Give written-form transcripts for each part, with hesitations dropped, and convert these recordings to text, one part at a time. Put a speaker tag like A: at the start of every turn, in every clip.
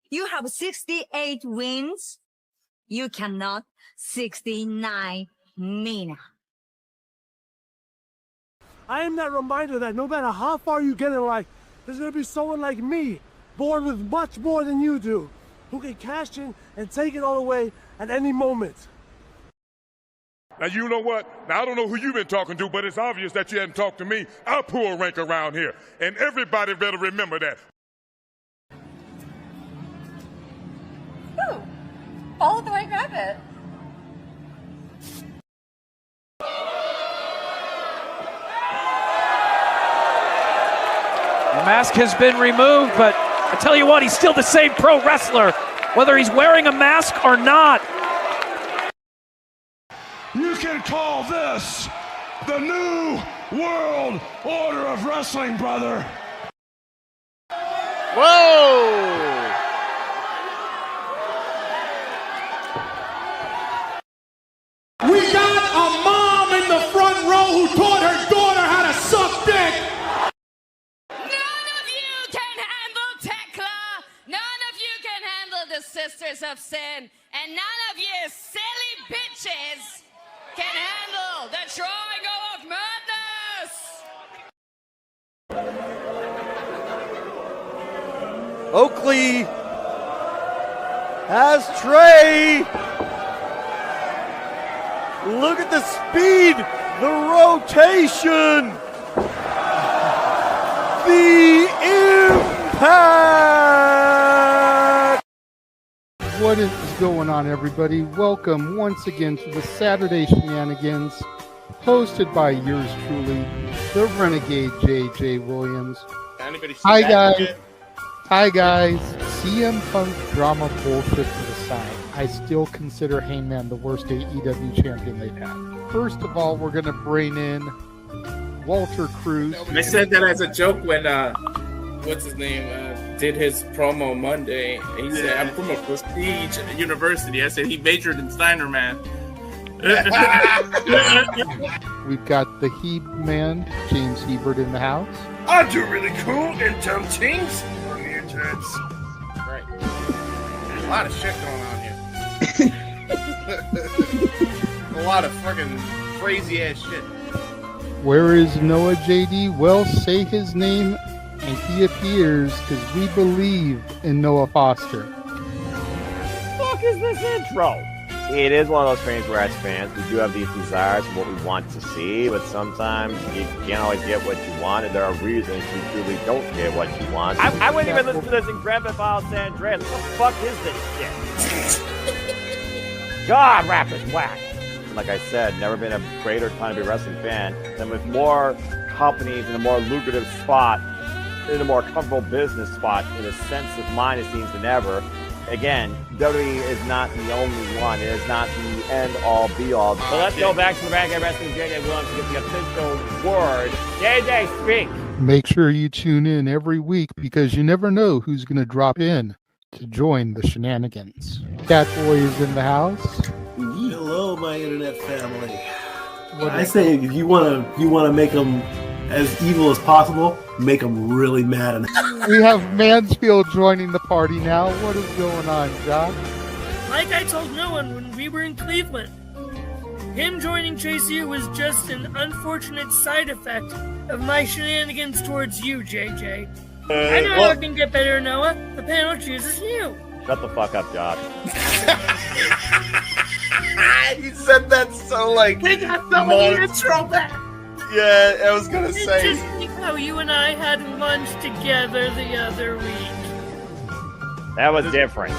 A: You have 68 wins. You cannot 69 Mina.
B: I am that reminder that no matter how far you get in life, there's going to be someone like me, born with much more than you do, who can cash in and take it all away at any moment.
C: Now, you know what? Now, I don't know who you've been talking to, but it's obvious that you hadn't talked to me. I'll pull rank around here, and everybody better remember that.
D: Ooh, follow the white rabbit.
E: The mask has been removed, but I tell you what, he's still the same pro wrestler, whether he's wearing a mask or not.
F: You can call this the New World Order of Wrestling, brother.
G: Whoa!
F: We got a mom in the front row who taught her daughter how to suck dick.
D: None of you can handle Tekla. None of you can handle the Sisters of Sin. And none of you silly bitches can handle the Triangle of Madness.
G: Oakley has Trey. Look at the speed, the rotation, the impact.
H: What is going on, everybody? Welcome once again to the Saturday Shenanigans, hosted by yours truly, the Renegade J.J. Williams. Hi, guys. Hi, guys. CM Punk drama bullshit to the side. I still consider Hangman the worst AEW champion they've had. First of all, we're going to bring in Walter Cruz.
I: I said that as a joke when, what's his name, did his promo Monday. He said, I'm from a prestige university. I said he majored in Steiner, man.
H: We've got the He-Man, James Hebert, in the house.
F: I do really cool in dumb things. Mutants.
G: Right. There's a lot of shit going on here. A lot of fucking crazy ass shit.
H: Where is Noah JD? Well, say his name and he appears, because we believe in Noah Foster.
J: Fuck is this intro? It is one of those things where as fans we do have these desires for what we want to see, but sometimes you can't always get what you want, and there are reasons you truly don't get what you want. I wouldn't even listen to this in Grand Theft Auto San Andreas. What the fuck is this shit? God, rap is whack. Like I said, never been a greater time to be a wrestling fan than with more companies in a more lucrative spot, in a more comfortable business spot, in a sense of mind, it seems, than ever. Again, WWE is not the only one. It is not the end-all, be-all. So let's go back to the Renegade of Wrestling. JJ Williams to get the official word. JJ, speak.
H: Make sure you tune in every week, because you never know who's going to drop in to join the shenanigans. Catboy is in the house.
K: Hello, my internet family. I say if you want to make them as evil as possible, make them really mad.
H: We have Mansfield joining the party now. What is going on, Josh?
L: Like I told no one when we were in Cleveland, him joining JCU was just an unfortunate side effect of my shenanigans towards you, JJ. I know how it can get better, Noah. The panel chooses you.
J: Shut the fuck up, Josh.
G: You said that so like.
L: We got so many intro back.
G: Yeah, I was gonna say.
L: Just think how you and I had lunch together the other week.
J: That was different.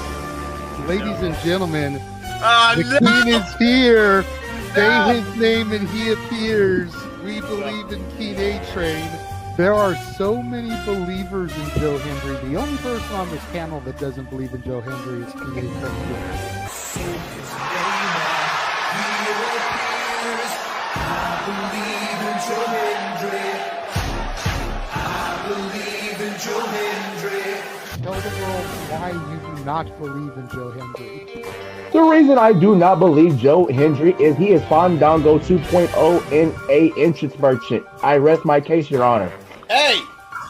H: Ladies and gentlemen, the Queen is here. Say his name and he appears. We believe in King A-Train. There are so many believers in Joe Hendry. The only person on this panel that doesn't believe in Joe Hendry is King A-Train. Tell the world why you do not believe in Joe Hendry.
M: The reason I do not believe Joe Hendry is he is Fandango 2.0 in a entrance merchant. I rest my case, Your Honor.
G: Hey!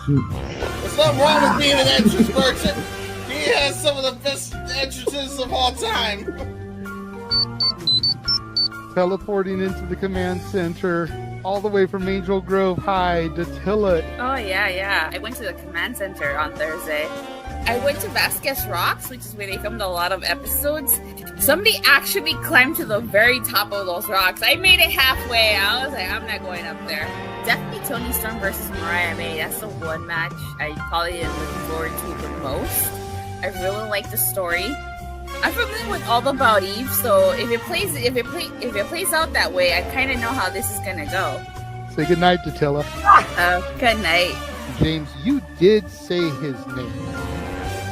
G: There's something wrong with being an entrance merchant. He has some of the best entrances of all time.
H: Teleporting into the command center, all the way from Angel Grove High, Datilla.
N: Oh, yeah. I went to the command center on Thursday. I went to Vasquez Rocks, which is where they filmed a lot of episodes. Somebody actually climbed to the very top of those rocks. I made it halfway. I was like, I'm not going up there. Definitely Toni Storm versus Mariah May. That's the one match I probably am looking forward to the most. I really like the story. I'm familiar with all about Eve, so if it plays out that way, I kind of know how this is gonna go.
H: Say goodnight, Datilla.
N: Good night.
H: James, you did say his name.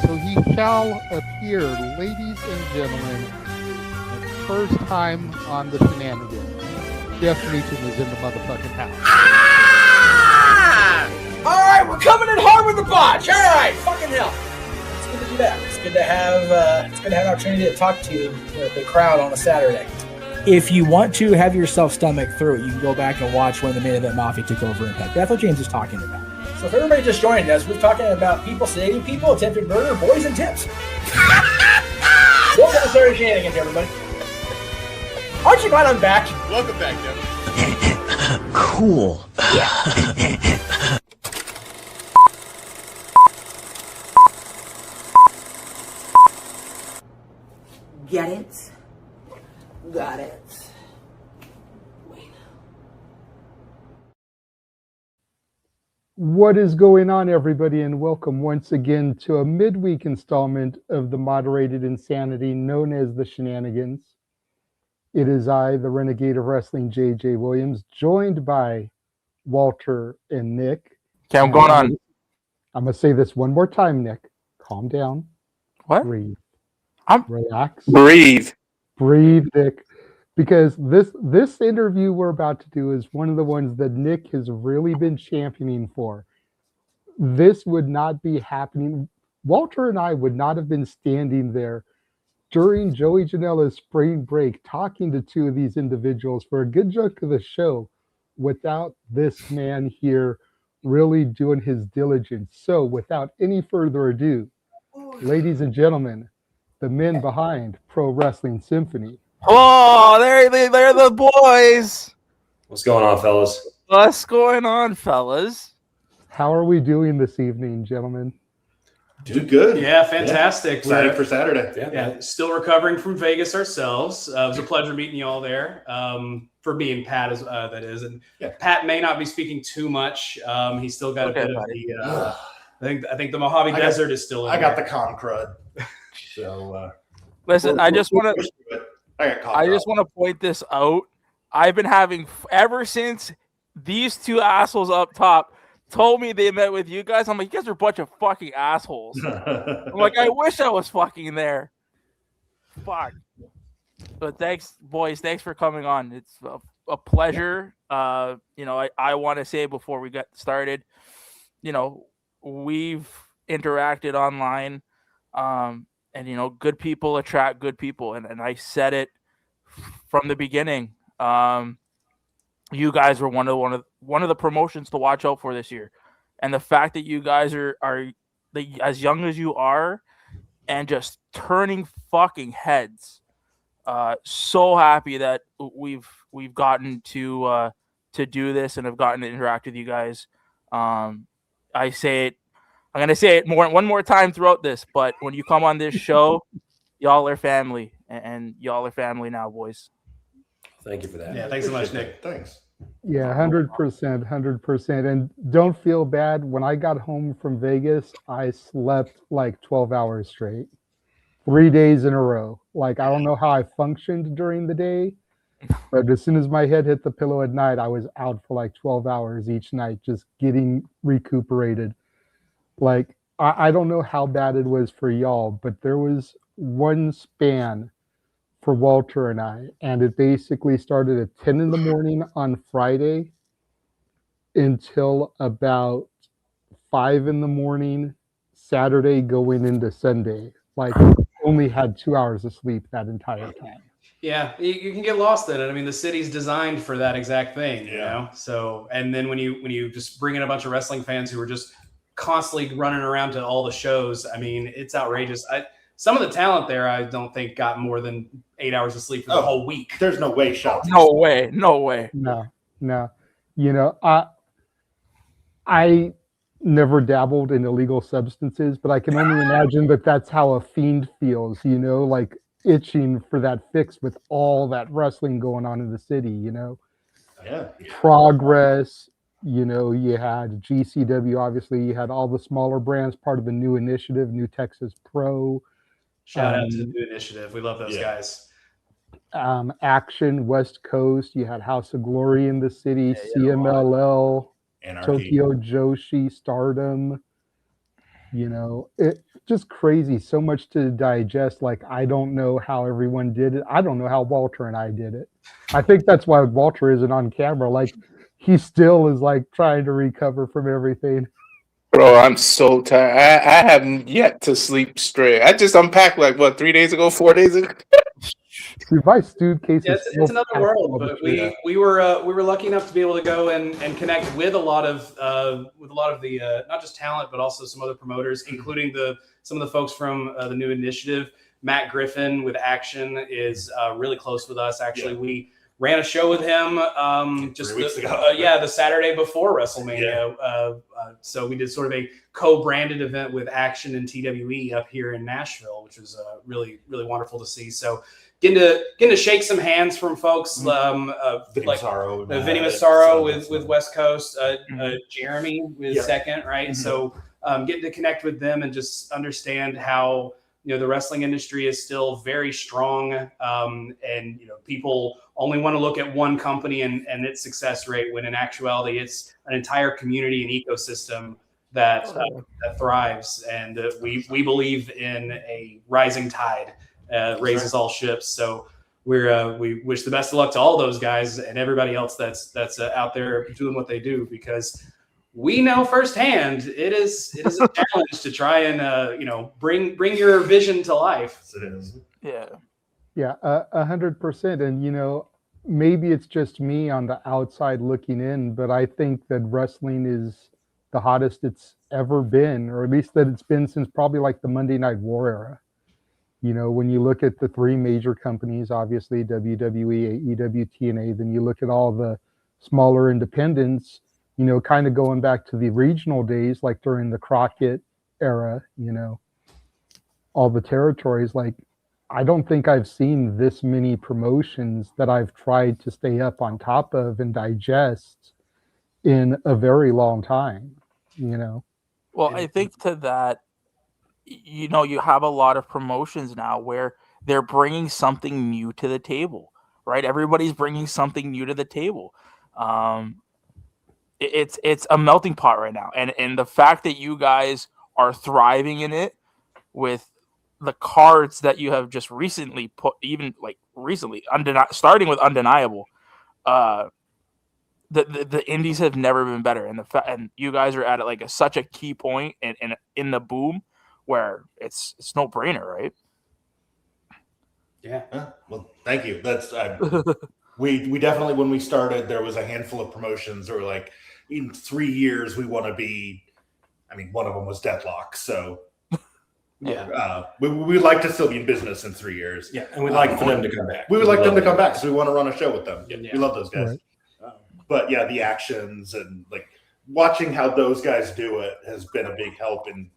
H: So he shall appear, ladies and gentlemen, the first time on the Shenanigans. Jeff Meacham is in the motherfucking house.
O: Ah! All right, we're coming in hard with the botch. All right, fucking hell. It's good to do that. It's good to have an opportunity to talk to the crowd on a Saturday. If you want to have yourself stomach through it, you can go back and watch when the Main Event Mafia took over Impact. That's what James is talking about. So if everybody just joined us, we're talking about people sedating people, attempted murder, boys, and tips. Welcome to Saturday Shenanigans, everybody. Aren't you glad I'm back?
G: Welcome back, Devin.
O: Cool.
P: Get it? Got it.
H: What is going on, everybody, and welcome once again to a midweek installment of the moderated insanity known as the Shenanigans. It is I, the Renegade of Wrestling, J.J. Williams, joined by Walter and Nick.
E: Okay, I'm going on.
H: I'm going to say this one more time, Nick. Calm down.
E: What?
H: Breathe. Relax.
E: Breathe,
H: Nick. Because this interview we're about to do is one of the ones that Nick has really been championing for. This would not be happening. Walter and I would not have been standing there during Joey Janela's spring break talking to two of these individuals for a good chunk of the show without this man here really doing his diligence. So without any further ado, ladies and gentlemen, the men behind Pro Wrestling Symphony.
Q: Oh, they're the boys.
R: What's going on, fellas?
Q: What's going on, fellas?
H: How are we doing this evening, gentlemen?
R: Doing good.
S: Yeah, fantastic.
R: Excited for Saturday.
S: Yeah, still recovering from Vegas ourselves. It was a pleasure meeting you all there. For me and Pat, that is. And Pat may not be speaking too much. He's still got a bit of the. I think the Mojave Desert is still in
R: I got the con crud. So
Q: listen, I just want to point this out. I've been having ever since these two assholes up top told me they met with you guys. I'm like, you guys are a bunch of fucking assholes. I'm like, I wish I was fucking there. Fuck. But thanks, boys. Thanks for coming on. It's a pleasure. I want to say before we get started, we've interacted online. And good people attract good people, and I said it from the beginning. You guys were one of the promotions to watch out for this year, and the fact that you guys are as young as you are, and just turning fucking heads. So happy that we've gotten to do this and have gotten to interact with you guys. I say it. I'm going to say it one more time throughout this, but when you come on this show, y'all are family, and y'all are family now, boys.
R: Thank you for that.
S: Yeah, thanks so much, Nick.
R: Thanks.
H: Yeah, 100%. And don't feel bad. When I got home from Vegas, I slept like 12 hours straight, 3 days in a row. Like, I don't know how I functioned during the day, but as soon as my head hit the pillow at night, I was out for like 12 hours each night, just getting recuperated. Like, I don't know how bad it was for y'all, but there was one span for Walter and I, and it basically started at 10 in the morning on Friday until about 5 in the morning Saturday going into Sunday. Like, only had 2 hours of sleep that entire time.
S: Yeah, you can get lost in it. I mean, the city's designed for that exact thing, you know? So, and then when you just bring in a bunch of wrestling fans who are just constantly running around to all the shows. I mean, it's outrageous. Some of the talent there, I don't think got more than 8 hours of sleep for the whole week.
R: There's no way, Shelton.
Q: No way. No way.
H: No. You know, I never dabbled in illegal substances, but I can only imagine that that's how a fiend feels, you know, like itching for that fix with all that wrestling going on in the city, you know.
R: Yeah.
H: Progress, you know, you had GCW, obviously, you had all the smaller brands, part of the new initiative, New Texas Pro.
S: Shout out to the new initiative. We love those guys.
H: Action, West Coast, you had House of Glory in the city, CMLL, Tokyo Joshi, Stardom, you know, it just crazy, so much to digest. Like, I don't know how everyone did it. I don't know how Walter and I did it. I think that's why Walter isn't on camera. Like, he still is like trying to recover from everything.
I: Bro, I'm so tired. I haven't yet to sleep straight. I just unpacked like 4 days ago.
H: See, my stewed case
S: Yeah,
H: is
S: it's another world, but we were lucky enough to be able to go and connect with a lot of the not just talent, but also some other promoters, including some of the folks from the new initiative. Matt Griffin with Action is really close with us. Actually, we ran a show with him just
R: 3 weeks ago.
S: The Saturday before WrestleMania. So we did sort of a co-branded event with Action and TWE up here in Nashville, which was really, really wonderful to see. So getting to shake some hands from folks
R: Vinny
S: like
R: Massaro,
S: Vinny Massaro with West Coast, Jeremy with Second, right? So getting to connect with them and just understand how, you know, the wrestling industry is still very strong, and, you know, people only want to look at one company and its success rate, when in actuality it's an entire community and ecosystem that thrives. And we believe in a rising tide raises all ships. So we wish the best of luck to all those guys and everybody else that's out there doing what they do, because we know firsthand it is a challenge to try and bring your vision to life.
R: It is.
H: Yeah, 100%. And, you know, maybe it's just me on the outside looking in, but I think that wrestling is the hottest it's ever been, or at least that it's been since probably like the Monday Night War era. You know, when you look at the three major companies, obviously WWE, AEW, TNA, then you look at all the smaller independents, you know, kind of going back to the regional days, like during the Crockett era, you know, all the territories. Like, I don't think I've seen this many promotions that I've tried to stay up on top of and digest in a very long time, you know.
Q: Well, I think to that, you know, you have a lot of promotions now where they're bringing something new to the table, right? Everybody's bringing something new to the table. It's a melting pot right now. And the fact that you guys are thriving in it with the cards that you have just recently put, even like recently, starting with Undeniable, the indies have never been better. And you guys are at like such a key point and in the boom where it's no brainer, right?
S: Yeah.
R: Well, thank you. That's we definitely, when we started, there was a handful of promotions that were like, in 3 years we want to be. I mean, one of them was Deadlock, so
S: yeah,
R: we'd like to still be in business in 3 years.
O: Yeah, and we'd like for them to come back.
R: We would like them to come back because we want to run a show with them.
O: Yeah.
R: We love those guys.
H: Right.
R: But yeah, the Actions and like watching how those guys do it has been a big help in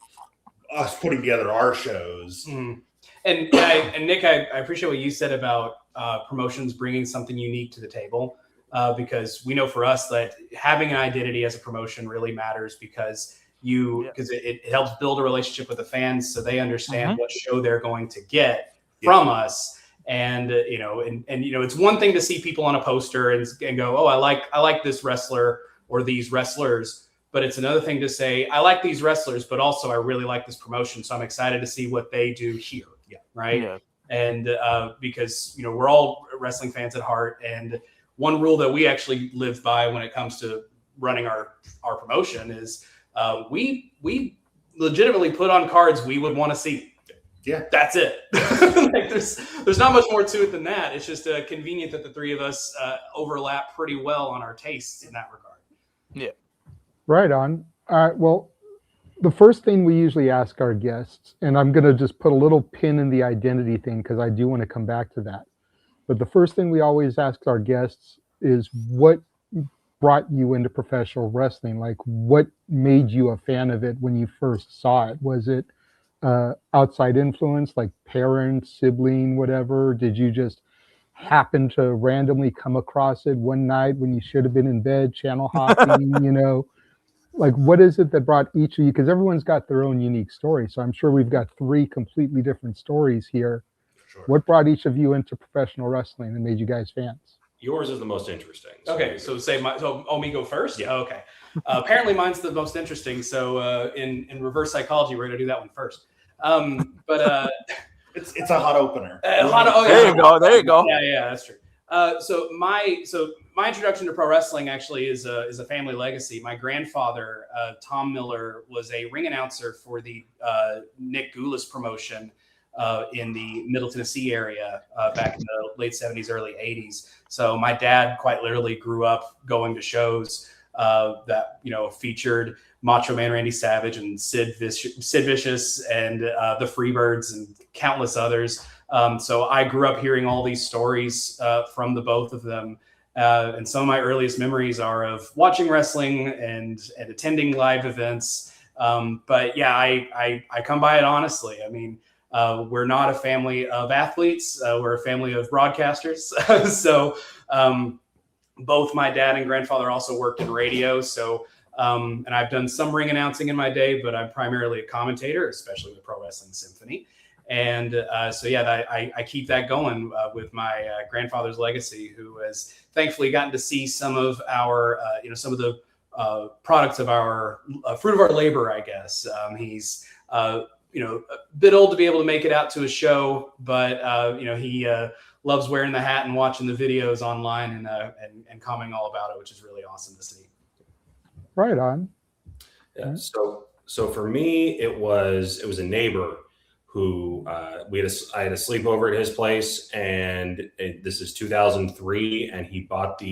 R: us putting together our shows.
S: And Nick, I appreciate what you said about promotions bringing something unique to the table, because we know for us that having an identity as a promotion really matters, because it helps build a relationship with the fans so they understand what show they're going to get from us. And it's one thing to see people on a poster and go, oh, I like this wrestler or these wrestlers. But it's another thing to say, I like these wrestlers, but also I really like this promotion. So I'm excited to see what they do here.
R: Yeah.
S: Right.
Q: Yeah.
S: And because, you know, we're all wrestling fans at heart. And one rule that we actually live by when it comes to running our promotion is we legitimately put on cards we would want to see.
R: Yeah.
S: That's it. Like there's not much more to it than that. It's just convenient that the three of us overlap pretty well on our tastes in that regard.
Q: Yeah.
H: Right on. All right. Well, the first thing we usually ask our guests, and I'm going to just put a little pin in the identity thing because I do want to come back to that. But the first thing we always ask our guests is what brought you into professional wrestling? Like, what made you a fan of it when you first saw it? Was it outside influence, like parents, sibling, whatever? Did you just happen to randomly come across it one night when you should have been in bed, channel hopping, you know? Like, what is it that brought each of you? Because everyone's got their own unique story. So I'm sure we've got 3 completely different stories here.
T: Sure.
H: What brought each of you into professional wrestling and made you guys fans?
T: Yours is the most interesting.
S: Okay, so me go first?
T: Yeah.
S: Oh, okay. Apparently mine's the most interesting. So in reverse psychology, we're going to do that one first.
R: It's a hot opener.
S: There you go. Yeah, that's true. So my introduction to pro wrestling actually is a family legacy. My grandfather, Tom Miller, was a ring announcer for the Nick Goulas promotion in the Middle Tennessee area back in the late 70s, early 80s. So my dad quite literally grew up going to shows that, you know, featured Macho Man Randy Savage and Sid Vicious and the Freebirds and countless others. So I grew up hearing all these stories from the both of them. And some of my earliest memories are of watching wrestling and attending live events. But yeah, I come by it honestly. I mean, we're not a family of athletes. We're a family of broadcasters. So both my dad and grandfather also worked in radio. So, and I've done some ring announcing in my day, but I'm primarily a commentator, especially with Pro Wrestling Symphony. And so, yeah, I keep that going with my grandfather's legacy, who has thankfully gotten to see some of our, some of the products of our fruit of our labor, I guess. He's, a bit old to be able to make it out to a show, but, he loves wearing the hat and watching the videos online and commenting all about it, which is really awesome to see.
H: Right on.
T: Yeah. So for me, it was a neighbor who I had a sleepover at his place, and this is 2003, and he bought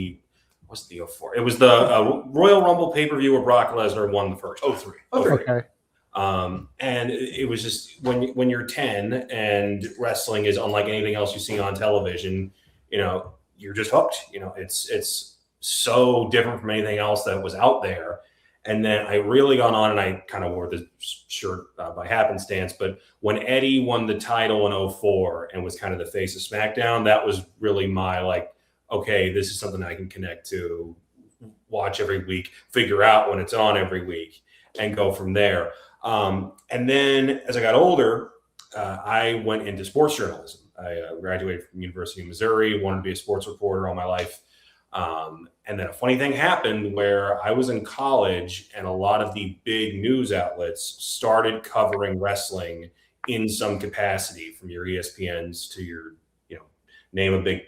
T: what's the 04? It was the Royal Rumble pay-per-view where Brock Lesnar won the first.
R: 03.
H: Okay.
T: And it was just when you're 10 and wrestling is unlike anything else you see on television, you're just hooked. It's so different from anything else that was out there. And then I really got on, and I kind of wore the shirt by happenstance. But when Eddie won the title in 04 and was kind of the face of SmackDown, that was really my okay, this is something I can connect to, watch every week, figure out when it's on every week, and go from there. And then as I got older, I went into sports journalism. I graduated from the University of Missouri, wanted to be a sports reporter all my life. And then a funny thing happened where I was in college, and a lot of the big news outlets started covering wrestling in some capacity, from your ESPNs to your, name a big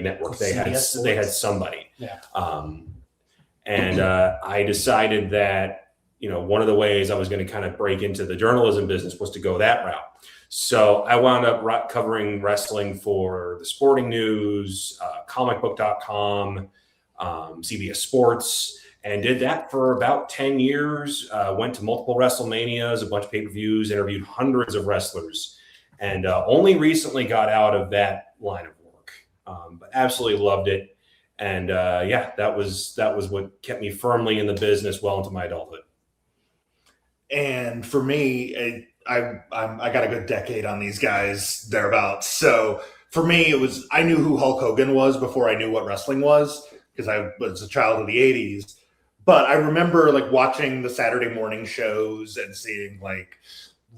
T: network. They had somebody.
S: Yeah.
T: And I decided that, one of the ways I was going to kind of break into the journalism business was to go that route. So I wound up covering wrestling for the Sporting News, comicbook.com, CBS Sports, and did that for about 10 years. Went to multiple WrestleManias, a bunch of pay-per-views, interviewed hundreds of wrestlers, and only recently got out of that line of work. But absolutely loved it. And that was what kept me firmly in the business well into my adulthood.
R: And for me, I got a good decade on these guys thereabouts. So for me, I knew who Hulk Hogan was before I knew what wrestling was, because I was a child of the 80s. But I remember watching the Saturday morning shows and seeing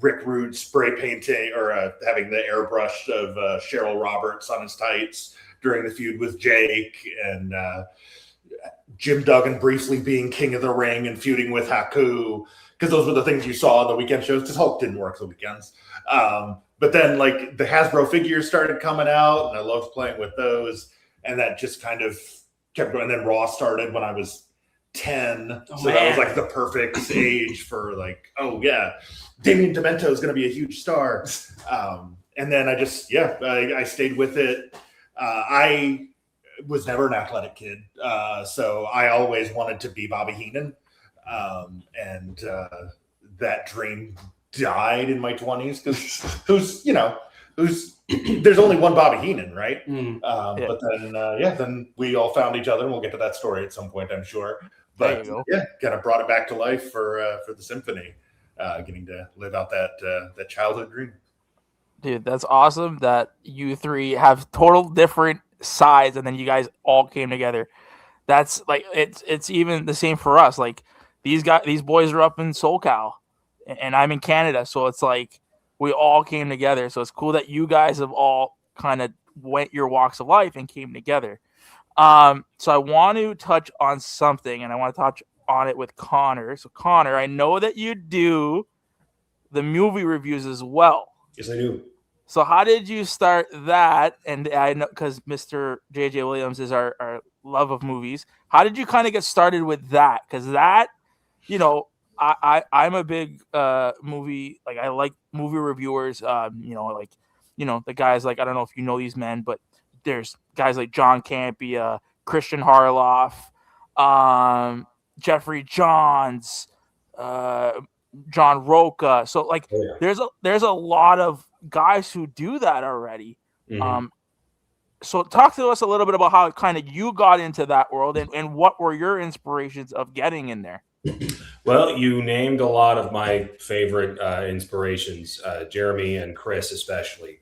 R: Rick Rude spray painting or having the airbrush of Cheryl Roberts on his tights during the feud with Jake, and Jim Duggan briefly being king of the ring and feuding with Haku, because those were the things you saw on the weekend shows, because Hulk didn't work the weekends. But then the Hasbro figures started coming out, and I loved playing with those, and that just kind of kept going. And then Raw started when I was 10. That was the perfect age for Damien Demento is going to be a huge star. And then I stayed with it. I was never an athletic kid. So I always wanted to be Bobby Heenan. And that dream died in my 20s because there's only one Bobby Heenan, right? But then then we all found each other, and we'll get to that story at some point, I'm sure. But kind of brought it back to life for the symphony, getting to live out that childhood dream.
Q: Dude, that's awesome that you three have total different sides, and then you guys all came together. That's like it's even the same for us. Like these boys are up in SoCal, and I'm in Canada, so it's like we all came together. So it's cool that you guys have all kind of went your walks of life and came together. So I want to touch on something, and I want to touch on it with Connor. So Connor, I know that you do the movie reviews as well.
T: Yes, I do.
Q: So how did you start that? And I know because Mr. JJ Williams is our love of movies. How did you kind of get started with that? Because that, I'm a big movie, like I like movie reviewers, the guys like, I don't know if you know these men, but there's guys like John Campia, Christian Harloff, Jeffrey Johns, John Roca. So like there's a lot of guys who do that already. So talk to us a little bit about how kind of you got into that world and what were your inspirations of getting in there?
T: Well, you named a lot of my favorite inspirations, Jeremy and Chris especially.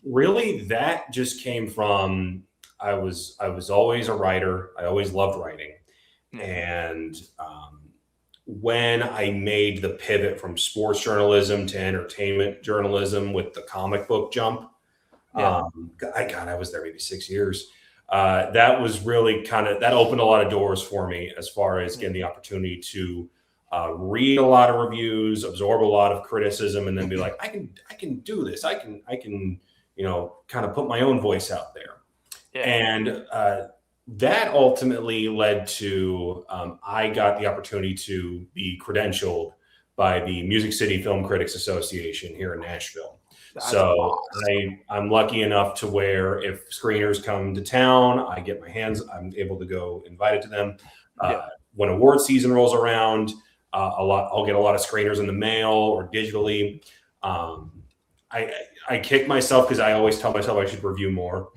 T: Really, that just came from I was always a writer. I always loved writing, and when I made the pivot from sports journalism to entertainment journalism with the comic book jump, I was there maybe 6 years. That was really that opened a lot of doors for me as far as getting the opportunity to read a lot of reviews, absorb a lot of criticism, and then be like, I can do this. I can kind of put my own voice out there. And that ultimately led to I got the opportunity to be credentialed by the Music City Film Critics Association here in Nashville. That's awesome. I'm lucky enough to where if screeners come to town, I'm able to go invited to them. When award season rolls around, I'll get a lot of screeners in the mail or digitally. I kick myself because I always tell myself I should review more.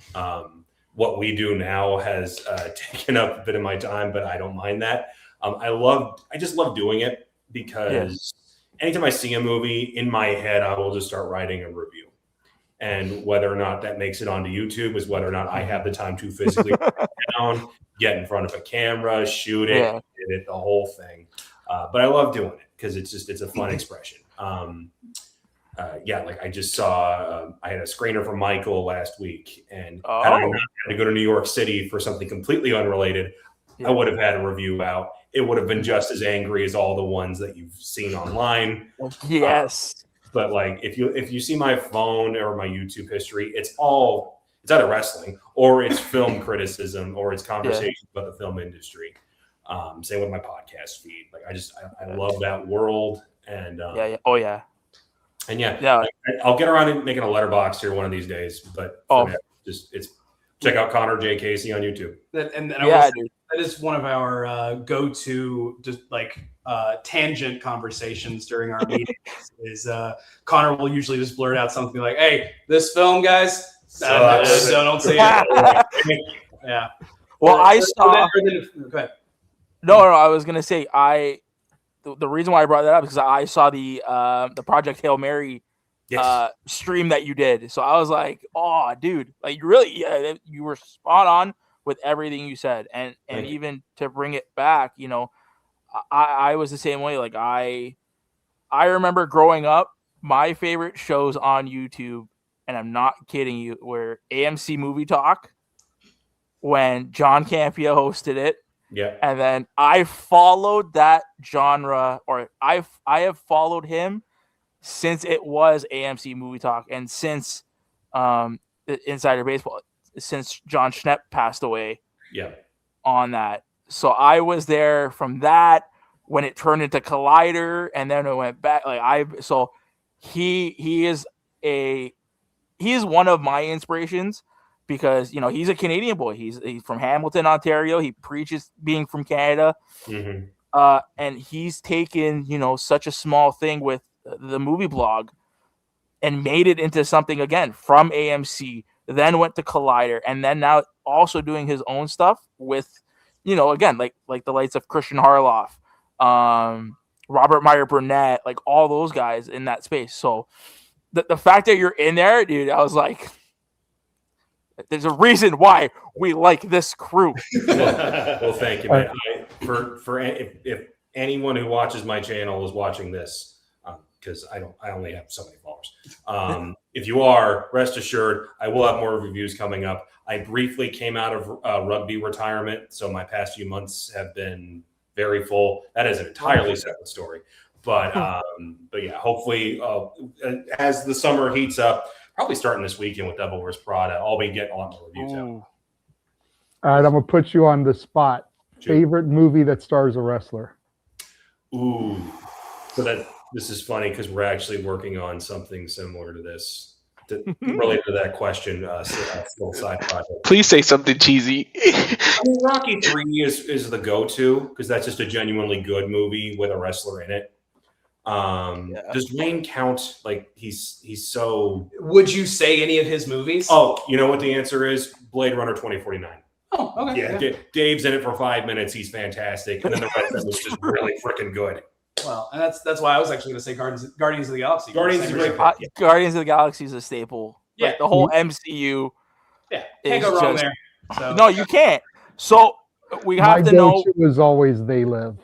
T: What we do now has taken up a bit of my time, but I don't mind that. I just love doing it because anytime I see a movie in my head, I will just start writing a review. And whether or not that makes it onto YouTube is whether or not I have the time to physically down, get in front of a camera, shoot it, edit it, the whole thing. But I love doing it because it's a fun expression. Like I just saw, I had a screener for Michael last week, and had I not had to go to New York City for something completely unrelated, I would have had a review out. It would have been just as angry as all the ones that you've seen online.
Q: Yes.
T: But like, if you see my phone or my YouTube history, it's either wrestling or it's film criticism or it's conversations about the film industry. Same with my podcast feed. Like I love that world. And I'll get around to making a letterbox here one of these days. But check out Connor J. Casey on YouTube.
S: That is one of our go-to just like tangent conversations during our meetings. Is Connor will usually just blurt out something like, "Hey, this film, guys, don't say it." Yeah.
Q: Well, I saw. Go ahead. No, I was gonna say the reason why I brought that up is because I saw the Project Hail Mary stream that you did. So I was like, oh, dude, like you were spot on with everything you said. And even to bring it back, I was the same way. Like I remember growing up, my favorite shows on YouTube, and I'm not kidding you, were AMC Movie Talk when John Campia hosted it.
T: Yeah.
Q: And then I followed that genre, or I have followed him since it was AMC Movie Talk, and since Insider Baseball, since John Schnepp passed away.
T: Yeah.
Q: On that. So I was there from that when it turned into Collider, and then it went back. So he is one of my inspirations. Because, he's a Canadian boy. He's from Hamilton, Ontario. He preaches being from Canada.
T: Mm-hmm.
Q: And he's taken, such a small thing with the movie blog and made it into something again from AMC, then went to Collider, and then now also doing his own stuff with, again, like the likes of Christian Harloff, Robert Meyer Burnett, like all those guys in that space. So the fact that you're in there, dude, I was like, there's a reason why we like this crew.
T: Well, thank you, man. If anyone who watches my channel is watching this, because I only have so many followers. If you are, rest assured, I will have more reviews coming up. I briefly came out of rugby retirement, so my past few months have been very full. That is an entirely separate story. But yeah, hopefully, as the summer heats up, probably starting this weekend with Devil Wears Prada, I'll be getting a lot more reviews out.
H: All right, I'm gonna put you on the spot.
T: Sure.
H: Favorite movie that stars a wrestler?
T: Ooh, so this is funny because we're actually working on something similar to this, related to that question. Little side project.
B: Please say something cheesy.
T: I mean, Rocky 3 is the go-to because that's just a genuinely good movie with a wrestler in it. Does Wayne count? Like he's so.
S: Would you say any of his movies?
T: Oh, you know what the answer is? Blade Runner 2049.
S: Oh, okay.
T: Yeah. Dave's in it for 5 minutes. He's fantastic, and then the rest of it was just really freaking good.
S: Well, and that's why I was actually going to say Guardians of the Galaxy.
T: Guardians of
Q: the Galaxy is a staple.
S: Yeah.
Q: Like, the whole MCU.
S: Yeah, can't go wrong there. So.
Q: No, you can't. So we have to know.
H: My go-to is always They Live.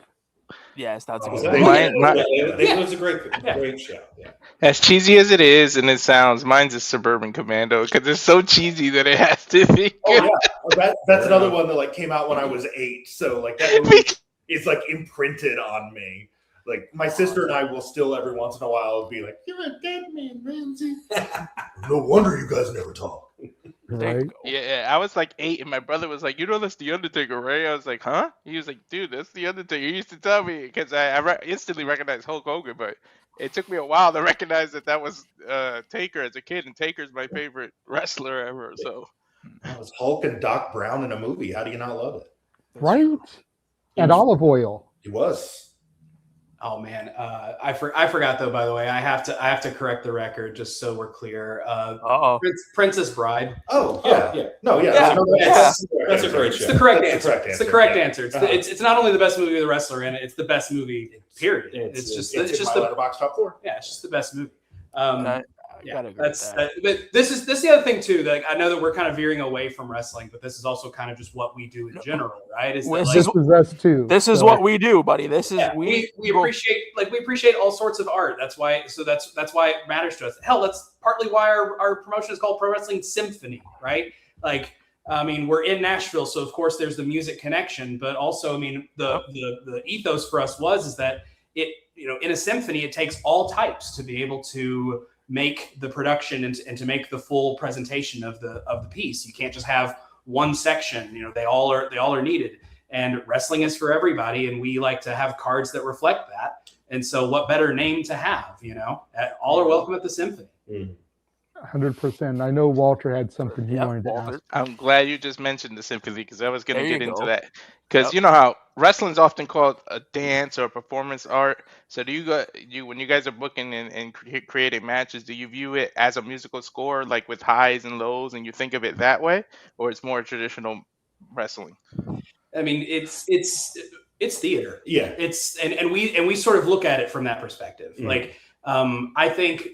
Q: Yes, that's a good
T: They Live's a great show. Yeah.
B: As cheesy as it is, and it sounds, mine's a Suburban Commando because it's so cheesy that it has to be.
R: Oh yeah, that's another one that came out when I was 8. So that movie is imprinted on me. My sister and I will still every once in a while be like, "You're a dead man, Ramsey." No wonder you guys never talk.
H: Right?
B: Yeah, I was 8, and my brother was like, that's The Undertaker, right? I was like, huh? He was like, dude, that's The Undertaker. He used to tell me, because I instantly recognized Hulk Hogan, but it took me a while to recognize that was Taker as a kid, and Taker's my favorite wrestler ever, so.
R: That was Hulk and Doc Brown in a movie. How do you not love it?
H: Right? And Olive Oil.
R: He was.
S: Oh man, I forgot though. By the way, I have to correct the record just so we're clear. Princess Bride.
R: Oh yeah. No, yeah.
T: That's a great show.
S: It's the correct answer. It's the correct answer. It's not only the best movie with a wrestler in it. It's the best movie. Period. It's just
R: my
S: the
R: Letterboxd top 4.
S: Yeah, it's just the best movie.
Q: Gotta agree with that.
S: But this is the other thing too. That I know that we're kind of veering away from wrestling, but this is also kind of just what we do in general, right?
H: This is us too.
Q: This is what we do, buddy. This is
S: we appreciate all sorts of art. That's why it matters to us. Hell, that's partly why our promotion is called Pro Wrestling Symphony, right? We're in Nashville, so of course there's the music connection, but also the ethos for us is that it in a symphony it takes all types to be able to make the production and to make the full presentation of the piece. You can't just have one section. They all are needed. And wrestling is for everybody, and we like to have cards that reflect that. And so, what better name to have? All are welcome at the symphony.
H: 100%. I know Walter had something he wanted to ask.
B: I'm glad you just mentioned the symphony because I was going to get into that. Because you know how wrestling's often called a dance or performance art. So when you guys are booking and creating matches, do you view it as a musical score, like with highs and lows, and you think of it that way, or it's more traditional wrestling?
S: I mean, it's theater.
R: Yeah.
S: It's and we sort of look at it from that perspective. I think.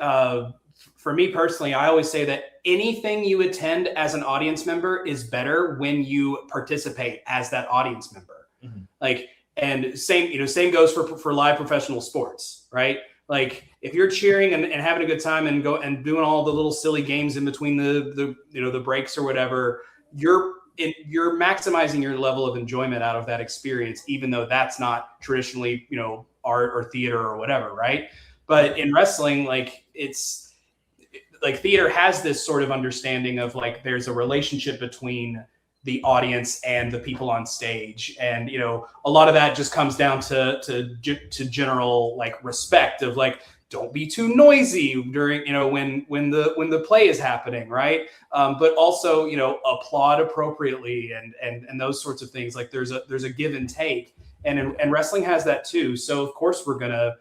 S: For me personally, I always say that anything you attend as an audience member is better when you participate as that audience member. Mm-hmm. And same goes for live professional sports, right? If you're cheering and having a good time and doing all the little silly games in between the breaks or whatever, you're maximizing your level of enjoyment out of that experience, even though that's not traditionally art or theater or whatever, right? But in wrestling, it's theater has this sort of understanding of there's a relationship between the audience and the people on stage, and a lot of that just comes down to general respect of don't be too noisy during when the play is happening, right? But also applaud appropriately and those sorts of things. There's a give and take, and wrestling has that too. So of course we're gonna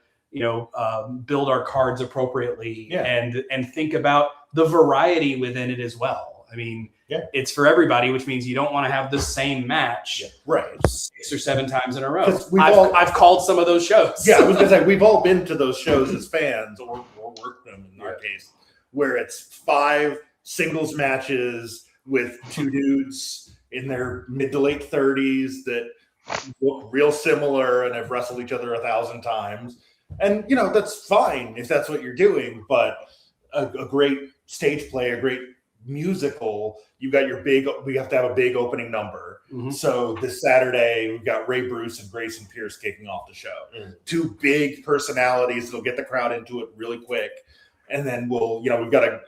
S: build our cards appropriately and think about the variety within it as well. I mean, it's for everybody, which means you don't want to have the same match 6 or 7 times in a row. I've called some of those shows.
R: Yeah, I was gonna say we've all been to those shows as fans or worked them in our case, where it's 5 singles matches with 2 dudes in their mid to late 30s that look real similar and have wrestled each other 1,000 times. And, that's fine if that's what you're doing, but a great stage play, a great musical, we have to have a big opening number. Mm-hmm. So this Saturday, we've got Ray Bruce and Grayson Pierce kicking off the show. Mm-hmm. 2 big personalities that'll get the crowd into it really quick. And then we've got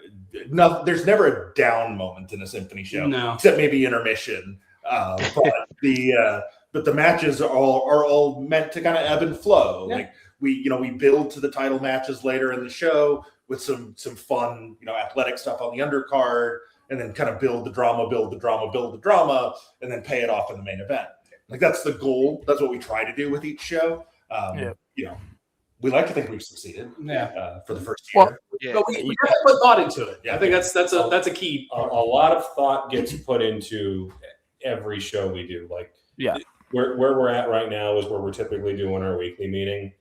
R: there's never a down moment in a symphony show, except maybe intermission. But the matches are all meant to kind of ebb and flow. Yeah. Like we build to the title matches later in the show with some fun, athletic stuff on the undercard, and then kind of build the drama, and then pay it off in the main event. Like that's the goal. That's what we try to do with each show. We like to think we've succeeded. For the first year.
S: But we have to put thought into it. Yeah, I think that's a key.
T: A lot of thought gets put into every show we do. Like where we're at right now is where we're typically doing our weekly meeting,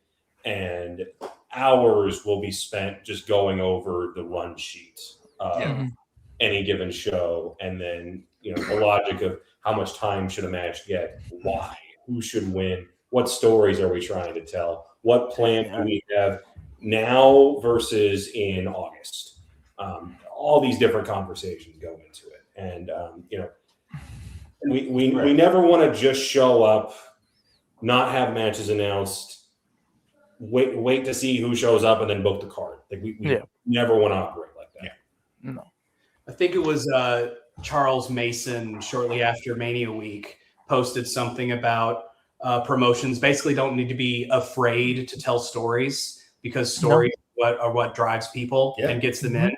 T: and hours will be spent just going over the run sheet of any given show, and then the logic of how much time should a match get, why, who should win, what stories are we trying to tell, what plan do we have now versus in August. All these different conversations go into it, and we never want to just show up, not have matches announced, wait to see who shows up, and then book the card. Like we never want to operate like that.
S: No. I think it was Charles Mason shortly after Mania Week posted something about promotions basically don't need to be afraid to tell stories, because stories are what drives people and gets them in.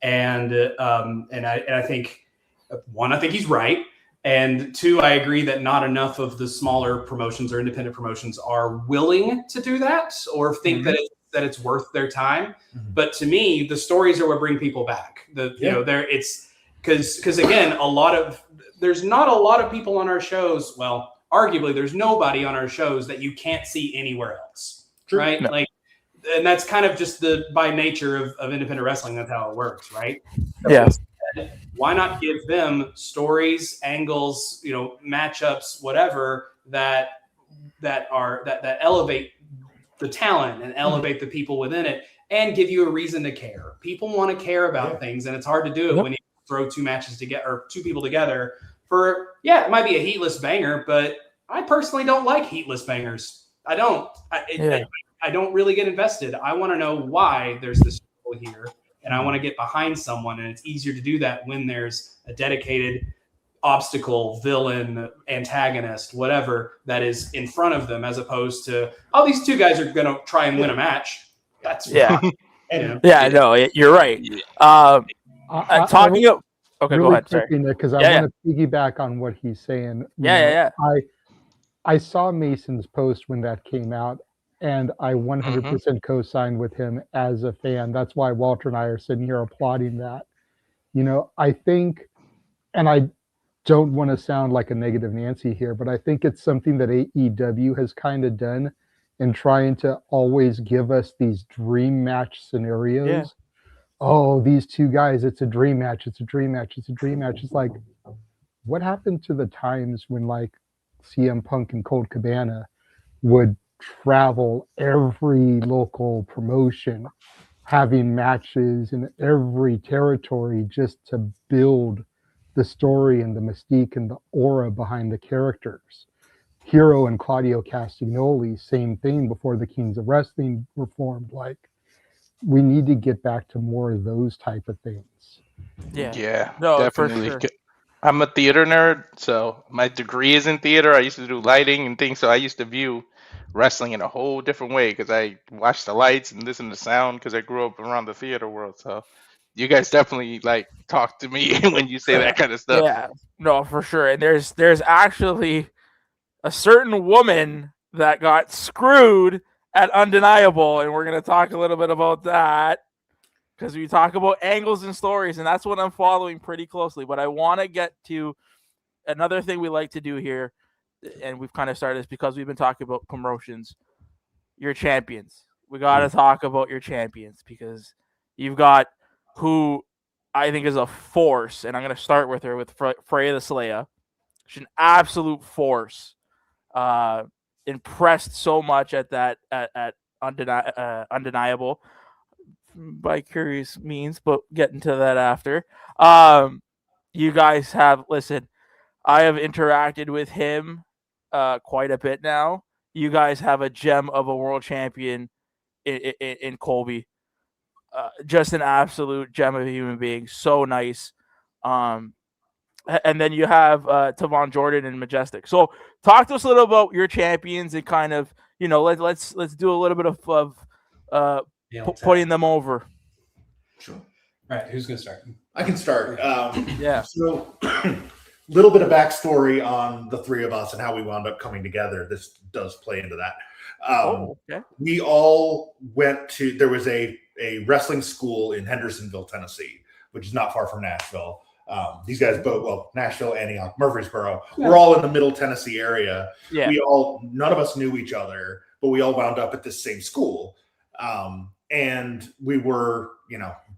S: And I think I think he's right. And 2, I agree that not enough of the smaller promotions or independent promotions are willing to do that or think that it's worth their time. But to me, the stories are what bring people back. It's because again, there's not a lot of people on our shows. Well, arguably, there's nobody on our shows that you can't see anywhere else, right? No. And that's kind of just by nature of independent wrestling. That's how it works, right?
Q: Yeah.
S: Why not give them stories, angles, matchups, whatever that elevate the talent and elevate the people within it, and give you a reason to care. People want to care about things, and it's hard to do it when you throw 2 matches together or 2 people together for it might be a heatless banger, but I personally don't like heatless bangers. I don't. I don't really get invested. I want to know why there's this struggle here, and I want to get behind someone, and it's easier to do that when there's a dedicated obstacle, villain, antagonist, whatever that is in front of them, as opposed to, these 2 guys are going to try and win a match. That's fine.
Q: No, you're right. Talking of, okay,
H: really
Q: go ahead.
H: Sorry. Because I want to piggyback on what he's saying. I saw Mason's post when that came out, and I 100% co-signed with him as a fan. That's why Walter and I are sitting here applauding that. I think, and I don't want to sound like a negative Nancy here, but I think it's something that AEW has kind of done in trying to always give us these dream match scenarios. Yeah. Oh, these 2 guys, it's a dream match. It's a dream match. It's a dream match. It's like, what happened to the times when CM Punk and Colt Cabana would travel every local promotion, having matches in every territory just to build the story and the mystique and the aura behind the characters? Hero and Claudio Castagnoli, same thing before the Kings of Wrestling were formed. We need to get back to more of those type of things.
B: Yeah,
Q: no,
B: definitely.
Q: For sure.
B: I'm a theater nerd, so my degree is in theater. I used to do lighting and things, so I used to view wrestling in a whole different way because I watched the lights and listen to sound because I grew up around the theater world. So you guys definitely talk to me when you say that kind of stuff.
Q: Yeah, no, for sure. And there's actually a certain woman that got screwed at Undeniable, and we're going to talk a little bit about that because we talk about angles and stories, and that's what I'm following pretty closely. But I want to get to another thing we like to do here, and we've kind of started this because we've been talking about promotions. Your champions. We got to talk about your champions because you've got who I think is a force, and I'm going to start with her with Freya the Slayer. She's an absolute force. Impressed so much at that at Undeniable by curious means, but getting to that after. You guys have I have interacted with him quite a bit now. You guys have a gem of a world champion in Colby. Just an absolute gem of a human being. So nice. And then you have Tavon Jordan and Majestic. So talk to us a little about your champions and kind of, let's do a little bit of putting them over.
S: Sure. All right, who's going to start?
R: I can start.
Q: Yeah.
R: So little bit of backstory on the three of us and how we wound up coming together. This does play into that.
Q: Okay.
R: We all went to, there was a wrestling school in Hendersonville, Tennessee, which is not far from Nashville. These guys both, Nashville, Antioch, Murfreesboro, we're all in the middle Tennessee area.
Q: Yeah.
R: None of us knew each other, but we all wound up at this same school. And we were,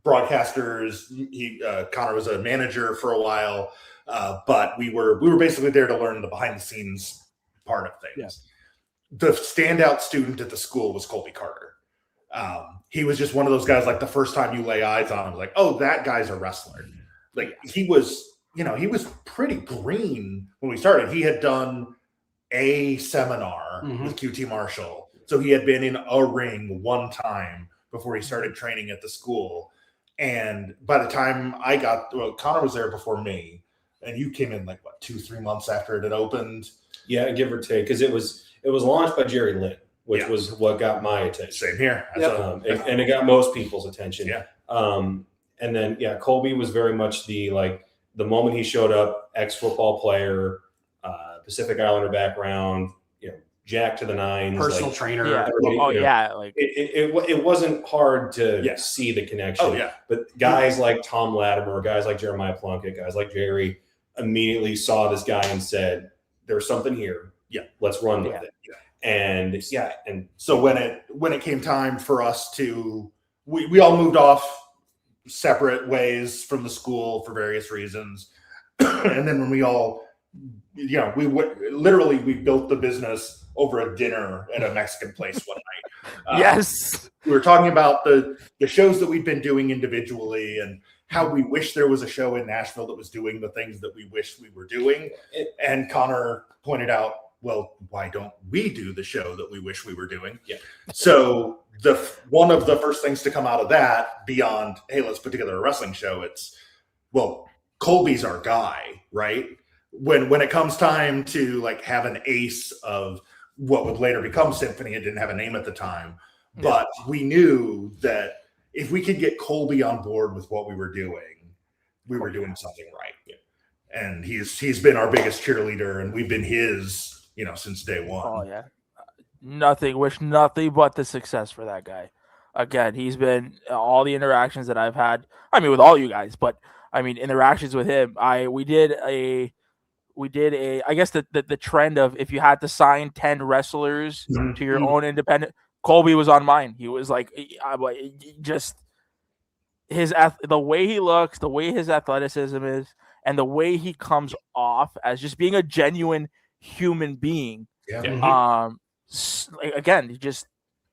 R: broadcasters. Connor was a manager for a while, but we were basically there to learn the behind the scenes part of things. Yeah. The standout student at the school was Colby Carter. He was just one of those guys, like the first time you lay eyes on him, like, oh, that guy's a wrestler. Like he was pretty green when we started. He had done a seminar with QT Marshall. So he had been in a ring one time before he started training at the school. And by the time Connor was there before me, and you came in 2-3 months after it had opened.
T: Yeah, give or take, because it was launched by Jerry Lynn, which was what got my attention.
R: Same here.
T: And it got most people's attention.
R: Yeah.
T: And then, Colby was very much the moment he showed up, ex-football player, Pacific Islander background, jack to the nines.
S: Personal trainer.
T: Yeah. It wasn't hard to see the connection.
R: Oh, yeah.
T: But guys like Tom Latimer, guys like Jeremiah Plunkett, guys like Jerry immediately saw this guy and said, there's something here.
R: Yeah.
T: Let's run with it. Yeah. And
R: so when it came time for us to, we all moved off separate ways from the school for various reasons. And then when we all, we built the business over a dinner at a Mexican place one night.
Q: Yes.
R: We were talking about the shows that we'd been doing individually and how we wish there was a show in Nashville that was doing the things that we wish we were doing. And Connor pointed out, well, why don't we do the show that we wish we were doing?
T: Yeah.
R: So one of the first things to come out of that, beyond, hey, let's put together a wrestling show, it's, well, Colby's our guy, right? When it comes time to have an ace of what would later become Symphony, it didn't have a name at the time, but we knew that if we could get Colby on board with what we were doing, we were doing something right. Yeah. And he's been our biggest cheerleader, and we've been his, since day one.
Q: Oh yeah. Wish nothing but the success for that guy. Again, he's been all the interactions that I've had. I mean, with all you guys, but I mean, interactions with him. We did a I guess the trend of if you had to sign 10 wrestlers to your own independent, Colby was on mine. He was just the way he looks, the way his athleticism is, and the way he comes off as just being a genuine human being.
R: Yeah.
Q: Again,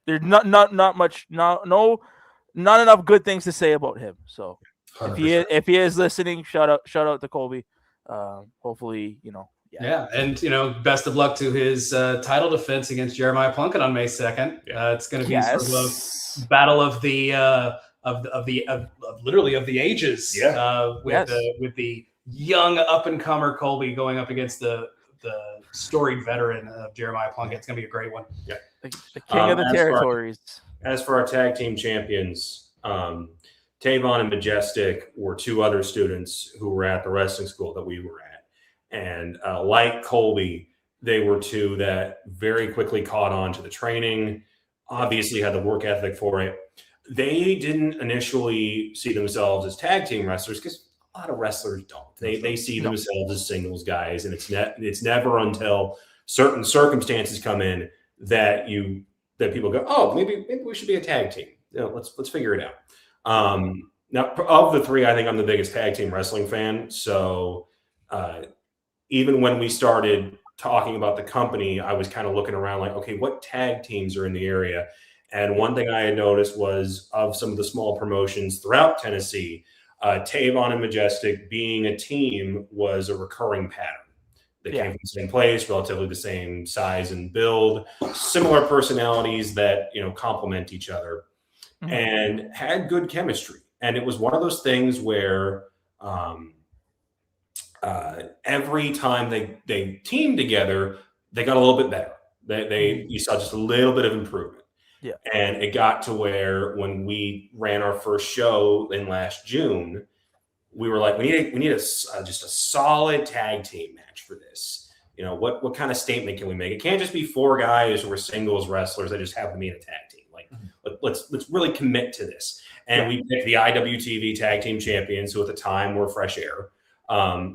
Q: there's not enough good things to say about him. So 100%. if he is listening, shout out to Colby. Hopefully,
S: Yeah, and best of luck to his title defense against Jeremiah Plunkett on May 2nd. It's going to be sort of a battle of the literally of the ages. With the young up and comer Colby going up against the storied veteran of Jeremiah Plunkett. It's going to be a great one.
T: Yeah,
Q: the king of the territories.
T: As for our tag team champions, Tavon and Majestic were two other students who were at the wrestling school that we were at. And like Colby, they were two that very quickly caught on to the training, obviously had the work ethic for it. They didn't initially see themselves as tag team wrestlers because a lot of wrestlers don't. They see themselves as singles guys, and it's never until certain circumstances come in that people go, oh, maybe we should be a tag team. Let's figure it out. Now, of the three, I think I'm the biggest tag team wrestling fan. So even when we started talking about the company, I was kind of looking around like, okay, what tag teams are in the area? And one thing I had noticed was of some of the small promotions throughout Tennessee, Tavon and Majestic being a team was a recurring pattern. They came from the same place, relatively the same size and build, similar personalities that, complement each other, and had good chemistry. And it was one of those things where every time they teamed together, they got a little bit better. You saw just a little bit of improvement. Yeah. And it got to where when we ran our first show in last June, we were like, we need just a solid tag team match for this. What kind of statement can we make? It can't just be four guys who are singles wrestlers that just happen to be in a tag team. Like, let's really commit to this. And we picked the IWTV Tag Team Champions, who at the time were Fresh Air.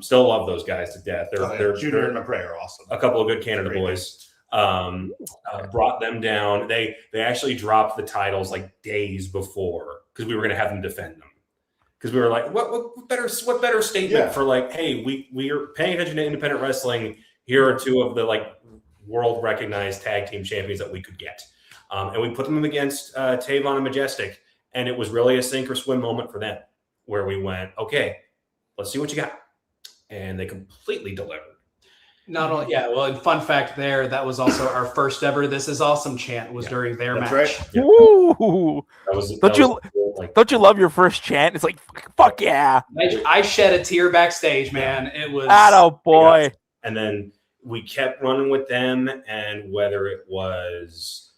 T: Still love those guys to death. They're
R: Junior and McRae are awesome.
T: A couple of good Canada boys. Brought them down. They actually dropped the titles like days before because we were going to have them defend them. Because we were like, what better statement for like, hey, we are paying attention to independent wrestling. Here are two of the like world recognized tag team champions that we could get, and we put them against Tavon and Majestic, and it was really a sink or swim moment for them, where we went, okay, let's see what you got, and they completely delivered.
S: Not only, and fun fact there, that was also our first ever "This Is Awesome" chant was during their match.
T: Right. Yeah.
E: Ooh. Don't you love your first chant? It's like, fuck yeah.
S: I shed a tear backstage, man. It was
E: oh boy.
T: And then we kept running with them, and whether it was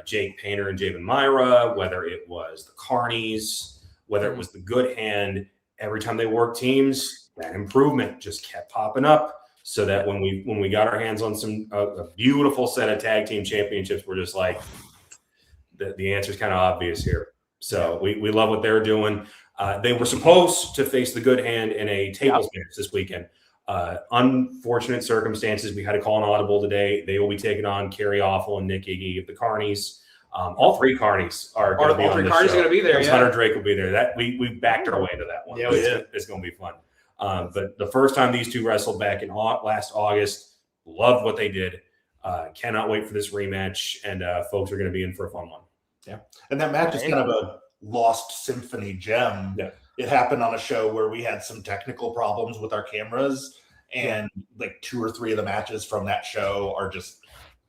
T: Jake Painter and Javen Myra, whether it was the Carnies, whether it was the Good Hand, every time they worked teams, that improvement just kept popping up. So that when we got our hands on a beautiful set of tag team championships, we're just like, the answer is kind of obvious here. So we love what they're doing. They were supposed to face the Good Hand in a tables match this weekend. Unfortunate circumstances. We had to call an audible today. They will be taking on Kerry Awful and Nick Iggy of the Carnies. All three Carnies are going to be on this show. All three Carnies are going to be there. Hunter Drake will be there. That we backed our way into that one. Yeah, we did. It's going to be fun. But the first time these two wrestled back in last August, loved what they did. Cannot wait for this rematch, and folks are going to be in for a fun one.
R: Yeah, and that match is kind of a lost symphony gem. Yeah. It happened on a show where we had some technical problems with our cameras, and like 2 or 3 of the matches from that show are just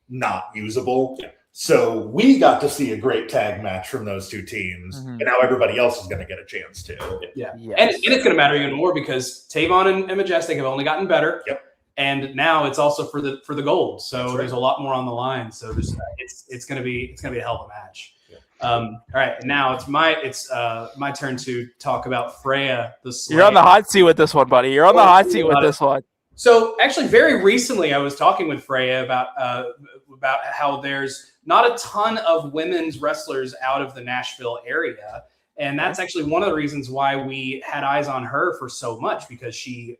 R: not usable. Yeah. So we got to see a great tag match from those two teams, and now everybody else is going to get a chance to.
S: Yeah, yes. And it's going to matter even more because Tavon and Majestic have only gotten better. Yep. And now it's also for the gold. So there's a lot more on the line. So it's going to be a hell of a match. Yeah. All right, now it's my turn to talk about Freya the Slave.
E: You're on the hot seat with this one, buddy. You're on the hot seat with this one.
S: So actually, very recently, I was talking with Freya about how there's not a ton of women's wrestlers out of the Nashville area, and that's actually one of the reasons why we had eyes on her for so much, because she,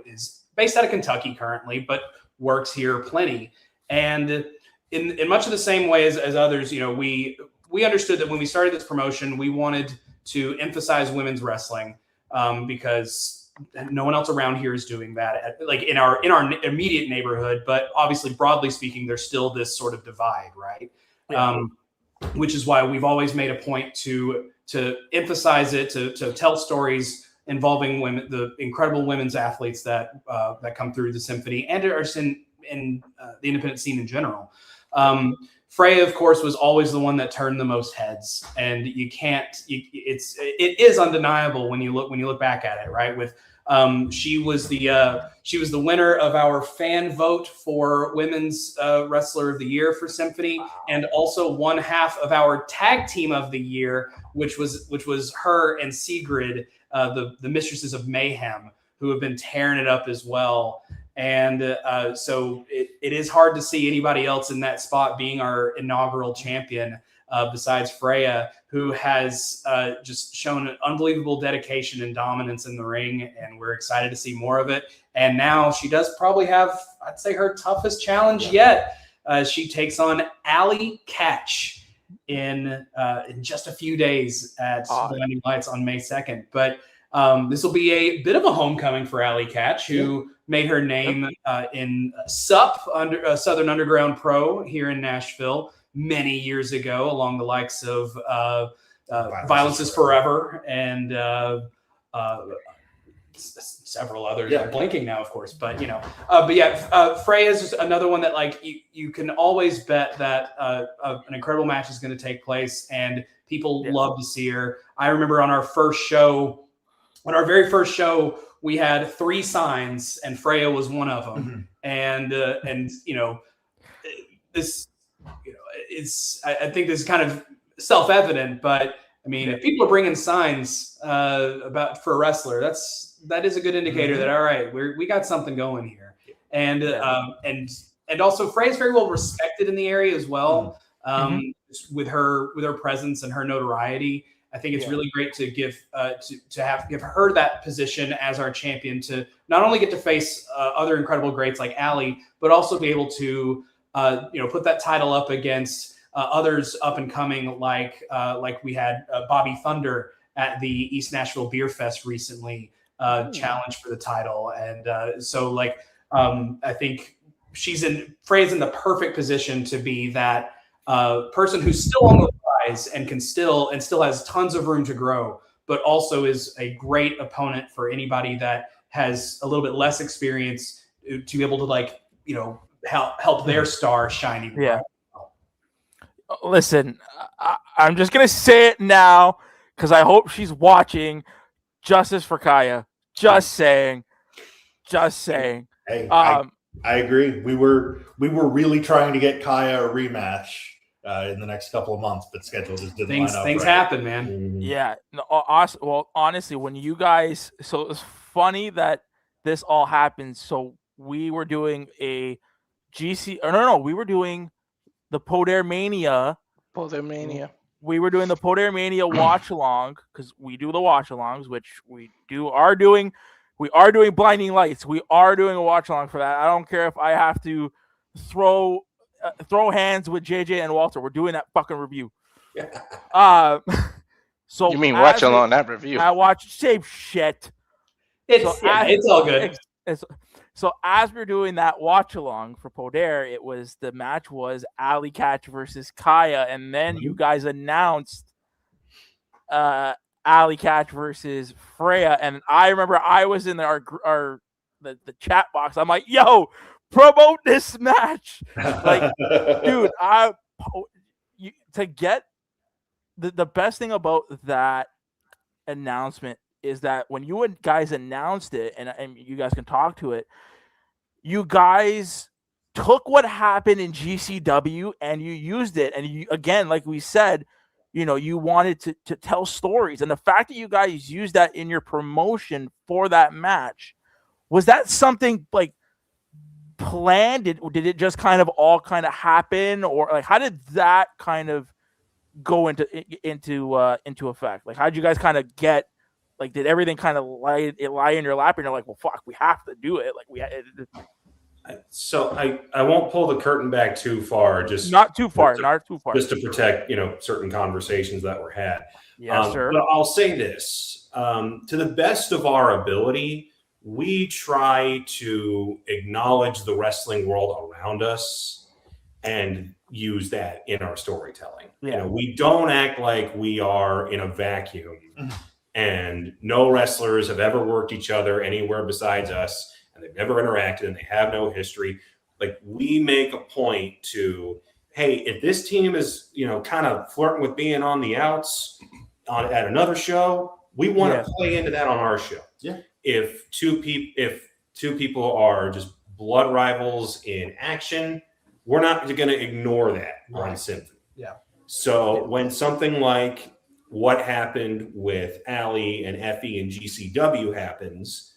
S: is based out of Kentucky currently, but works here plenty. And in much of the same way as others, we understood that when we started this promotion, we wanted to emphasize women's wrestling because no one else around here is doing that, like in our immediate neighborhood. But obviously, broadly speaking, there's still this sort of divide, right? Yeah. Which is why we've always made a point to emphasize it, to tell stories involving women, the incredible women's athletes that come through the symphony and are in the independent scene in general. Freya, of course, was always the one that turned the most heads, and it is undeniable when you look back at it, right? With she was the winner of our fan vote for Women's Wrestler of the Year for Symphony, and also one half of our Tag Team of the Year, which was her and Sigrid, the Mistresses of Mayhem, who have been tearing it up as well. And so it is hard to see anybody else in that spot being our inaugural champion besides Freya, who has just shown an unbelievable dedication and dominance in the ring. And we're excited to see more of it. And now she does probably have, I'd say, her toughest challenge yet. She takes on Allie Katch in just a few days at Blinding Lights on May 2nd. But this will be a bit of a homecoming for Allie Katch, who made her name in SUP, Southern Underground Pro, here in Nashville many years ago, along the likes of Violence is Forever and several others. I'm blinking now, of course, but Freya is just another one that like you can always bet that an incredible match is going to take place, and people love to see her. I remember on our very first show, we had 3 signs, and Freya was one of them. And this, I think this is kind of self-evident, but I mean, if people are bringing signs for a wrestler, that is a good indicator that, all right, we got something going here. And also Freya's very well respected in the area as well. With her presence and her notoriety. I think it's really great to give her that position as our champion, to not only get to face other incredible greats like Allie, but also be able to put that title up against others up and coming like we had Bobby Thunder at the East Nashville Beer Fest recently challenge for the title. And I think Freya's in the perfect position to be that person who's still on the rise and still has tons of room to grow, but also is a great opponent for anybody that has a little bit less experience to be able to help their star shine even brighter.
Q: Listen, I'm just gonna say it now because I hope she's watching. Justice for Kaya. Just saying.
R: Hey, I agree. We were really trying to get Kaya a rematch in the next couple of months, but schedule just didn't line up.
S: Things happen, man.
Q: Yeah. No, honestly, when you guys, so it was funny that this all happened. So we were doing a we were doing the Poder Mania. We were doing the Poder Mania watch along because we do the watch alongs, which we are doing Blinding Lights. We are doing a watch along for that. I don't care if I have to throw hands with JJ and Walter. We're doing that fucking review. So
B: you mean watch along that review?
Q: I watch same shit.
S: It's all good.
Q: So as we're doing that watch along for Poder, the match was Allie Katch versus Kaya, and then you guys announced Allie Katch versus Freya, and I remember I was in the chat box. I'm like, yo, promote this match. Like, dude, to get the best thing about that announcement is that when you guys announced it, and you guys can talk to it, you guys took what happened in GCW and you used it. And you, again, like we said, you wanted to tell stories. And the fact that you guys used that in your promotion for that match, was that something like planned? Did it just kind of all kind of happen? Or like, how did that kind of go into effect? Like, how did you guys kind of get, like, did everything kind of lie in your lap and you're like, well, fuck, we have to do it. Like
T: So I won't pull the curtain back too far.
Q: Not too far.
T: Just to protect, certain conversations that were had.
Q: Yes, sir.
T: But I'll say this, to the best of our ability, we try to acknowledge the wrestling world around us and use that in our storytelling.
Q: Yeah.
T: We don't act like we are in a vacuum and no wrestlers have ever worked each other anywhere besides us, and they've never interacted and they have no history. Like, we make a point to, hey, if this team is, kind of flirting with being on the outs at another show, we want to play into that on our show.
R: Yeah.
T: If two people are just blood rivals in action, we're not going to ignore that on Symphony.
S: Yeah.
T: So when something like what happened with Allie and Effie and GCW happens,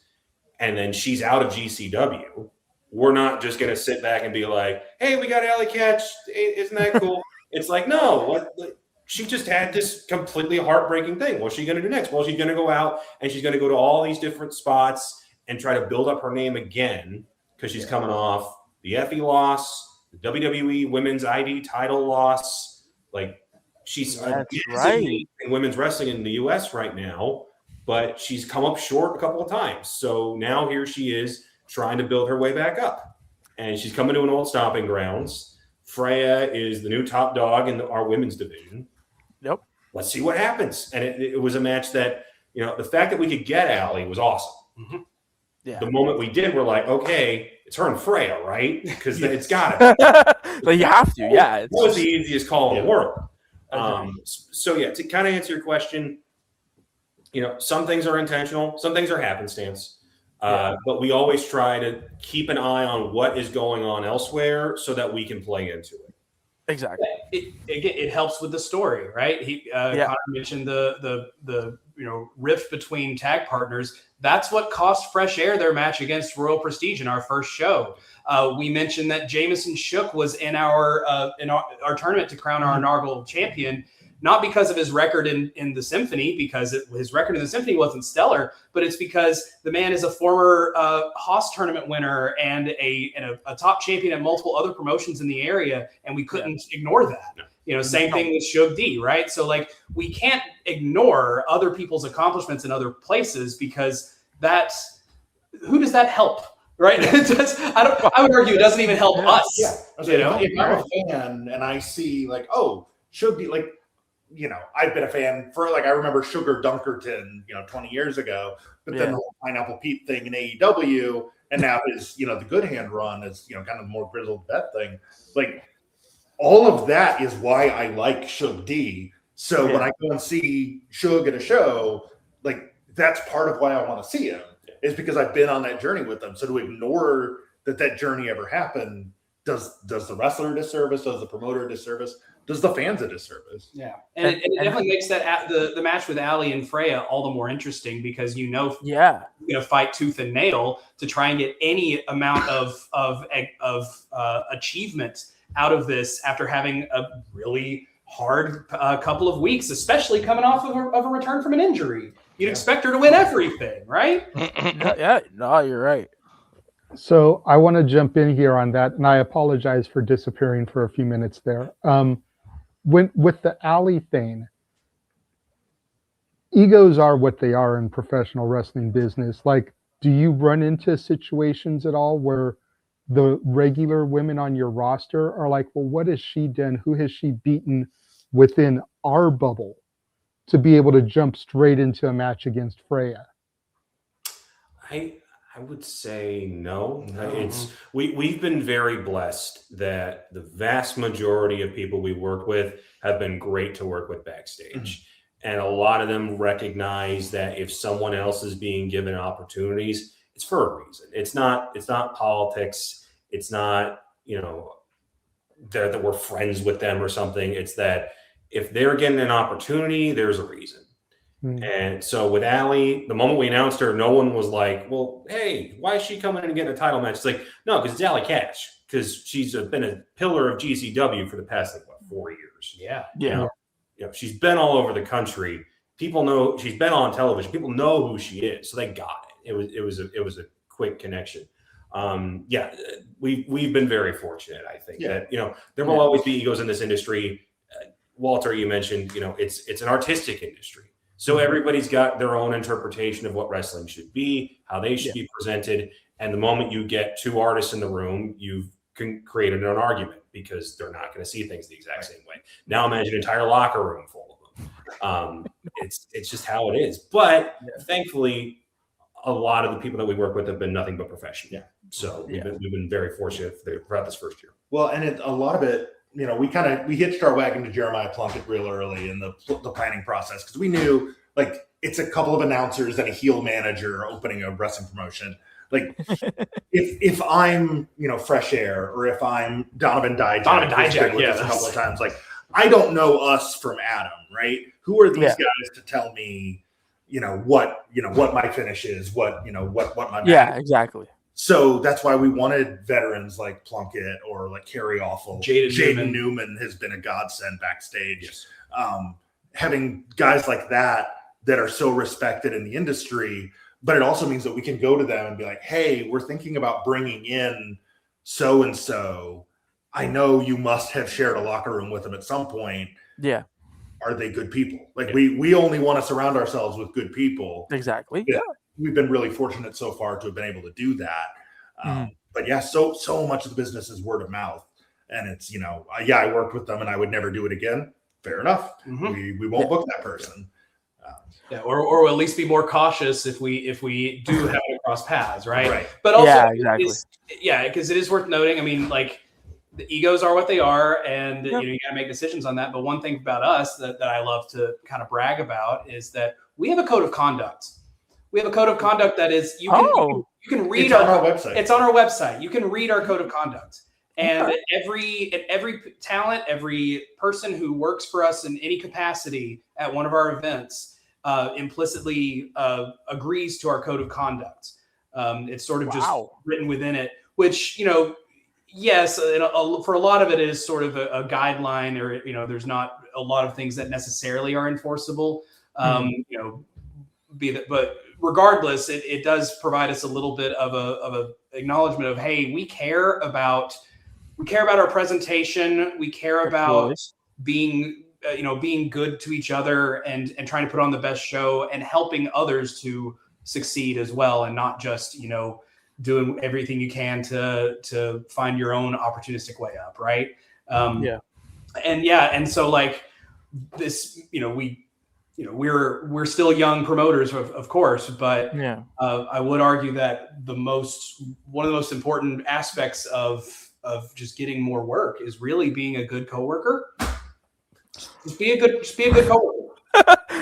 T: and then she's out of GCW, we're not just going to sit back and be like, hey, we got Allie Katch. Isn't that cool? It's like, no, she just had this completely heartbreaking thing. What's she going to do next? Well, she's going to go out and she's going to go to all these different spots and try to build up her name again because she's coming off the Effie loss, the WWE Women's ID title loss. Like, she's in women's wrestling in the U.S. right now, but she's come up short a couple of times. So now here she is trying to build her way back up. And she's coming to an old stomping grounds. Freya is the new top dog in our women's division.
Q: Yep.
T: Let's see what happens. And it was a match that, the fact that we could get Allie was awesome.
Q: Mm-hmm. Yeah.
T: The moment we did, we're like, okay, it's her and Freya, right? Because it's got it.
Q: But you have to, yeah.
T: It was the easiest call in the world. So to kind of answer your question, some things are intentional, some things are happenstance. But we always try to keep an eye on what is going on elsewhere so that we can play into it.
Q: Exactly.
S: It helps with the story, right? Connor mentioned the rift between tag partners. That's what cost Fresh Air their match against Royal Prestige in our first show. We mentioned that Jameson Shook was in our tournament to crown our inaugural champion, not because of his record in the Symphony, because his record in the Symphony wasn't stellar, but it's because the man is a former Haas tournament winner and a top champion at multiple other promotions in the area, and we couldn't ignore that. Same thing with Shug D, right? So we can't ignore other people's accomplishments in other places because who does that help? Right? I would argue it doesn't even help us.
R: Yeah. If I'm a fan and I see Shug D, I've been a fan for I remember Sugar Dunkerton, 20 years ago, but then the whole Pineapple Pete thing in AEW, and now his, the Good Hand run is, kind of more grizzled vet thing. All of that is why I like Shug D. So when I go and see Shug at a show, that's part of why I want to see him, is because I've been on that journey with them. So to ignore that journey ever happened does the wrestler a disservice, does the promoter a disservice, does the fans a disservice.
S: Yeah. And it definitely makes that the match with Allie and Freya all the more interesting because you're going to fight tooth and nail to try and get any amount of achievement out of this after having a really hard couple of weeks, especially coming off of a return from an injury. You'd expect her to win everything, right?
Q: No, you're right.
H: So I want to jump in here on that, and I apologize for disappearing for a few minutes there. With the Allie thing, egos are what they are in professional wrestling business. Do you run into situations at all where the regular women on your roster are like, well, what has she done? Who has she beaten within our bubble to be able to jump straight into a match against Freya?
T: I would say no. We've been very blessed that the vast majority of people we work with have been great to work with backstage. And a lot of them recognize that if someone else is being given opportunities, it's for a reason. It's not politics. It's not, that we're friends with them or something. It's that if they're getting an opportunity, there's a reason. And so with Allie, the moment we announced her, no one was like, well, hey, why is she coming in and getting a title match? It's like, no, because it's Allie Katch, because she's been a pillar of GCW for the past 4 years.
S: Yeah.
T: She's been all over the country. People know she's been on television. People know who she is, so they got it. It was a quick connection. We've been very fortunate. I think that there will always be egos in this industry. Walter, you mentioned it's an artistic industry. So everybody's got their own interpretation of what wrestling should be, how they should be presented. And the moment you get two artists in the room, you've created an argument because they're not going to see things the exact same way. Now imagine an entire locker room full of them. It's just how it is. But thankfully, a lot of the people that we work with have been nothing but professional. So we've been very fortunate throughout this first year.
R: Well, and a lot of it, we hitched our wagon to Jeremiah Plunkett real early in the planning process because we knew it's a couple of announcers and a heel manager opening a wrestling promotion. If I'm Fresh Air or if I'm Donovan Dijak, a couple of times, I don't know us from Adam, right? Who are these guys to tell me, what my finish is, what my
Q: exactly.
R: So that's why we wanted veterans like Plunkett or like Carrie Awful. Jaden Newman has been a godsend backstage.
T: Yes.
R: Having guys like that are so respected in the industry, but it also means that we can go to them and be like, hey, we're thinking about bringing in so-and-so. I know you must have shared a locker room with them at some point.
Q: Yeah.
R: Are they good people? Like we only want to surround ourselves with good people.
Q: Exactly.
R: Yeah. We've been really fortunate so far to have been able to do that. But yeah, so much of the business is word of mouth. And it's, I worked with them and I would never do it again. Fair enough. We won't book that person.
S: Or at least be more cautious if we do have to cross paths, right?
R: Right.
S: But also,
Q: exactly.
S: Because it is worth noting. I mean, like, the egos are what they are, and you gotta make decisions on that. But one thing about us that I love to kind of brag about is that we have a code of conduct. We have a code of conduct that is you can read
R: on our website.
S: It's on our website. You can read our code of conduct. And every talent, every person who works for us in any capacity at one of our events implicitly agrees to our code of conduct. It's sort of just written within it, which, yes, for a lot of it is sort of a guideline, or, there's not a lot of things that necessarily are enforceable, but regardless, it does provide us a little bit of a acknowledgement of, hey, we care about our presentation. We care about being good to each other and trying to put on the best show and helping others to succeed as well. And not just, doing everything you can to find your own opportunistic way up. Right. And so like this, we're still young promoters, of course, but I would argue that one of the most important aspects of just getting more work is really being a good coworker. Just be a good coworker.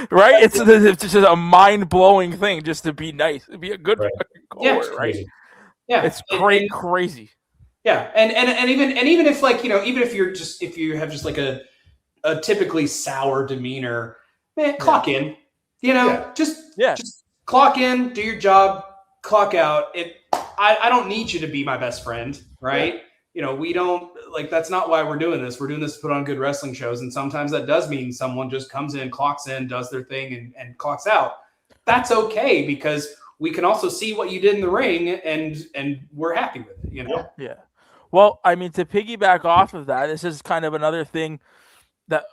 Q: Right? It's just a mind-blowing thing just to be nice, to be a good coworker, right?
S: Yeah,
Q: it's crazy.
S: Yeah, and even if like even if you have just like a typically sour demeanor, man, clock in. Just clock in, do your job, clock out. I don't need you to be my best friend, right? We don't that's not why we're doing this. We're doing this to put on good wrestling shows, and sometimes that does mean someone just comes in, clocks in, does their thing, and clocks out. That's okay, because we can also see what you did in the ring, and we're happy with it.
Q: Yeah. Well, I mean, to piggyback off of that, this is kind of another thing that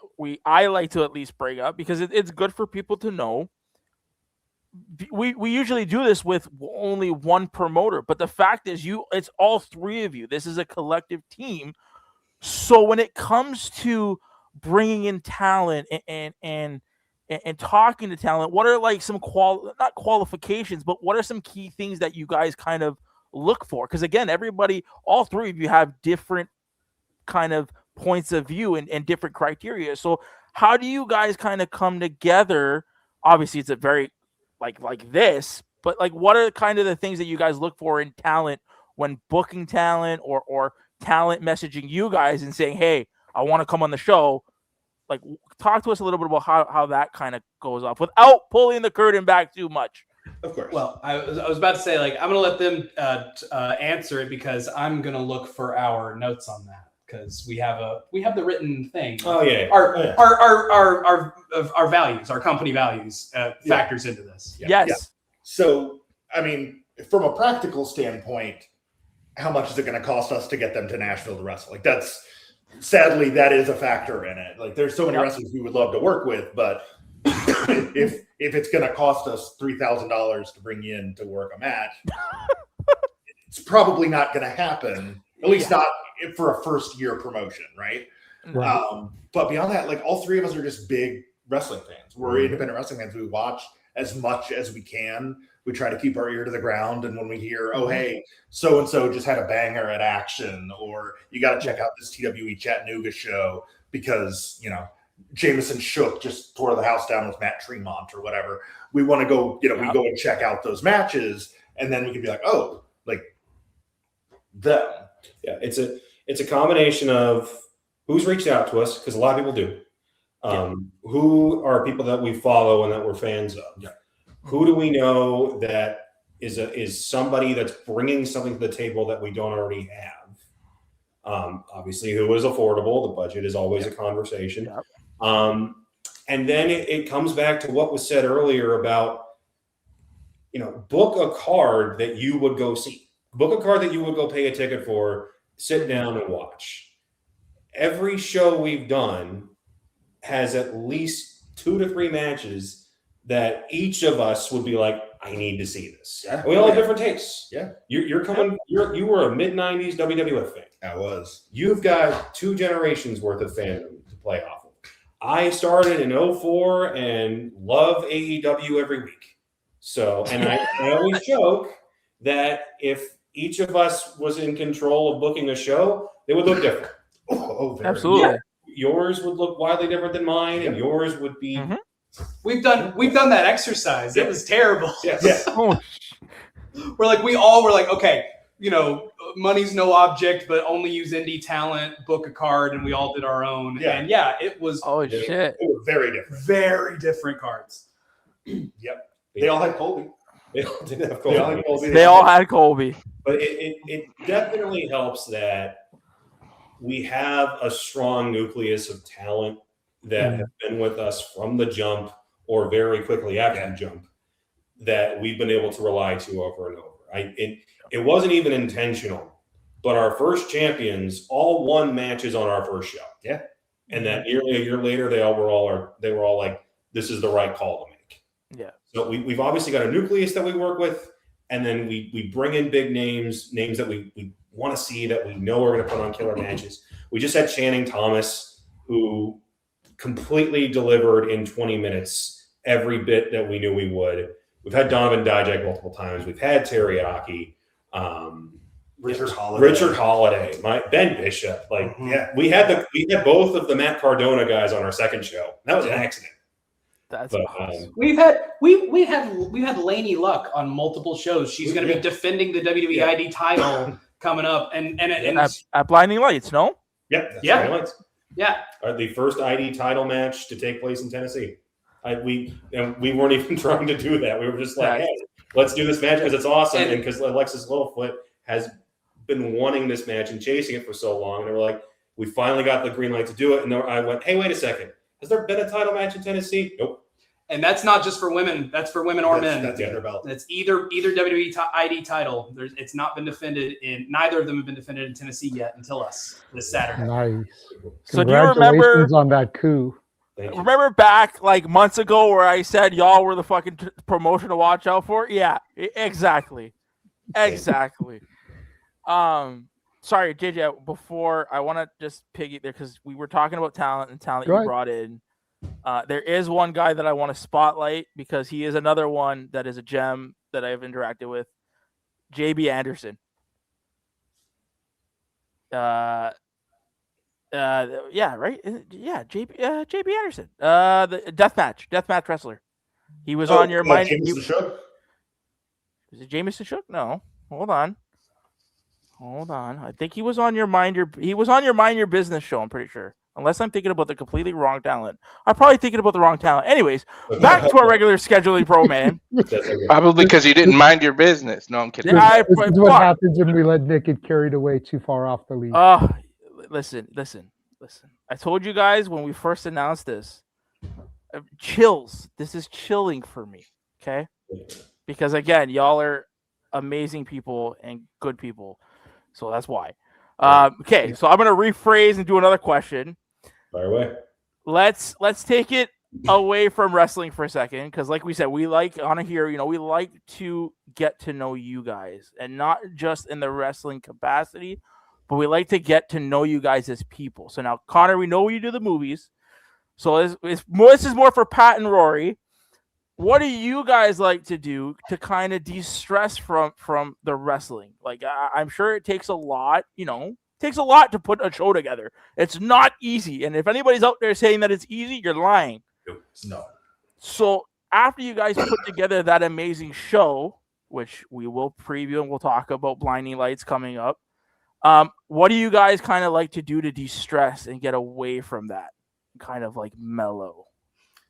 Q: I like to at least bring up, because it's good for people to know. We usually do this with only one promoter, but the fact is it's all three of you. This is a collective team. So when it comes to bringing in talent and talking to talent, what are like some not qualifications, but what are some key things that you guys kind of look for? Because again, all three of you have different kind of points of view and different criteria. So how do you guys kind of come together? Obviously, it's a very like this, but like what are kind of the things that you guys look for in talent when booking talent or talent messaging you guys and saying, hey, I want to come on the show? Like, talk to us a little bit about how that kind of goes off without pulling the curtain back too much.
S: Of course. Well, I was about to say, like, I'm going to let them answer it, because I'm going to look for our notes on that, because we have the written thing.
T: Oh yeah.
S: Our values, our company values factors into this.
Q: Yes.
R: Yeah. So, I mean, from a practical standpoint, how much is it going to cost us to get them to Nashville to wrestle? Like, sadly, that is a factor in it. Like, there's so many wrestlers we would love to work with, but if it's going to cost us $3,000 to bring you in to work a match, it's probably not going to happen. At least not for a first-year promotion, right? But beyond that, like, all three of us are just big wrestling fans. We're independent wrestling fans. We watch as much as we can. We try to keep our ear to the ground. And when we hear, oh, hey, so-and-so just had a banger at Action, or you got to check out this TWE Chattanooga show because, Jameson Shook just tore the house down with Matt Tremont or whatever. We want to go, we go and check out those matches, and then we can be like, oh, like them.
T: Yeah, it's a combination of who's reached out to us, because a lot of people do. Who are people that we follow and that we're fans of? Yeah. Who do we know that is somebody that's bringing something to the table that we don't already have. Obviously, who is affordable? The budget is always a conversation. And then it comes back to what was said earlier about, book a card that you would go see. Book a card that you would go pay a ticket for, sit down and watch. Every show we've done has at least 2 to 3 matches that each of us would be like, I need to see this. Yeah. We all have different tastes.
R: Yeah.
T: You're coming, you were a mid-90s WWF fan.
R: I was.
T: You've got 2 generations worth of fandom to play off of. I started in 04 and love AEW every week. So, and I always joke that if each of us was in control of booking a show, they would look different.
Q: Absolutely.
T: Yeah. Yours would look wildly different than mine, and yours would be.
S: We've done that exercise. It was terrible.
T: Yes.
S: We're like, we all were like, okay, money's no object, but only use indie talent, book a card, and we all did our own.
T: Yeah.
S: And yeah, it was
T: It was very different.
S: Very different cards.
T: Yep. They all had Colby. They all didn't have Colby.
Q: They all had Colby.
T: But it definitely helps that we have a strong nucleus of talent that have been with us from the jump or very quickly after the jump that we've been able to rely to over and over. It wasn't even intentional, but our first champions all won matches on our first show.
R: Yeah.
T: And that nearly a year later, they were all like, this is the right call to make.
Q: Yeah.
T: So we've obviously got a nucleus that we work with, and then we bring in big names that we want to see, that we know are going to put on killer matches. We just had Channing Thomas, who completely delivered in 20 minutes every bit that we knew we would. We've had Donovan Dijak multiple times. We've had Teriyaki,
R: Richard Holiday,
T: Ben Bishop. We had both of the Matt Cardona guys on our second show. That was an accident.
Q: That's
S: awesome. We've had Lainey Luck on multiple shows. She's going to be defending the WWE ID title coming up, and
Q: at Blinding Lights, no?
T: Yep.
S: Yeah.
T: Lights.
S: Yeah.
T: The first ID title match to take place in Tennessee. We weren't even trying to do that. We were just like, hey, let's do this match because it's awesome, and because Alexis Littlefoot has been wanting this match and chasing it for so long, and they were like, we finally got the green light to do it. And I went, hey, wait a second. Has there been a title match in Tennessee? Nope.
S: And that's not just for women. That's for women or men.
R: That's the underbelt.
S: That's either WWE ID title. It's not been defended neither of them have been defended in Tennessee yet until us this Saturday.
H: Nice.
Q: So do you remember
H: Congratulations on that coup?
Q: Remember back like months ago where I said y'all were the fucking promotion to watch out for? Yeah, exactly. Exactly. Sorry, JJ, before I want to just piggy there because we were talking about talent and talent you brought in. There is one guy that I want to spotlight because he is another one that is a gem that I've interacted with. JB Anderson. Yeah, right. Yeah, JB Anderson. The deathmatch wrestler. He was on your mind. Is it Jameson Shook? No. Hold on. I think he was on your Mind Your Business show. I'm pretty sure. Unless I'm thinking about the completely wrong talent. I'm probably thinking about the wrong talent. Anyways, back to our regular scheduling pro, man.
B: Probably because you didn't mind your business. No, I'm kidding.
H: This is what happens when we let Nick get carried away too far off the lead.
Q: Listen. I told you guys when we first announced this, chills. This is chilling for me, okay? Because again, y'all are amazing people and good people, so that's why. Okay, so I'm gonna rephrase and do another question.
T: Fire away.
Q: Let's take it away from wrestling for a second, because like we said, we like on here, we like to get to know you guys, and not just in the wrestling capacity, but we like to get to know you guys as people. So now, Connor, we know you do the movies, so this is more for Pat and Rory. What do you guys like to do to kind of de-stress from the wrestling? Like, I'm sure it takes a lot, to put a show together. It's not easy. And if anybody's out there saying that it's easy, you're lying.
R: No.
Q: So after you guys put together that amazing show, which we will preview and we'll talk about Blinding Lights coming up, what do you guys kind of like to do to de-stress and get away from that? Kind of like mellow.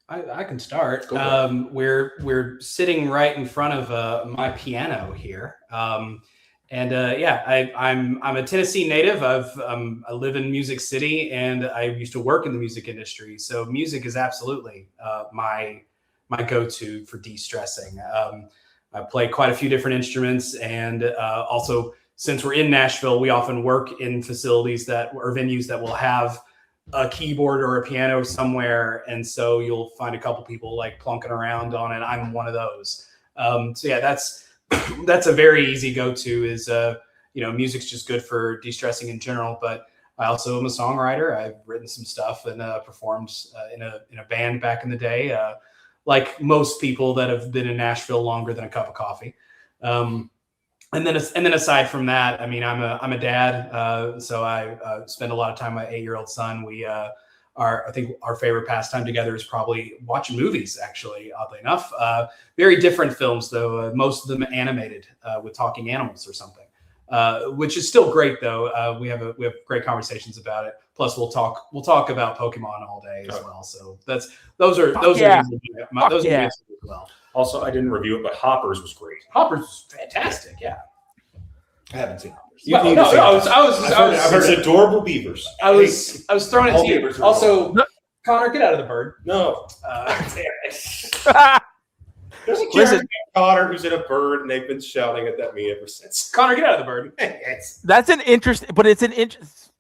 S: I can start. We're sitting right in front of my piano here, I'm a Tennessee native. I live in Music City, and I used to work in the music industry. So music is absolutely my go-to for de-stressing. I play quite a few different instruments, and also since we're in Nashville, we often work in facilities or venues that will have a keyboard or a piano somewhere, and so you'll find a couple people like plunking around on it. I'm one of those. That's a very easy go-to. Is music's just good for de-stressing in general, but I also am a songwriter. I've written some stuff and performed in a band back in the day, like most people that have been in Nashville longer than a cup of coffee. And then aside from that, I mean, I'm a dad, so I spend a lot of time with my 8-year-old son. I think our favorite pastime together is probably watching movies, actually, oddly enough. Very different films, though, most of them animated with talking animals or something, which is still great, though. We have great conversations about it. Plus, we'll talk about Pokemon all day as well. So those are movies as well.
T: Also, I didn't review it, but Hoppers was great.
S: Hoppers was fantastic. Yeah.
T: I haven't seen Hoppers.
S: I've
T: heard adorable beavers.
S: I was throwing it to you. Also, Connor, get out of the bird.
T: No. There's a character, Connor, who's in a bird, and they've been shouting at me ever since.
S: Connor, get out of the bird.
Q: That's an interesting, but it's an interest.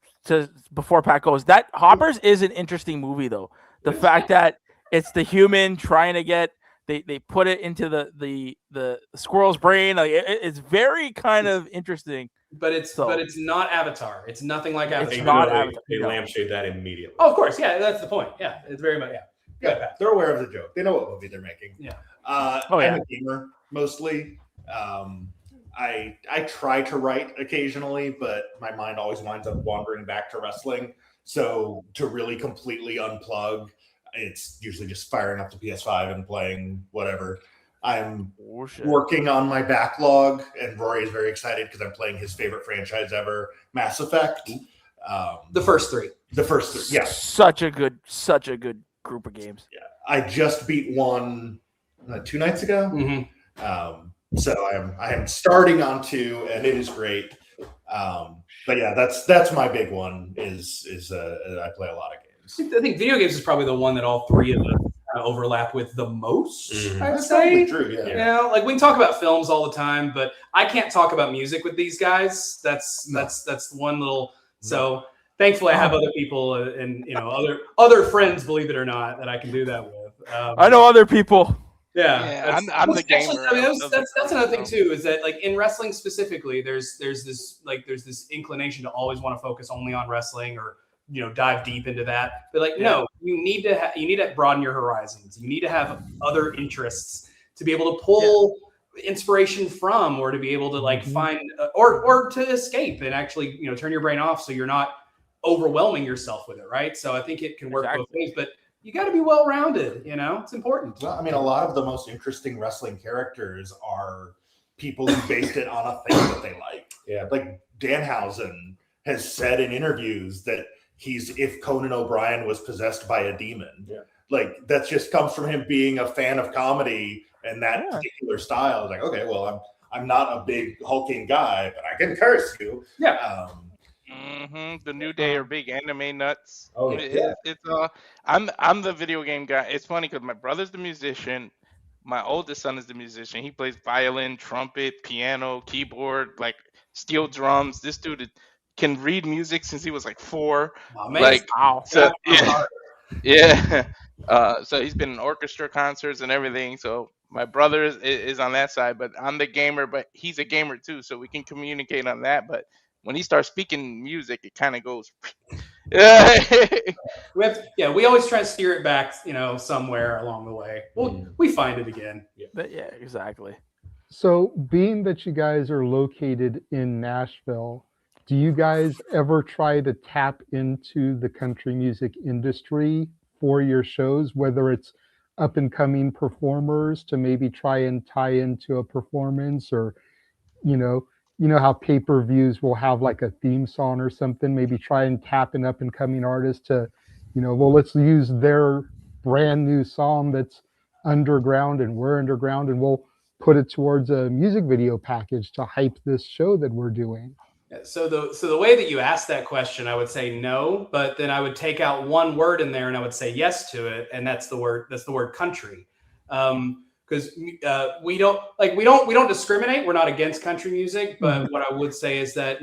Q: Before Pat goes, that Hoppers is an interesting movie, though. The fact that it's the human trying to get. They put it into the squirrel's brain. Like it's very kind of interesting.
S: But it's not Avatar. It's nothing like Avatar.
T: It's not Avatar. They lampshade that immediately.
S: Oh, of course, yeah, that's the point. Yeah, it's very much
R: They're aware of the joke. They know what movie they're making.
S: Yeah.
R: I'm a gamer mostly. I try to write occasionally, but my mind always winds up wandering back to wrestling. So to really completely unplug, it's usually just firing up the PS5 and playing whatever. I'm working on my backlog, and Rory is very excited because I'm playing his favorite franchise ever, Mass Effect.
S: The first three,
R: yeah.
Q: Such a good group of games.
R: Yeah, I just beat one 2 nights ago.
S: Mm-hmm.
R: So I am starting on 2, and it is great. But yeah, that's my big one. Is I play a lot of games.
S: I think video games is probably the one that all three of us overlap with the most. I'd
R: That's
S: say.
R: probably true. Yeah.
S: You know, like we can talk about films all the time, but I can't talk about music with these guys. That's one little. So thankfully, I have other people and other friends, believe it or not, that I can do that with.
Q: I know other people.
S: Yeah,
B: I'm the gamer.
S: I mean, that's another thing too. Is that like in wrestling specifically, there's this inclination to always want to focus only on wrestling or dive deep into that. But no, you need to broaden your horizons. You need to have other interests to be able to pull inspiration from, or to be able to find or to escape and actually turn your brain off so you're not overwhelming yourself with it. Right. So I think it can work both ways, but you got to be well-rounded. It's important.
R: Well, I mean, a lot of the most interesting wrestling characters are people who based it on a thing that they like.
T: Yeah.
R: Like Danhausen has said in interviews that if Conan O'Brien was possessed by a demon.
T: Yeah.
R: Like that just comes from him being a fan of comedy and that particular style. It's like, okay, well, I'm not a big hulking guy, but I can curse you.
S: Yeah.
B: The New Day are big anime nuts.
R: Oh, yeah.
B: I'm the video game guy. It's funny because my brother's the musician. My oldest son is the musician. He plays violin, trumpet, piano, keyboard, like steel drums. This dude can read music since he was 4.
S: Oh, man.
B: So yeah. So he's been in orchestra concerts and everything. So my brother is on that side, but I'm the gamer, but he's a gamer too. So we can communicate on that. But when he starts speaking music, it kind of goes.
S: We always try to steer it back, somewhere along the way. We find it again.
Q: Yeah, exactly.
H: So being that you guys are located in Nashville, do you guys ever try to tap into the country music industry for your shows, whether it's up and coming performers to maybe try and tie into a performance, or, how pay-per-views will have like a theme song or something, maybe try and tap an up and coming artist to, let's use their brand new song that's underground and we're underground, and we'll put it towards a music video package to hype this show that we're doing.
S: So the way that you asked that question, I would say no, but then I would take out one word in there and I would say yes to it, and that's the word country. Because we don't discriminate. We're not against country music, but what I would say is that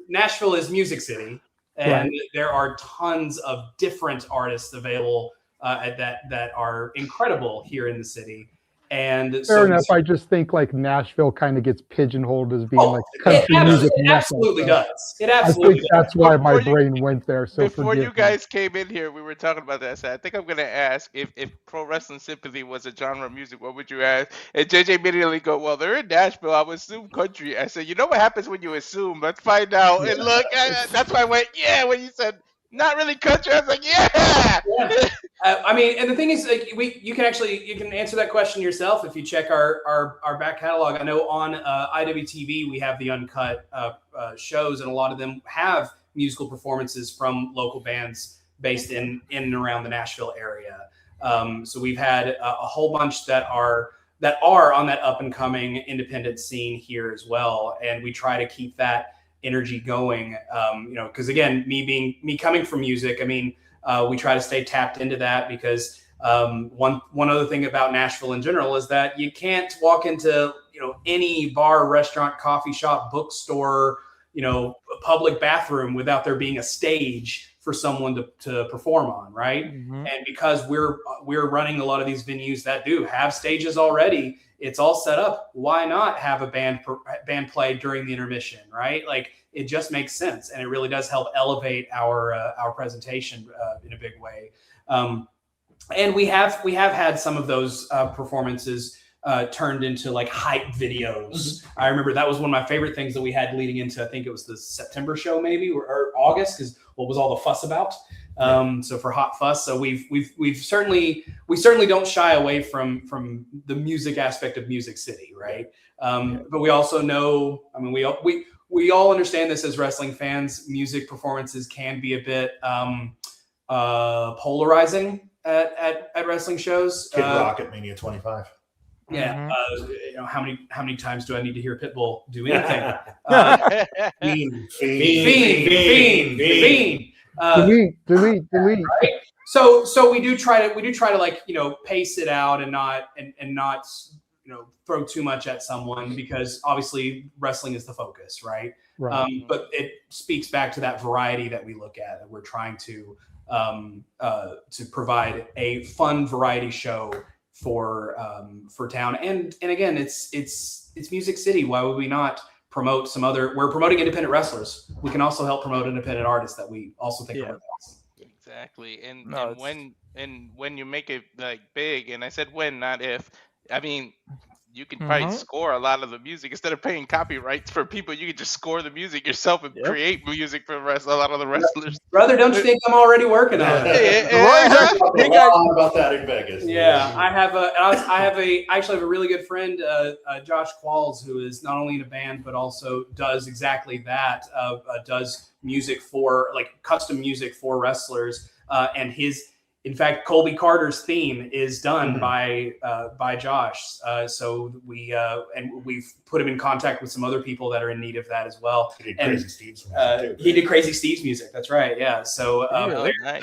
S: Nashville is Music City, and there are tons of different artists available that are incredible here in the city. And
H: fair enough. I just think like Nashville kind of gets pigeonholed as being like country music.
S: It absolutely does. It absolutely.
H: I think that's why my brain went there. So
B: before you guys came in here, we were talking about that. So I think I'm gonna ask if Pro Wrestling Symphony was a genre of music, what would you ask? And JJ immediately go, well, they're in Nashville. I would assume country. I said, you know what happens when you assume? Let's find out. And look, that's why I went, yeah, when you said not really country, I was like, yeah.
S: I mean, and the thing is, like, you can answer that question yourself if you check our back catalog. I know on IWTV we have the uncut shows, and a lot of them have musical performances from local bands based in and around the Nashville area. So we've had a whole bunch that are on that up and coming independent scene here as well, and we try to keep that energy going. Because again, me coming from music, I mean. We try to stay tapped into that because one other thing about Nashville in general is that you can't walk into any bar, restaurant, coffee shop, bookstore, public bathroom without there being a stage for someone to perform on, right? Mm-hmm. And because we're running a lot of these venues that do have stages already, it's all set up. Why not have a band play during the intermission, right? Like, it just makes sense, and it really does help elevate our presentation in a big way. And we have had some of those performances turned into like hype videos. Mm-hmm. I remember that was one of my favorite things that we had leading into, I think it was the September show maybe or August, because what was all the fuss about? So for Hot Fuss, so we certainly don't shy away from the music aspect of Music City, right? But we also know, I mean, we all understand this as wrestling fans. Music performances can be a bit polarizing at wrestling shows.
R: Kid Rock at Mania 25.
S: Yeah, how many times do I need to hear Pitbull do anything? Fiend. Delete. Right? So we do try to like pace it out and not throw too much at someone, because obviously wrestling is the focus, right? But it speaks back to that variety that we look at, and we're trying to provide a fun variety show for town. And again, it's Music City. Why would we not promote some other? We're promoting independent wrestlers. We can also help promote independent artists that we also think are awesome.
B: Exactly. And when you make it like big, and I said when, not if. I mean, you can probably score a lot of the music instead of paying copyrights for people. You can just score the music yourself and create music for a lot of the wrestlers.
S: Brother, don't you think I'm already working on it?
R: About that in Vegas.
S: Yeah, I actually have a really good friend, Josh Qualls, who is not only in a band but also does exactly that. Does music for custom music for wrestlers, and in fact, Colby Carter's theme is done by Josh. So we've put him in contact with some other people that are in need of that as well.
R: He did Crazy Steve's music too.
S: He did Crazy Steve's music. That's right. Yeah. So
B: nice.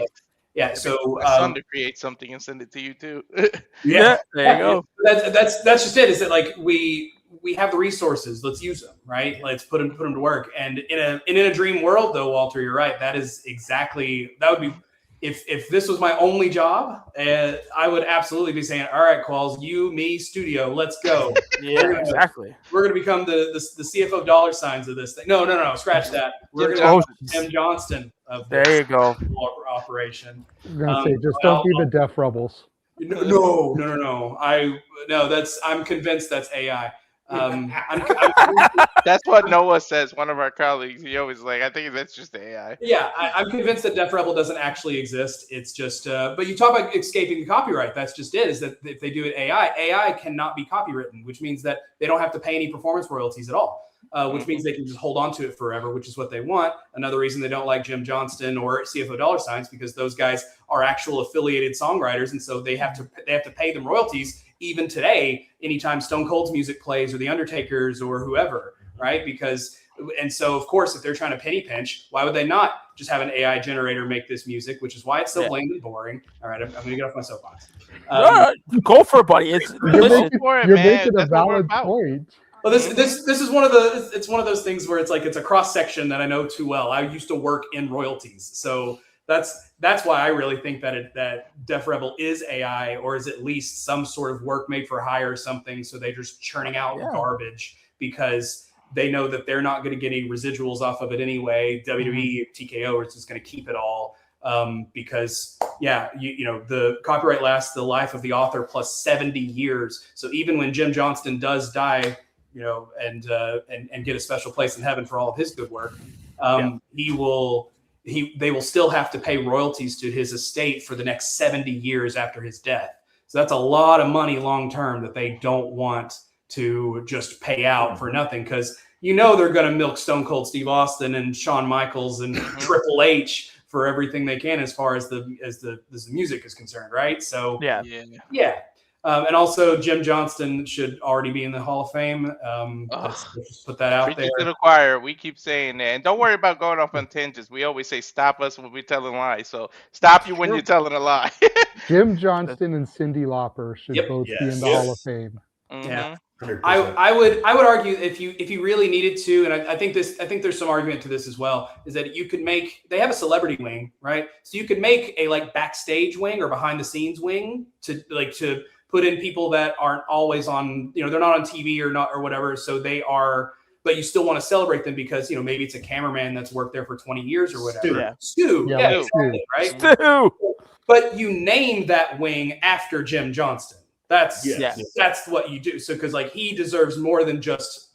S: Yeah. So
B: my son to create something and send it to you too.
S: Yeah.
E: There you go.
S: That's just it. Is that like we have the resources? Let's use them. Right. Let's put them to work. And in a dream world, though, Walter, you're right. That would be. If this was my only job, I would absolutely be saying, all right, Qualls, you, me, studio, let's go.
E: Exactly.
S: We're going to become the CFO dollar signs of this thing. No, scratch that. We're going to be Tim Johnston of this
E: there you go.
S: operation.
H: I'm going to say, just don't be the Deaf Rebels.
S: No. I'm convinced that's AI.
B: That's what Noah says. One of our colleagues, he always I think that's just AI.
S: Yeah, I'm convinced that Def Rebel doesn't actually exist. It's just, but you talk about escaping the copyright. That's just it. Is that if they do it AI cannot be copywritten, which means that they don't have to pay any performance royalties at all. which means they can just hold on to it forever, which is what they want. Another reason they don't like Jim Johnston or CFO Dollar Signs, because those guys are actual affiliated songwriters, and so they have to pay them royalties even today, anytime Stone Cold's music plays or The Undertaker's or whoever, right? And so, of course, if they're trying to penny pinch, why would they not just have an AI generator make this music, which is why it's so blamely boring. All right, I'm going to get off my soapbox.
E: Go for it, buddy.
H: You're making a valid point.
S: Well, this is one of those things where it's like it's a cross section that I know too well. I used to work in royalties, so that's why I really think that Def Rebel is AI, or is at least some sort of work made for hire or something. So they're just churning out garbage because they know that they're not going to get any residuals off of it anyway. WWE, TKO is just going to keep it all because the copyright lasts the life of the author plus 70 years. So even when Jim Johnston does die, and get a special place in heaven for all of his good work, they will still have to pay royalties to his estate for the next 70 years after his death. So that's a lot of money long term that they don't want to just pay out for nothing, because they're going to milk Stone Cold Steve Austin and Shawn Michaels and Triple H for everything they can as far as the music is concerned, right? So and also Jim Johnston should already be in the Hall of Fame. Let's just put that out there.
B: To the choir, we keep saying that, and don't worry about going off on tangents. We always say stop us when we're telling lies. So stop you when you're telling a lie.
H: Jim Johnston and Cyndi Lauper should both be in the Hall of Fame.
S: Yeah. 100%. I would argue if you really needed to, and I think there's some argument to this as well, is that you could they have a celebrity wing, right? So you could make a backstage wing or behind the scenes wing to put in people that aren't always on, they're not on TV or whatever. So they are, but you still want to celebrate them because, maybe it's a cameraman that's worked there for 20 years or whatever. Stu. Yeah, exactly, right? Stu. But you name that wing after Jim Johnston. That's what you do. So, because he deserves more than just,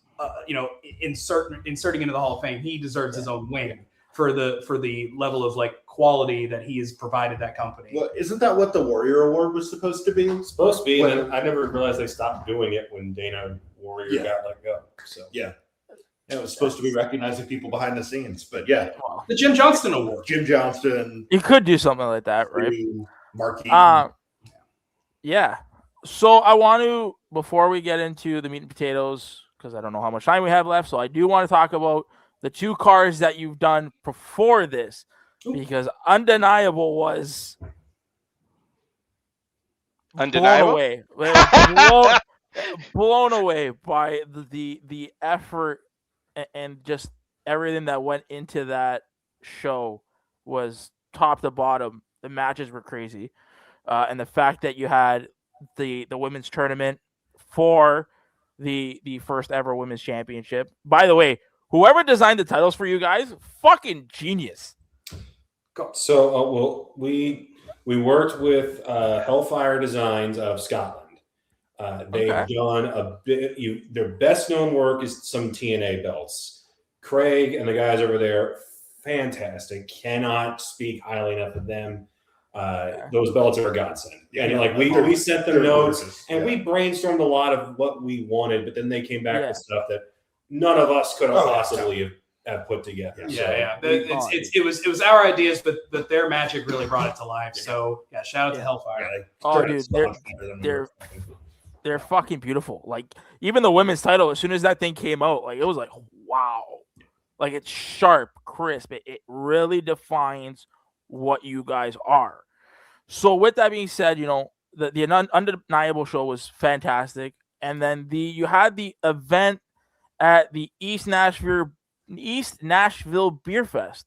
S: inserting into the Hall of Fame. He deserves his own wing for the level of quality that he has provided that company.
R: Well, isn't that what the Warrior Award was supposed to be?
T: Supposed to be, and I never realized they stopped doing it when Dana Warrior got let go. So
R: it was supposed to be recognizing people behind the scenes, but
S: the Jim Johnston Award.
R: Jim Johnston.
E: You could do something like that, right?
R: Mark
E: yeah. So I want to, before we get into the meat and potatoes, because I don't know how much time we have left, so I do want to talk about the two cards that you've done before this, because Undeniable was
B: undeniable,
E: blown away by the effort and just everything that went into that show. Was top to bottom. The matches were crazy, and the fact that you had the women's tournament for the first ever women's championship. By the way, whoever designed the titles for you guys, fucking genius.
T: So we worked with Hellfire Designs of Scotland. They've done a bit. Their best known work is some TNA belts. Craig and the guys over there, fantastic. Cannot speak highly enough of them. Those belts are a godsend. And we sent them notes and we brainstormed a lot of what we wanted, but then they came back with stuff that none of us could have possibly have put together.
S: It was our ideas, but their magic really brought it to life. So shout out to Hellfire.
E: Dude, they're fucking beautiful. Even the women's title, as soon as that thing came out, it was wow. It's sharp, crisp. It really defines what you guys are. So with that being said, the Undeniable show was fantastic, and then you had the event at the East Nashville Beer Fest.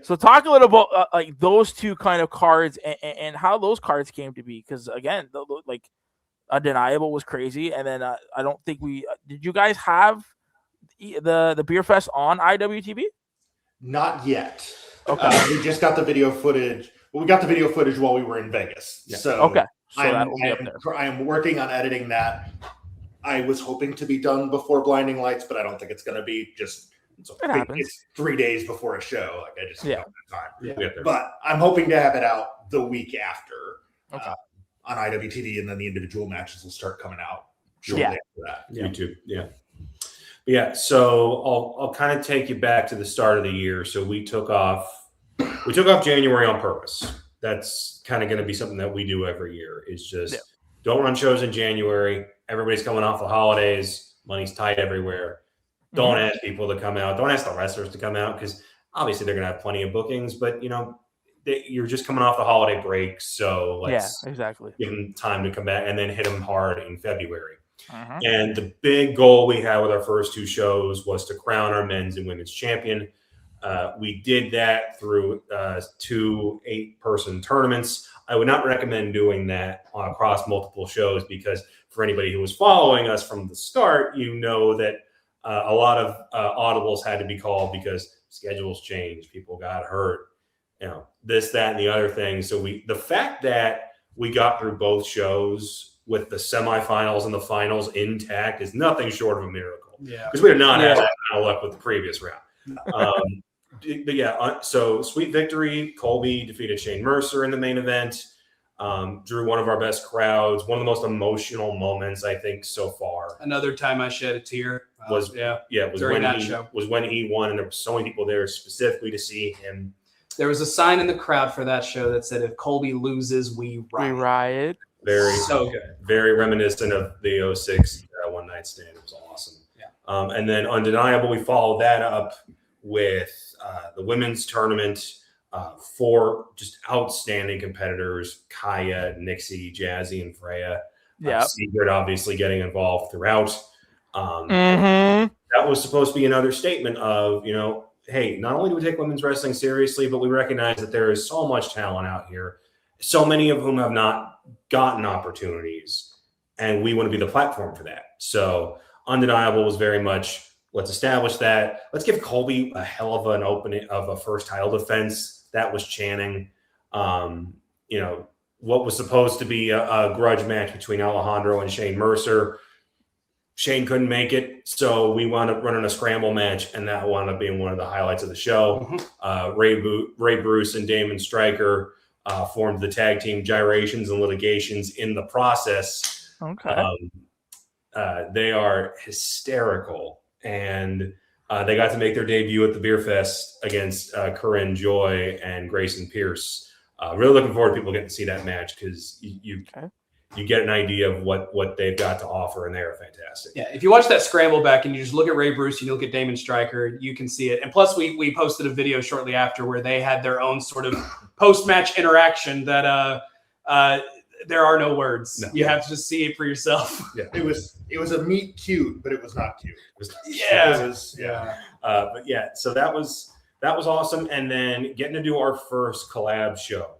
E: So talk a little about those two kind of cards and how those cards came to be, because again, Undeniable was crazy, and then I don't think did you guys have the Beer Fest on IWTV?
R: Not yet.
E: Okay.
R: We just got the video footage. Well, we got the video footage while we were in Vegas. So I am working on editing that. I was hoping to be done before Blinding Lights, but I don't think it's going to be. It's 3 days before a show. I just don't have time. But I'm hoping to have it out the week after on IWTV, and then the individual matches will start coming out shortly after that.
T: YouTube. But yeah, so I'll kind of take you back to the start of the year. So we took off January on purpose. That's kind of going to be something that we do every year. Is just don't run shows in January. Everybody's coming off the holidays. Money's tight everywhere. Don't ask people to come out. Don't ask the wrestlers to come out because obviously they're going to have plenty of bookings. But you're just coming off the holiday break, so let's
E: exactly
T: give them time to come back and then hit them hard in February. And the big goal we had with our first 2 shows was to crown our men's and women's champion. We did that through 2 8-person tournaments. I would not recommend doing that across multiple shows because for anybody who was following us from the start, you know that a lot of audibles had to be called because schedules changed, people got hurt, this, that, and the other thing. So the fact that we got through both shows with the semifinals and the finals intact is nothing short of a miracle.
S: Yeah,
T: because we did not have that kind of luck with the previous round. But yeah, so sweet victory. Colby defeated Shane Mercer in the main event. Drew one of our best crowds. One of the most emotional moments I think so far.
S: Another time I shed a tear
T: was
S: during that show.
T: Was when he won, and there were so many people there specifically to see him.
S: There was a sign in the crowd for that show that said, "If Colby loses, we riot."
T: Very
S: so good.
T: Very reminiscent of the 06 one night stand. It was awesome. Yeah. And then Undeniable, we followed that up with the women's tournament. 4 just outstanding competitors: Kaya, Nixie, Jazzy, and Freya. Secret obviously getting involved throughout. That was supposed to be another statement of, hey, not only do we take women's wrestling seriously, but we recognize that there is so much talent out here, so many of whom have not gotten opportunities, and we want to be the platform for that. So Undeniable was very much, let's establish that. Let's give Colby a hell of an opening of a first title defense. That was Channing. What was supposed to be a grudge match between Alejandro and Shane Mercer. Shane couldn't make it, so we wound up running a scramble match, and that wound up being one of the highlights of the show. Ray Bruce and Damon Stryker formed the tag team Gyrations and Litigations in the process. They are hysterical, and they got to make their debut at the Beer Fest against Corinne Joy and Grayson Pierce. Really looking forward to people getting to see that match because you get an idea of what they've got to offer, and they are fantastic.
S: Yeah, if you watch that scramble back and you just look at Ray Bruce and you look at Damon Stryker, you can see it. And plus, we posted a video shortly after where they had their own sort of post-match interaction that there are no words. No. You have to just see it for yourself.
R: Yeah, it was a meet cute, but it was not cute.
T: But yeah, so that was awesome. And then getting to do our first collab show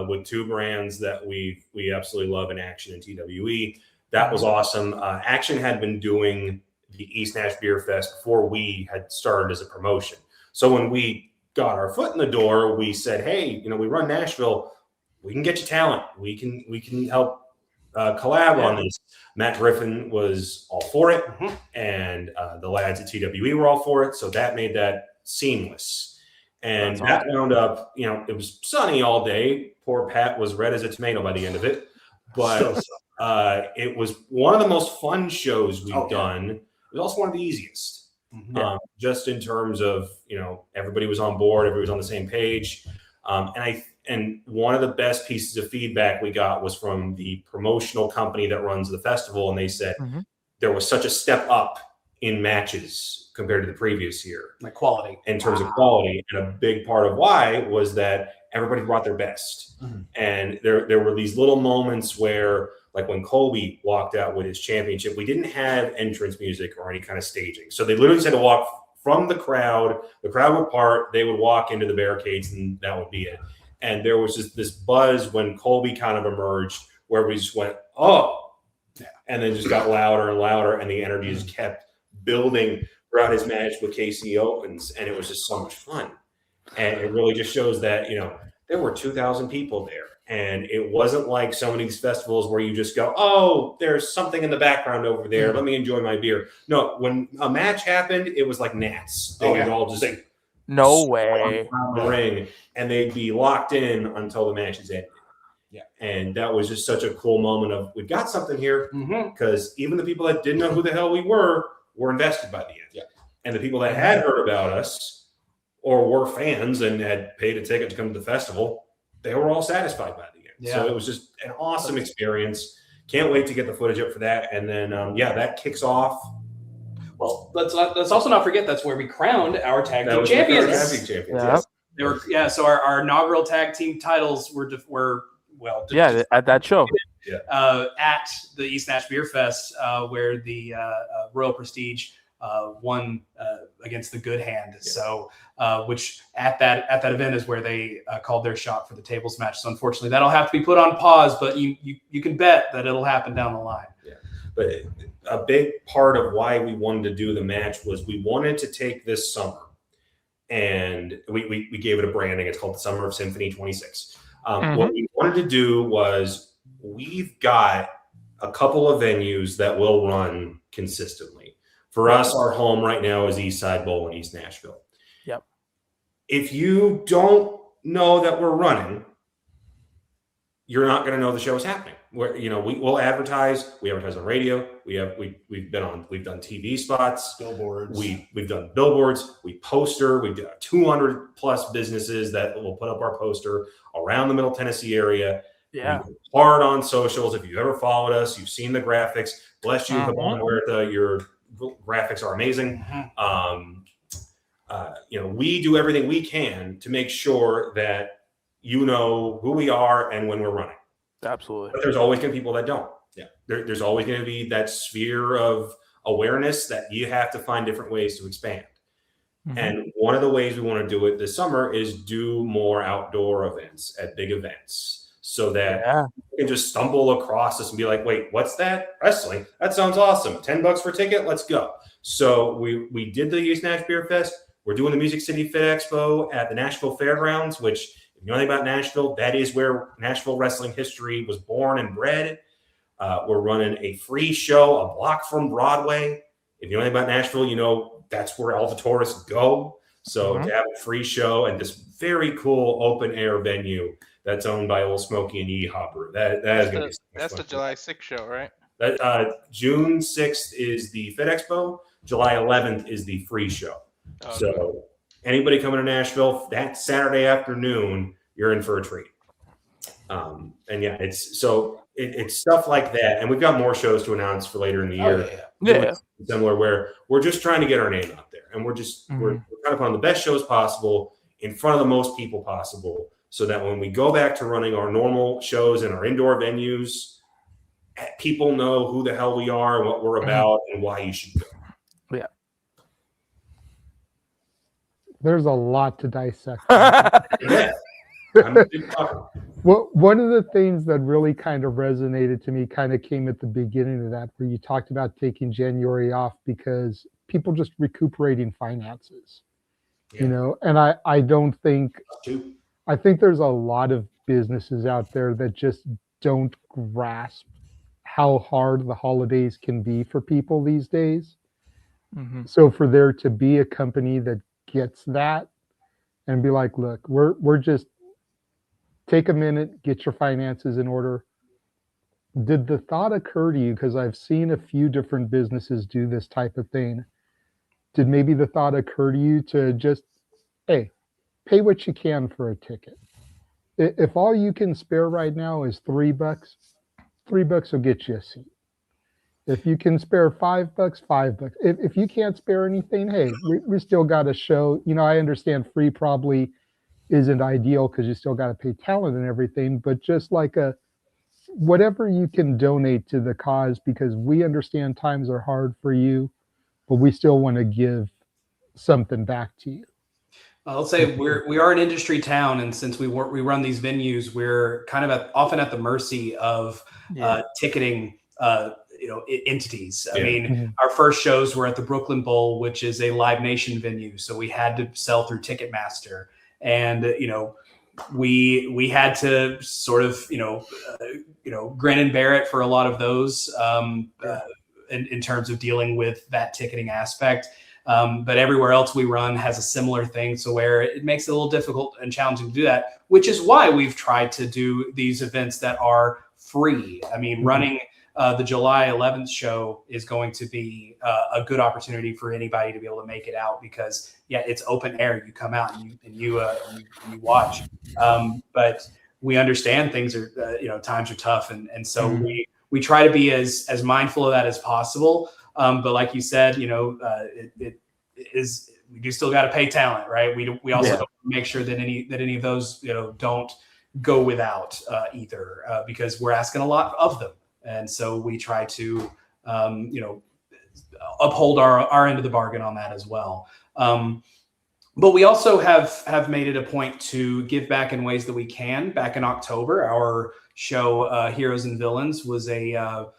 T: with 2 brands that we absolutely love in Action and TWE. That was awesome. Action had been doing the East Nash Beer Fest before we had started as a promotion. So when we got our foot in the door, we said, hey, we run Nashville. We can get you talent. We can help collab on this. Matt Griffin was all for it, and the lads at TWE were all for it. So that made that seamless. And that wound up, it was sunny all day. Poor Pat was red as a tomato by the end of it. But it was one of the most fun shows we've done. It was also one of the easiest. Just in terms of, everybody was on board, everybody was on the same page. And one of the best pieces of feedback we got was from the promotional company that runs the festival. And they said there was such a step up in matches compared to the previous year.
S: Like quality.
T: In terms of quality. And a big part of why was that everybody brought their best. And there were these little moments where, like when Colby walked out with his championship, we didn't have entrance music or any kind of staging. So they literally just had to walk from the crowd would part, they would walk into the barricades, and that would be it. And there was just this buzz when Colby kind of emerged where we just went, oh, and then just got louder and louder, and the energy just kept building throughout his match with KC Opens, and it was just so much fun. And it really just shows that, there were 2,000 people there. And it wasn't like so many of these festivals where you just go, oh, there's something in the background over there. Let me enjoy my beer. No, when a match happened, it was like gnats. They would all just
E: no way
T: around the ring, and they'd be locked in until the match is ended. Yeah. And that was just such a cool moment of, we've got something here, because even the people that didn't know who the hell we were were invested by the end. Yeah. And the people that had heard about us or were fans and had paid a ticket to come to the festival, they were all satisfied by the end. Yeah. So it was just an awesome experience. Can't wait to get the footage up for that. And then, that kicks off.
S: Well, let's also not forget that's where we crowned our tag team champions.
T: Yes.
S: They were so our inaugural tag team titles were
E: at that show.
S: At the East Nash Beer Fest, where the Royal Prestige won against the Good Hand. Yeah. So, which at that event is where they called their shot for the tables match. So, unfortunately, that'll have to be put on pause. But you can bet that it'll happen down the line.
T: Yeah. But a big part of why we wanted to do the match was we wanted to take this summer, and we gave it a branding. It's called the Summer of Symphony 26. What we wanted to do was we've got a couple of venues that will run consistently. For us, our home right now is East Side Bowl in East Nashville.
E: Yep.
T: If you don't know that we're running, you're not going to know the show is happening. We'll advertise. We advertise on radio. We've done TV spots,
R: billboards.
T: We've done billboards. We poster. We've got 200 plus businesses that will put up our poster around the Middle Tennessee area.
E: Yeah.
T: Hard on socials. If you've ever followed us, you've seen the graphics. Bless you, Huerta. Your graphics are amazing. We do everything we can to make sure that you know who we are and when we're running.
E: Absolutely.
T: But there's always going to be people that don't. Yeah. There's always going to be that sphere of awareness that you have to find different ways to expand. Mm-hmm. And one of the ways we want to do it this summer is do more outdoor events at big events so that you can just stumble across this and be like, wait, what's that? Wrestling? That sounds awesome. $10 for a ticket. Let's go. So we did the East Nash Beer Fest. We're doing the Music City Fit Expo at the Nashville Fairgrounds, which, if you know anything about Nashville, that is where Nashville wrestling history was born and bred. We're running a free show a block from Broadway. If you know anything about Nashville, you know that's where all the tourists go. So to have a free show and this very cool open air venue that's owned by Old Smokey and Yee Hopper, that is going to be so much
B: that's
T: fun.
B: the July 6th show, right?
T: June 6th is the Fit Expo. July 11th is the free show.
B: Okay.
T: So anybody coming to Nashville that Saturday afternoon, you're in for a treat. It's stuff like that. And we've got more shows to announce for later in the year. Similar, where we're just trying to get our name out there. And we're trying to put on the best shows possible in front of the most people possible, so that when we go back to running our normal shows in our indoor venues, people know who the hell we are and what we're about and why you should go.
E: Yeah.
H: There's a lot to dissect.
T: Well,
H: one of the things that really kind of resonated to me kind of came at the beginning of that, where you talked about taking January off because people just recuperating finances, and I think there's a lot of businesses out there that just don't grasp how hard the holidays can be for people these days. Mm-hmm. So for there to be a company that gets that and be like, look, we're just take a minute, get your finances in order. Did the thought occur to you, because I've seen a few different businesses do this type of thing, did maybe the thought occur to you to just, hey, pay what you can for a ticket? If all you can spare right now is $3, $3 will get you a seat. If you can spare $5, $5. If you can't spare anything, hey, we still got a show. I understand free probably isn't ideal because you still got to pay talent and everything, but just like whatever you can donate to the cause, because we understand times are hard for you, but we still want to give something back to you.
S: I'll say we are an industry town, and since we run these venues, we're kind of often at the mercy of ticketing entities. I mean, our first shows were at the Brooklyn Bowl, which is a Live Nation venue, so we had to sell through Ticketmaster, and we had to sort of grin and bear it for a lot of those in terms of dealing with that ticketing aspect. But everywhere else we run has a similar thing, so where it makes it a little difficult and challenging to do that, which is why we've tried to do these events that are free. I mean, running the July 11th show is going to be a good opportunity for anybody to be able to make it out because, yeah, it's open air. You come out and you watch. But we understand things are, times are tough. And so we try to be as mindful of that as possible. But like you said, it is, we do still got to pay talent, right? We also don't make sure that any of those, don't go without either because we're asking a lot of them. And so we try to, uphold our end of the bargain on that as well. But we also have made it a point to give back in ways that we can. Back in October, our show Heroes and Villains was a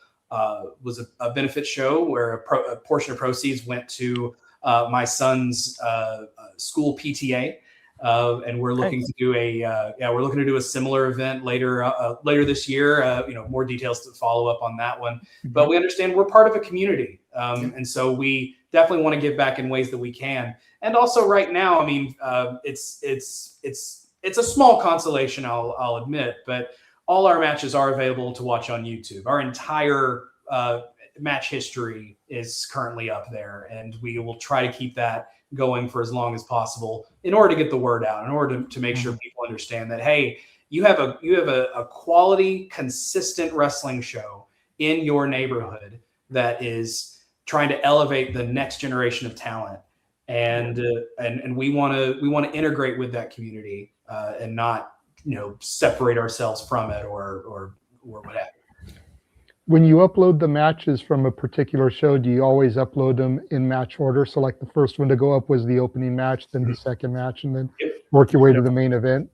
S: benefit show where a portion of proceeds went to my son's school PTA. And we're looking to do a similar event later this year. More details to follow up on that one. But we understand we're part of a community, and so we definitely want to give back in ways that we can. And also, right now, I mean, it's a small consolation, I'll admit, but all our matches are available to watch on YouTube. Our entire match history is currently up there, and we will try to keep that going for as long as possible in order to get the word out, in order to make sure people understand that, hey, you have a quality, consistent wrestling show in your neighborhood that is trying to elevate the next generation of talent, and we want to integrate with that community and not separate ourselves from it or whatever.
H: When you upload the matches from a particular show, do you always upload them in match order? So like the first one to go up was the opening match, then the second match, and then work your way to the main event?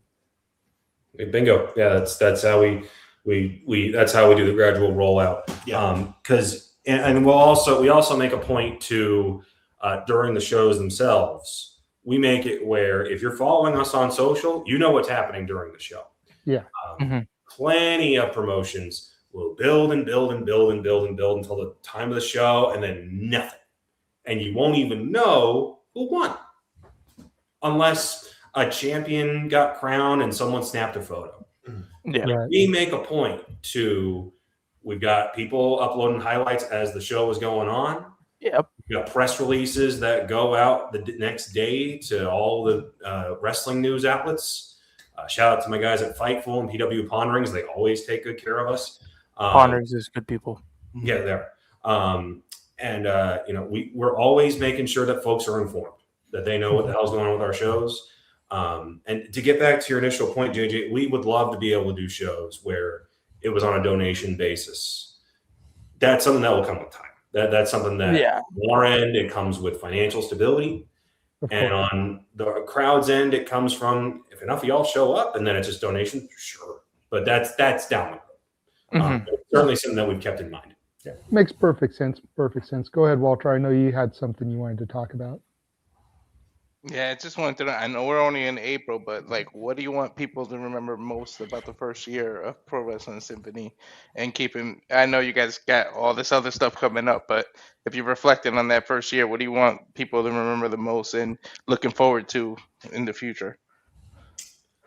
T: Bingo. Yeah, that's how we that's how we do the gradual rollout. Yeah. And we also make a point to during the shows themselves, we make it where if you're following us on social, you know what's happening during the show.
H: Yeah.
T: Plenty of promotions will build and build and build and build and build until the time of the show, and then nothing. And you won't even know who won unless a champion got crowned and someone snapped a photo.
E: Yeah.
H: Right.
T: We make a point we've got people uploading highlights as the show is going on.
E: Yep.
T: We've got press releases that go out the next day to all the wrestling news outlets. Shout out to my guys at Fightful and PW Ponderings. They always take good care of us.
E: Ponderings is good people.
T: Yeah, there. We're always making sure that folks are informed, that they know what the hell's going on with our shows. And to get back to your initial point, JJ, we would love to be able to do shows where it was on a donation basis. That's something that will come with time. That's something that on our end, it comes with financial stability. And on the crowd's end, it comes from if enough of y'all show up and then it's just donation, sure. But that's down the road. Certainly something that we've kept in mind.
H: Yeah. Makes perfect sense. Perfect sense. Go ahead, Walter. I know you had something you wanted to talk about.
B: Yeah, I just wanted to know. I know we're only in April, but what do you want people to remember most about the first year of Pro Wrestling Symphony and keeping? I know you guys got all this other stuff coming up, but if you're reflecting on that first year, what do you want people to remember the most and looking forward to in the future?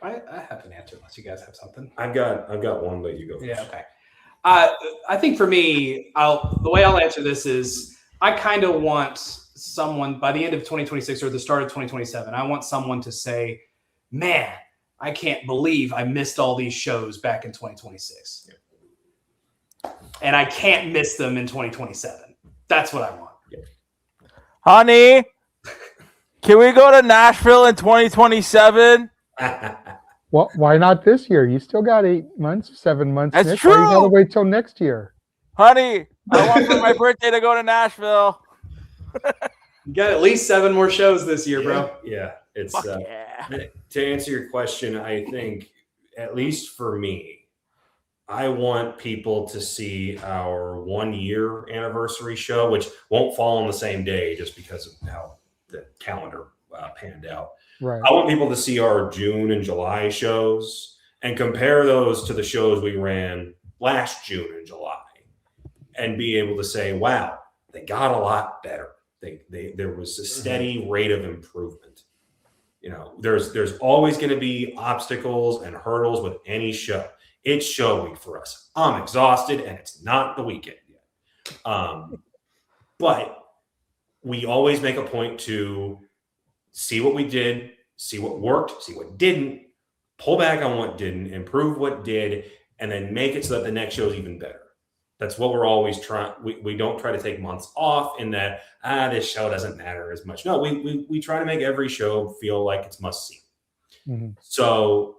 S: I have an answer unless you guys have something.
T: I've got one, but you go first.
S: Yeah, okay. I think for me, the way I'll answer this is I kind of want someone by the end of 2026 or the start of 2027, I want someone to say, man, I can't believe I missed all these shows back in 2026. Yeah. And I can't miss them in 2027. That's what I want. Yeah.
E: Honey, can we go to Nashville in 2027?
H: Well, why not this year? You still got 8 months, 7 months.
E: That's
H: Nick.
E: true.
H: Why you gotta wait till next year?
E: Honey, I want for my birthday to go to Nashville.
S: You got at least 7 more shows this year, bro.
T: Yeah, it's to answer your question. I think at least for me, I want people to see our 1 year anniversary show, which won't fall on the same day just because of how the calendar panned out.
H: Right.
T: I want people to see our June and July shows and compare those to the shows we ran last June and July and be able to say, wow, they got a lot better. There was a steady rate of improvement. There's always going to be obstacles and hurdles with any show. It's show week for us. I'm exhausted, and it's not the weekend yet. But we always make a point to see what we did, see what worked, see what didn't, pull back on what didn't, improve what did, and then make it so that the next show is even better. That's what we're always trying. We don't try to take months off in that, this show doesn't matter as much. No, we try to make every show feel like it's must see.
H: Mm-hmm.
T: So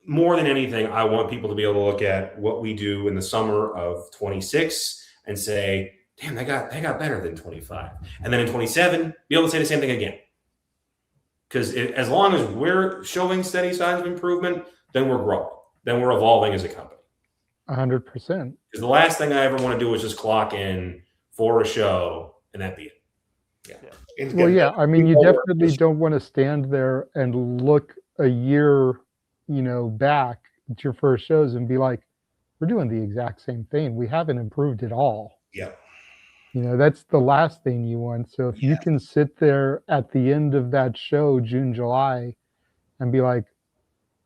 T: more than anything, I want people to be able to look at what we do in the summer of 26 and say, damn, they got better than 25. And then in 27, be able to say the same thing again. Because as long as we're showing steady signs of improvement, then we're growing. Then we're evolving as a company.
H: 100%.
T: Because the last thing I ever want to do is just clock in for a show and that be it. Yeah.
H: Well, yeah. I mean, you definitely don't want to stand there and look a year, back at your first shows and be like, we're doing the exact same thing. We haven't improved at all.
T: Yeah.
H: That's the last thing you want. So if you can sit there at the end of that show, June, July, and be like,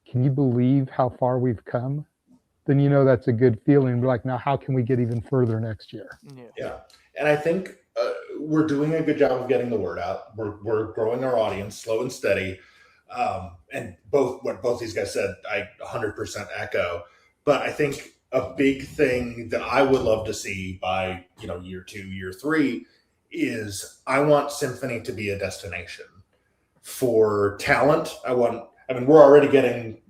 H: can you believe how far we've come? Then that's a good feeling. Be like, now how can we get even further next year?
R: Yeah. And I think we're doing a good job of getting the word out. We're growing our audience slow and steady. And what both these guys said, I 100% echo. But I think a big thing that I would love to see by year 2, year 3 is I want Symphony to be a destination for talent. We're already getting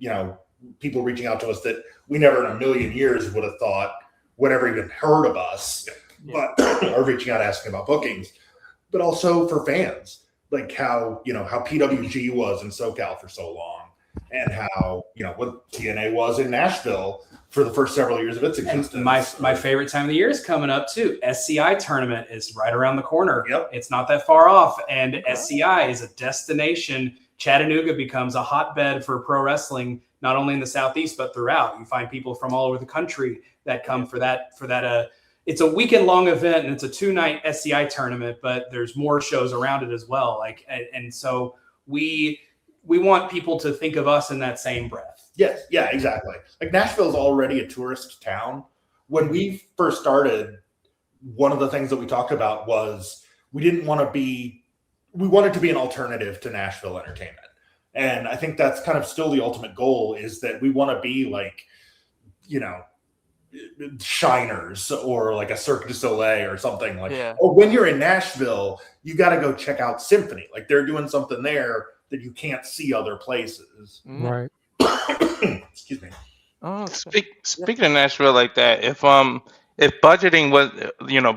R: people reaching out to us that we never in a million years would have thought would ever even heard of us, but are reaching out asking about bookings. But also for fans, like how PWG was in SoCal for so long, and how what TNA was in Nashville for the first several years of its existence.
S: And my favorite time of the year is coming up too. SCI tournament is right around the corner.
R: Yep.
S: It's not that far off, and SCI is a destination. Chattanooga becomes a hotbed for pro wrestling, not only in the Southeast but throughout. You find people from all over the country that come for that. It's a weekend-long event, and it's a 2-night SCI tournament, but there's more shows around it as well. And so we want people to think of us in that same breath.
R: Yes, yeah, exactly. Like Nashville's already a tourist town. When we first started, one of the things that we talked about was we wanted to be an alternative to Nashville entertainment. And I think that's kind of still the ultimate goal, is that we want to be like, Shiners or like a Cirque du Soleil or something like. Yeah. Or when you're in Nashville, you got to go check out Symphony. Like they're doing something there that you can't see other places.
H: Right.
R: Excuse me.
B: Oh, speaking of Nashville like that, if budgeting was,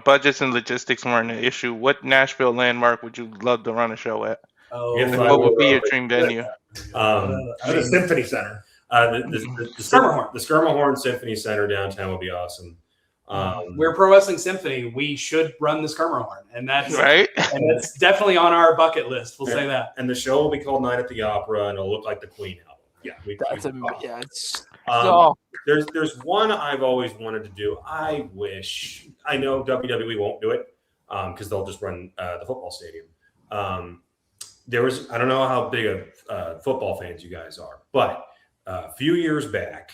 B: budgets and logistics weren't an issue, what Nashville landmark would you love to run a show at? What would be your dream venue?
R: The Symphony Center.
T: The Skirmahorn Symphony Center downtown would be awesome.
S: We're Pro Wrestling Symphony. We should run the Skirmahorn, and that's
B: right.
S: And that's definitely on our bucket list. We'll say that.
T: And the show will be called Night at the Opera, and it'll look like the Queen album. There's one I've always wanted to do. I know WWE won't do it because they'll just run the football stadium. I don't know how big of football fans you guys are, but a few years back,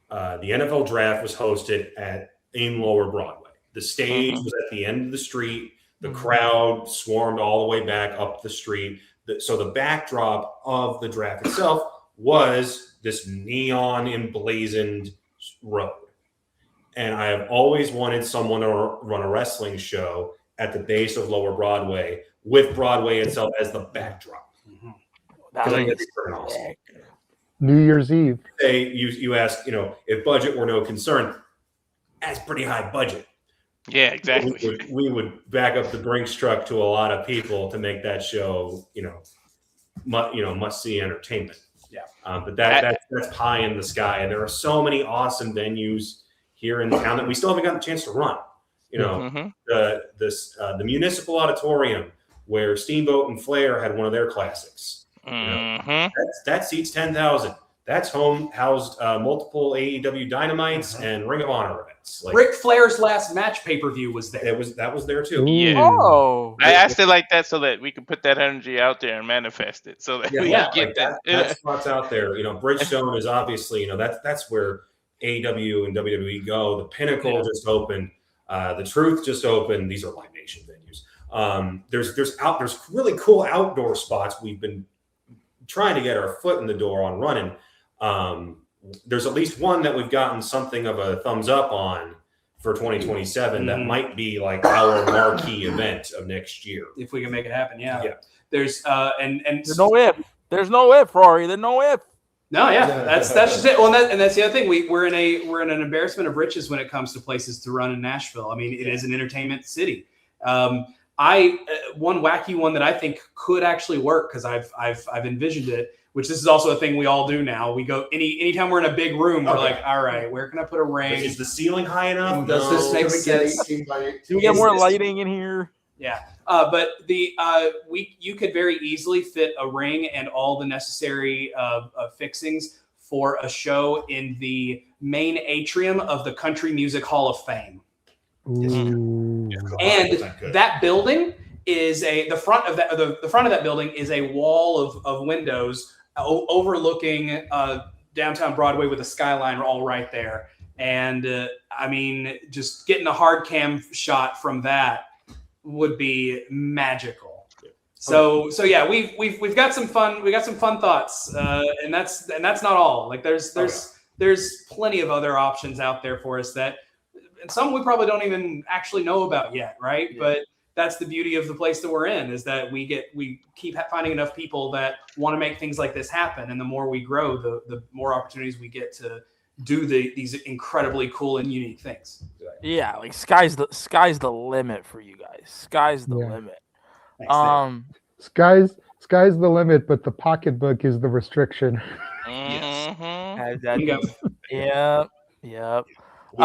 T: the NFL draft was hosted in Lower Broadway. The stage was at the end of the street. The crowd swarmed all the way back up the street. So the backdrop of the draft itself was this neon emblazoned road. And I have always wanted someone to run a wrestling show at the base of Lower Broadway with Broadway itself as the backdrop.
E: That
T: I
E: would
T: think
E: be
T: that's pretty awesome.
H: New Year's Eve.
T: You ask, if budget were no concern, that's pretty high budget.
B: Yeah, exactly.
T: We would back up the Brinks truck to a lot of people to make that show, must see entertainment.
S: Yeah.
T: But that's pie in the sky, and there are so many awesome venues here in town that we still haven't gotten a chance to run. The Municipal Auditorium, where Steamboat and Flair had one of their classics. That seats 10,000. That's housed multiple AEW Dynamites and Ring of Honor events.
S: Ric Flair's last match pay-per-view was there.
T: That was there too.
B: Yeah.
E: Oh,
B: I asked it like that so that we could put that energy out there and manifest it, so that we can get
T: that spot's out there. Bridgestone is obviously that's where AEW and WWE go. The Pinnacle just opened. The Truth just opened. These are Live Nation venues. There's really cool outdoor spots we've been trying to get our foot in the door on running. There's at least one that we've gotten something of a thumbs up on for 2027 that might be like our marquee event of next year.
S: If we can make it happen, yeah. There's and
E: there's no if. There's no if, Rory. There's no if.
S: No, that's just it. Well, and that's the other thing. We're in an embarrassment of riches when it comes to places to run in Nashville. I mean, it is an entertainment city. One wacky one that I think could actually work because I've envisioned it. Which this is also a thing we all do now. We go anytime we're in a big room, we're like, all right, where can I put a ring?
T: Is the ceiling high enough?
S: Does this make sense?
E: Do we get more lighting in here?
S: Yeah, but you could very easily fit a ring and all the necessary fixings for a show in the main atrium of the Country Music Hall of Fame.
H: Ooh.
S: And that building is the front of that building is a wall of windows overlooking downtown Broadway with a skyline all right there. And I mean, just getting a hard cam shot from that would be magical. So yeah, we've got some fun. We got some fun thoughts, and that's not all. Like there's plenty of other options out there for us and some we probably don't even actually know about yet, right? Yeah. But that's the beauty of the place that we're in, is that we keep finding enough people that want to make things like this happen. And the more we grow, the more opportunities we get to do these incredibly cool and unique things.
E: Yeah. Like sky's the limit for you guys. Sky's the limit.
H: Sky's the limit, but the pocketbook is the restriction.
E: Yep.
R: We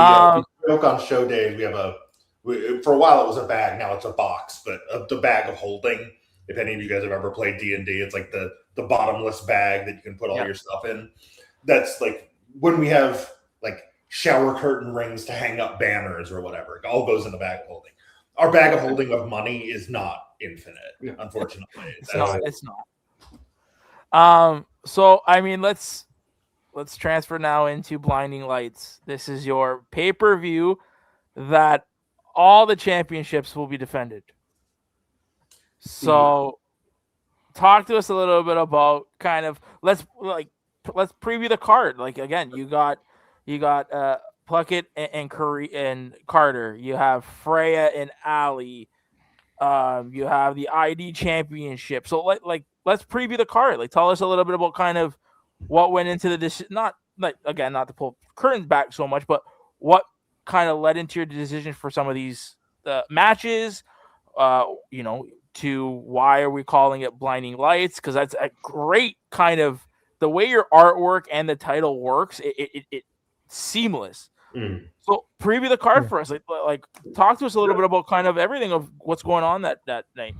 R: joke on show days. We have for a while it was a bag, now it's a box, but the bag of holding. If any of you guys have ever played D&D, it's like the bottomless bag that you can put all your stuff in. That's like when we have like shower curtain rings to hang up banners or whatever. It all goes in the bag of holding. Our bag of holding of money is not infinite, unfortunately.
E: It's not. So I mean, let's transfer now into Blinding Lights. This is your pay-per-view that all the championships will be defended. So talk to us a little bit about kind of let's preview the card. Like again, you got Pluckett and Curry and Carter. You have Freya and Ali. You have the ID championship. So let's preview the card. Like tell us a little bit about kind of what went into the decision. Not to pull curtains back so much, but what kind of led into your decision for some of these matches, to why are we calling it Blinding Lights? Because that's a great kind of the way your artwork and the title works. It's seamless. So preview the card for us. Like talk to us a little bit about kind of everything of what's going on that night.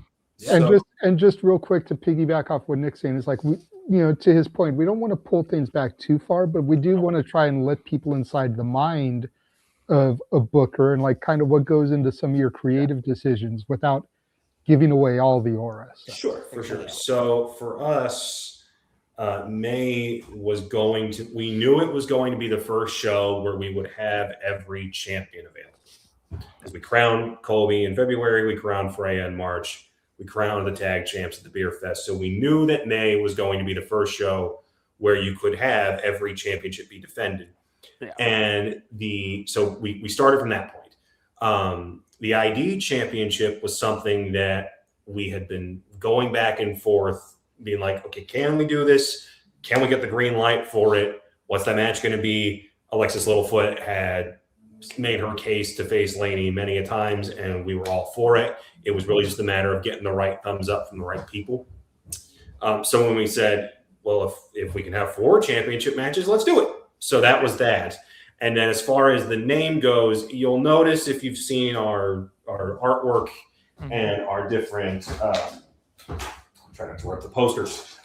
H: And just real quick to piggyback off what Nick's saying is like to his point, we don't want to pull things back too far, but we do want to try and let people inside the mind of a booker and like kind of what goes into some of your creative decisions without giving away all the aura.
T: Sure, for sure. So for us, May we knew it was going to be the first show where we would have every champion available. As we crowned Colby in February, we crowned Freya in March, we crowned the tag champs at the Beer Fest. So we knew that May was going to be the first show where you could have every championship be defended. Yeah. And so we started from that point. The ID championship was something that we had been going back and forth, being like, okay, can we do this? Can we get the green light for it? What's that match going to be? Alexis Littlefoot had made her case to face Laney many a times, and we were all for it. It was really just a matter of getting the right thumbs up from the right people. So when we said, well, if we can have 4 championship matches, let's do it. So that was that. And then as far as the name goes, you'll notice if you've seen our artwork and our different I'm trying not to rip the posters.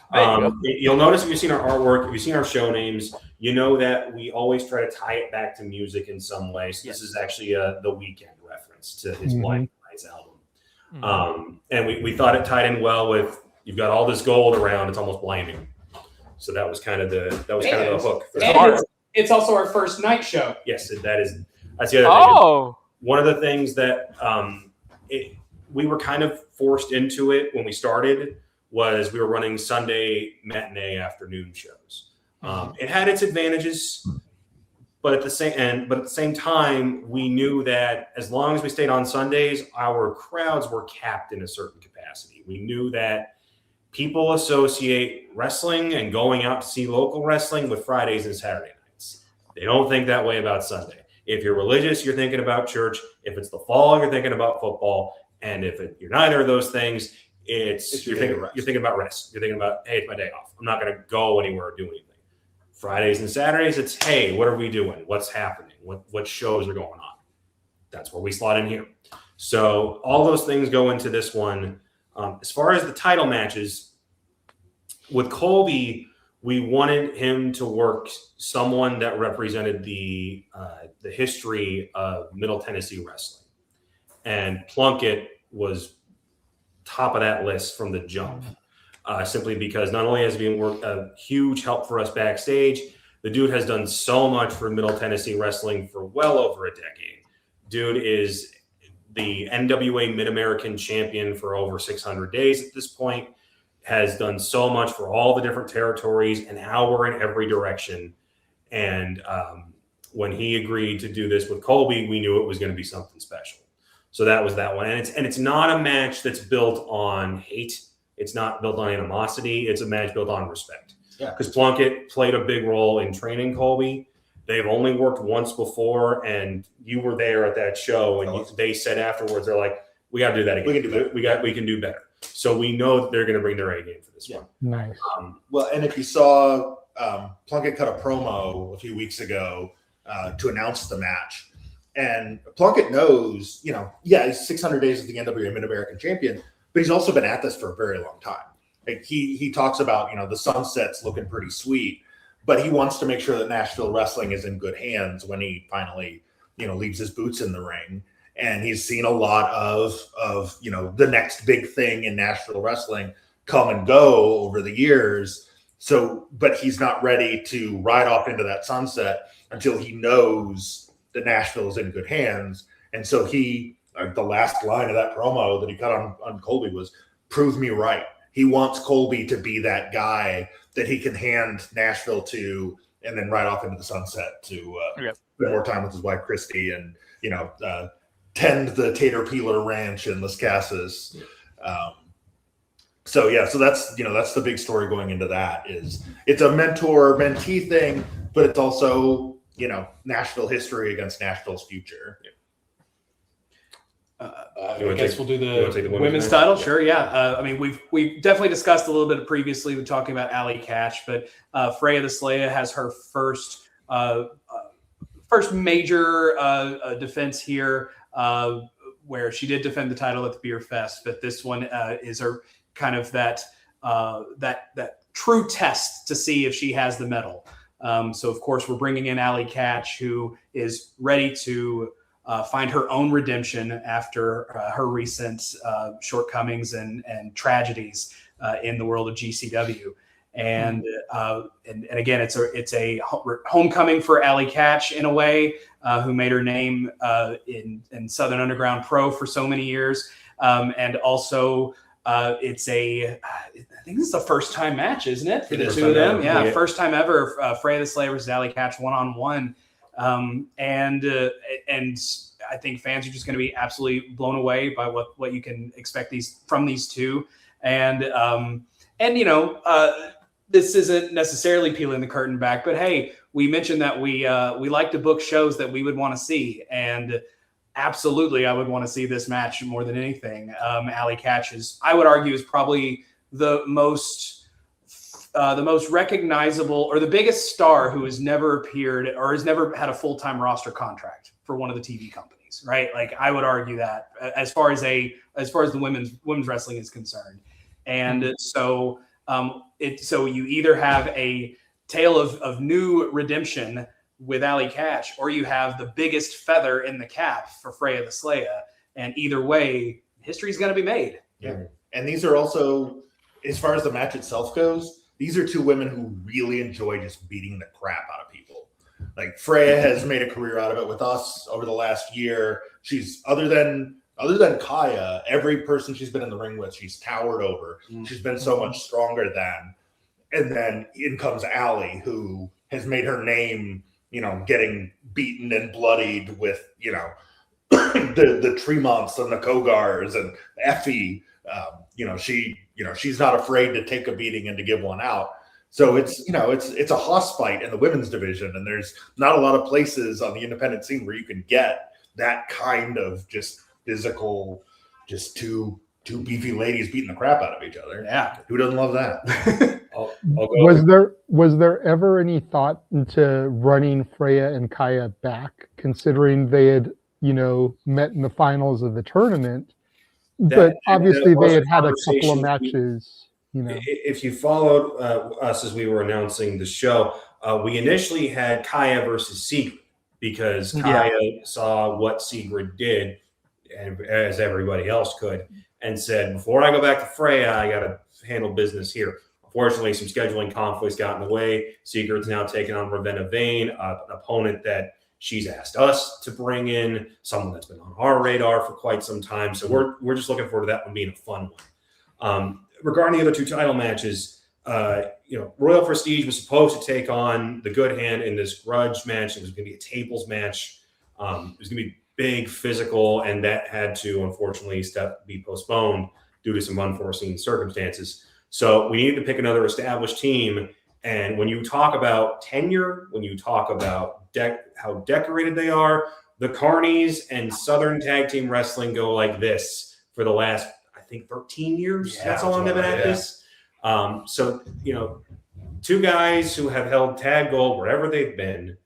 T: You'll notice if you've seen our artwork, if you've seen our show names, you know that we always try to tie it back to music in some way. So this is actually The Weeknd reference to his Blinding Lights album. And we thought it tied in well with, you've got all this gold around, it's almost blinding. So that was kind of the hook.
S: It's also our first night show.
T: Yes, that's the other thing.
E: Oh,
T: one of the things that we were kind of forced into it when we started was we were running Sunday matinee afternoon shows. It had its advantages, but at the same time, we knew that as long as we stayed on Sundays, our crowds were capped in a certain capacity. We knew that people associate wrestling and going out to see local wrestling with Fridays and Saturday nights. They don't think that way about Sunday. If you're religious, you're thinking about church. If it's the fall, you're thinking about football. And if you're neither of those things, you're thinking about rest. You're thinking about, hey, it's my day off. I'm not going to go anywhere or do anything. Fridays and Saturdays, it's, hey, what are we doing? What's happening? What shows are going on? That's where we slot in here. So all those things go into this one. As far as the title matches, with Colby, we wanted him to work someone that represented the history of Middle Tennessee wrestling. And Plunkett was top of that list from the jump, simply because not only has he been a huge help for us backstage, the dude has done so much for Middle Tennessee wrestling for well over a decade. Dude is the NWA Mid-American champion for over 600 days at this point, has done so much for all the different territories, and now we're in every direction. And when he agreed to do this with Colby, we knew it was going to be something special. So that was that one. And it's not a match that's built on hate. It's not built on animosity. It's a match built on respect. Yeah. Because Plunkett played a big role in training Colby. They've only worked once before, and you were there at that show, and they said afterwards, they're like, we got to do that again. We can do better. We can do better. So we know that they're going to bring their A game for this one.
H: Nice.
R: Well, and if you saw Plunkett cut a promo a few weeks ago to announce the match, and Plunkett knows, he's 600 days as the NWA Mid-American champion, but he's also been at this for a very long time. Like he talks about, the sunset's looking pretty sweet, but he wants to make sure that Nashville wrestling is in good hands when he finally, leaves his boots in the ring. And he's seen a lot of the next big thing in Nashville wrestling come and go over the years. So, but he's not ready to ride off into that sunset until he knows that Nashville is in good hands. And so the last line of that promo that he cut on Colby was, prove me right. He wants Colby to be that guy that he can hand Nashville to and then ride off into the sunset to spend more time with his wife, Christy, and, tend the Tater Peeler Ranch in Las Casas. So that's the big story going into that. Is it's a mentor-mentee thing, but it's also Nashville history against Nashville's future.
S: I guess we'll do the women's title. Sure, yeah. We've definitely discussed a little bit previously. We're talking about Allie Katch, but Freya the Slaya has her first major defense here, where she did defend the title at the Beer Fest. But this one is her kind of that true test to see if she has the medal. So of course we're bringing in Allie Katch, who is ready to find her own redemption after her recent shortcomings and tragedies in the world of GCW. And again, it's a homecoming for Allie Katch in a way, who made her name in Southern Underground Pro for so many years. And also I think this is the first time match, isn't it? For the two of them. Yeah. First time ever, Freya the Slayer versus Allie Katch 1-on-1. And I think fans are just going to be absolutely blown away by what you can expect from these two. And this isn't necessarily peeling the curtain back, but hey, we mentioned that we like to book shows that we would want to see, and absolutely, I would want to see this match more than anything. Allie Katch I would argue, is probably the most recognizable, or the biggest star who has never appeared or has never had a full-time roster contract for one of the TV companies, right? Like, I would argue that as far as the women's wrestling is concerned. And so you either have a tale of new redemption with Allie Katch, or you have the biggest feather in the cap for Freya the Slaya. And either way, history is going to be made.
R: Yeah. And these are also, as far as the match itself goes, these are two women who really enjoy just beating the crap out of people. Like Freya has made a career out of it with us over the last year. She's other than Kaya, every person she's been in the ring with, she's towered over. She's been so much stronger than. And then in comes Allie, who has made her name, getting beaten and bloodied with, the Tremonts and the Kogars and Effie. She's not afraid to take a beating and to give one out. So it's a hoss fight in the women's division, and there's not a lot of places on the independent scene where you can get that kind of just physical, just two beefy ladies beating the crap out of each other.
S: Yeah,
R: who doesn't love that?
H: Was there ever any thought into running Freya and Kaya back, considering they had met in the finals of the tournament, but obviously they had a couple of matches.
T: If you followed us as we were announcing the show, we initially had Kaya versus Sigrid because Kaya saw what Sigrid did, and as everybody else could, and said, before I go back to Freya, I got to handle business here. Unfortunately, some scheduling conflicts got in the way. Sigrid's now taking on Ravenna Vane, an opponent that she's asked us to bring in, someone that's been on our radar for quite some time. So we're just looking forward to that one being a fun one. Regarding the other two title matches, Royal Prestige was supposed to take on the Good Hand in this grudge match. It was going to be a tables match. It was going to be big, physical, and that had to, unfortunately, be postponed due to some unforeseen circumstances. So we needed to pick another established team. And when you talk about tenure, when you talk about how decorated they are, the Carnies and Southern Tag Team Wrestling go like this for the last, I think, 13 years.
S: Yeah,
T: that's how long they've been at this. So, two guys who have held tag gold wherever they've been,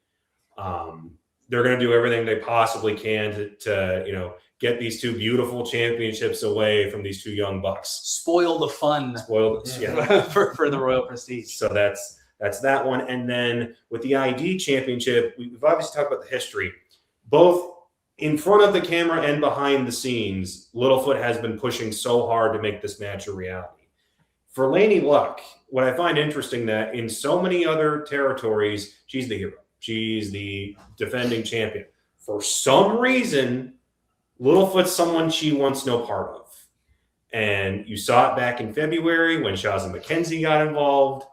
T: they're going to do everything they possibly can to get these two beautiful championships away from these two young bucks.
S: Spoil the fun.
T: For
S: the Royal Prestige.
T: So that's that one. And then with the ID championship, we've obviously talked about the history. Both in front of the camera and behind the scenes, Littlefoot has been pushing so hard to make this match a reality. For Lanie Luck, what I find interesting that in so many other territories, she's the hero. She's the defending champion. For some reason, Littlefoot's someone she wants no part of. And you saw it back in February when Shazza McKenzie got involved.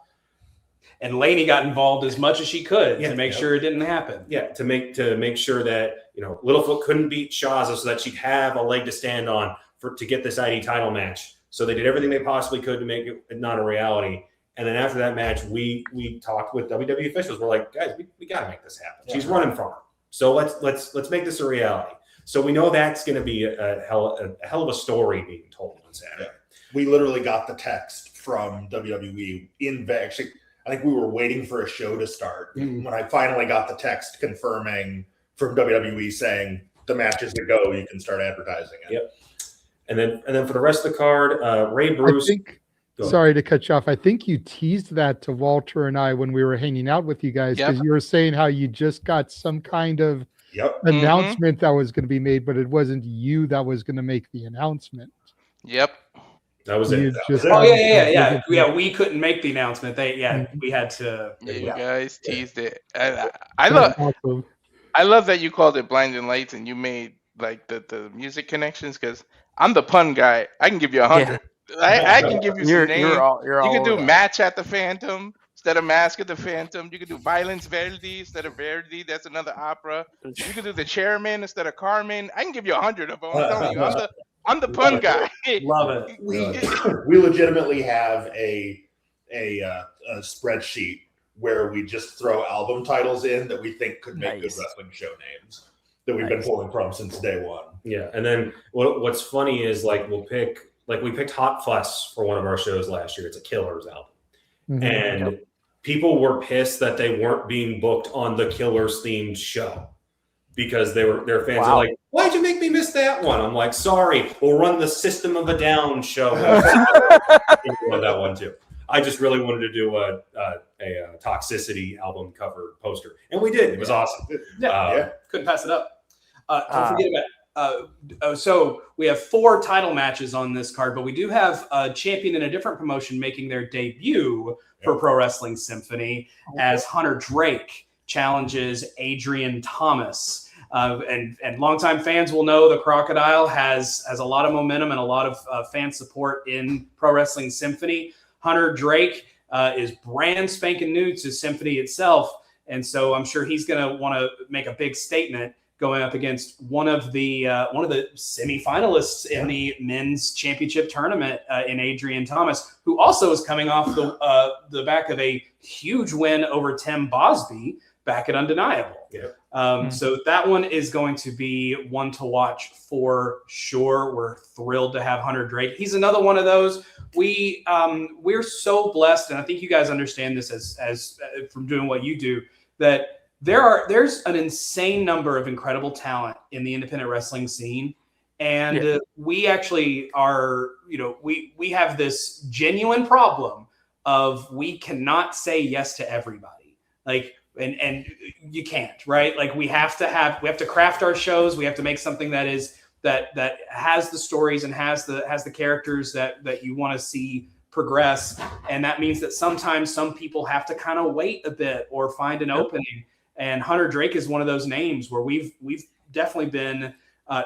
S: And Lanie got involved as much as she could to make sure it didn't happen.
T: Yeah, to make sure that Littlefoot couldn't beat Shazza so that she'd have a leg to stand on to get this ID title match. So they did everything they possibly could to make it not a reality. And then after that match, we talked with WWE officials. We're like, guys, we got to make this happen. She's running from her. So let's make this a reality. So we know that's going to be a hell of a story being told on Saturday.
R: Yeah. We literally got the text from WWE actually, I think we were waiting for a show to start when I finally got the text confirming from WWE saying the match is to go. You can start advertising it.
T: Yep. And then for the rest of the card, Ray Bruce.
H: Sorry to cut you off. I think you teased that to Walter and I when we were hanging out with you guys because you were saying how you just got some kind of announcement that was going to be made, but it wasn't you that was going to make the announcement.
B: Yep.
T: That was it.
S: Yeah. We couldn't make the announcement. We had to.
B: Yeah, you guys teased it. I love that you called it Blinding Lights and you made like the music connections because I'm the pun guy. I can give you 100. I can give you some names. You can do Match at the Phantom instead of Mask at the Phantom. You can do Violence Verdi instead of Verdi. That's another opera. You can do the Chairman instead of Carmen. I can give you 100 of them. I'm telling you, I'm the pun guy.
S: Love it.
R: We legitimately have a spreadsheet where we just throw album titles in that we think could make good wrestling show names that we've been pulling from since day one.
T: Yeah, and then what's funny is we picked Hot Fuss for one of our shows last year. It's a Killers album. Mm-hmm. And people were pissed that they weren't being booked on the Killers themed show because their fans are like, why'd you make me miss that one? I'm like, sorry, we'll run the System of a Down show. That one too. I just really wanted to do a Toxicity album cover poster. And we did. It was awesome.
S: Couldn't pass it up. Don't forget about so we have 4 title matches on this card, but we do have a champion in a different promotion making their debut for Pro Wrestling Symphony as Hunter Drake challenges Adrian Thomas. And longtime fans will know the Crocodile has a lot of momentum and a lot of fan support in Pro Wrestling Symphony. Hunter Drake is brand spanking new to Symphony itself. And so I'm sure he's going to want to make a big statement going up against one of the semifinalists in the men's championship tournament in Adrian Thomas, who also is coming off the back of a huge win over Tim Bosby back at Undeniable. So that one is going to be one to watch for sure. We're thrilled to have Hunter Drake. He's another one of those. We're so blessed, and I think you guys understand this as from doing what you do, that there's an insane number of incredible talent in the independent wrestling scene. And we actually are, we have this genuine problem of we cannot say yes to everybody. Like, and you can't, right? Like we have to craft our shows. We have to make something that has the stories and has the characters that you want to see progress. And that means that sometimes some people have to kind of wait a bit or find an opening. And Hunter Drake is one of those names where we've definitely been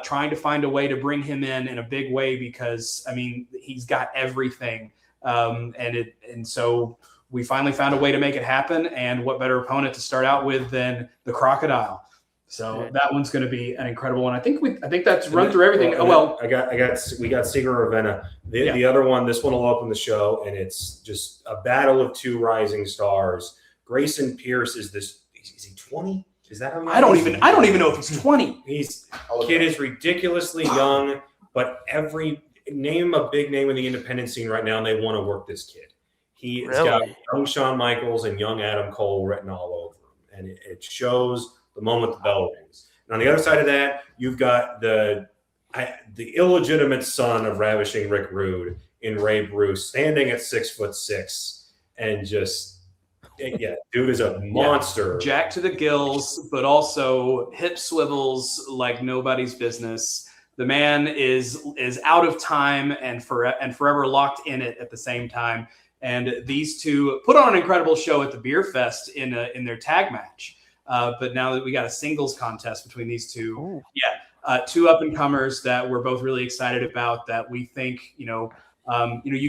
S: trying to find a way to bring him in a big way, because I mean he's got everything, and so we finally found a way to make it happen. And what better opponent to start out with than the Crocodile? So that one's going to be an incredible one. I think that's run through everything.
T: We got Sigurd Ravenna. The other one, this one will open the show, and it's just a battle of two rising stars. Grayson Pierce is this. Is he 20? Is that how he? I don't
S: even know if he's 20.
T: Kid is ridiculously young, but name a big name in the independent scene right now, and they want to work this kid. He's got young Shawn Michaels and young Adam Cole written all over him, and it shows the moment the bell rings. And on the other side of that, you've got the illegitimate son of ravishing Rick Rude in Ray Bruce, standing at 6'6", and just. Yeah, dude is a monster.
S: Jacked to the gills, but also hip swivels like nobody's business. The man is out of time and forever locked in it at the same time. And these two put on an incredible show at the Beer Fest in their tag match. But now that we got a singles contest between these two, two up and comers that we're both really excited about. That we think you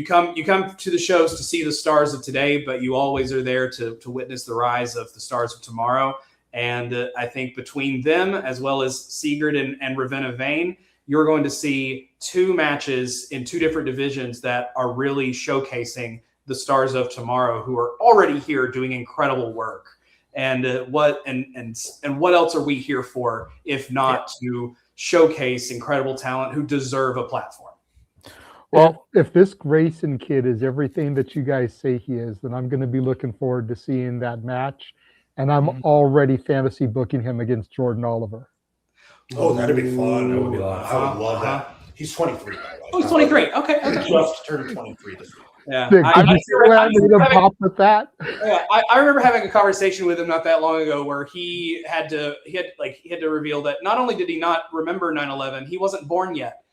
S: come to the shows to see the stars of today, but you always are there to witness the rise of the stars of tomorrow. And I think between them, as well as Sigurd and Ravenna Vane, you're going to see two matches in two different divisions that are really showcasing the stars of tomorrow, who are already here doing incredible work. And what else are we here for if not to showcase incredible talent who deserve a platform?
H: Well, if this Grayson kid is everything that you guys say he is, then I'm going to be looking forward to seeing that match. And I'm already fantasy booking him against Jordan Oliver.
R: Oh, that'd be fun. That would be I would love that. He's 23, by the way.
S: Oh, he's 23. Okay.
R: He just turned 23 this week.
S: Yeah.
H: I made him pop with that.
S: Yeah, I remember having a conversation with him not that long ago where he had to reveal that not only did he not remember 9/11, he wasn't born yet.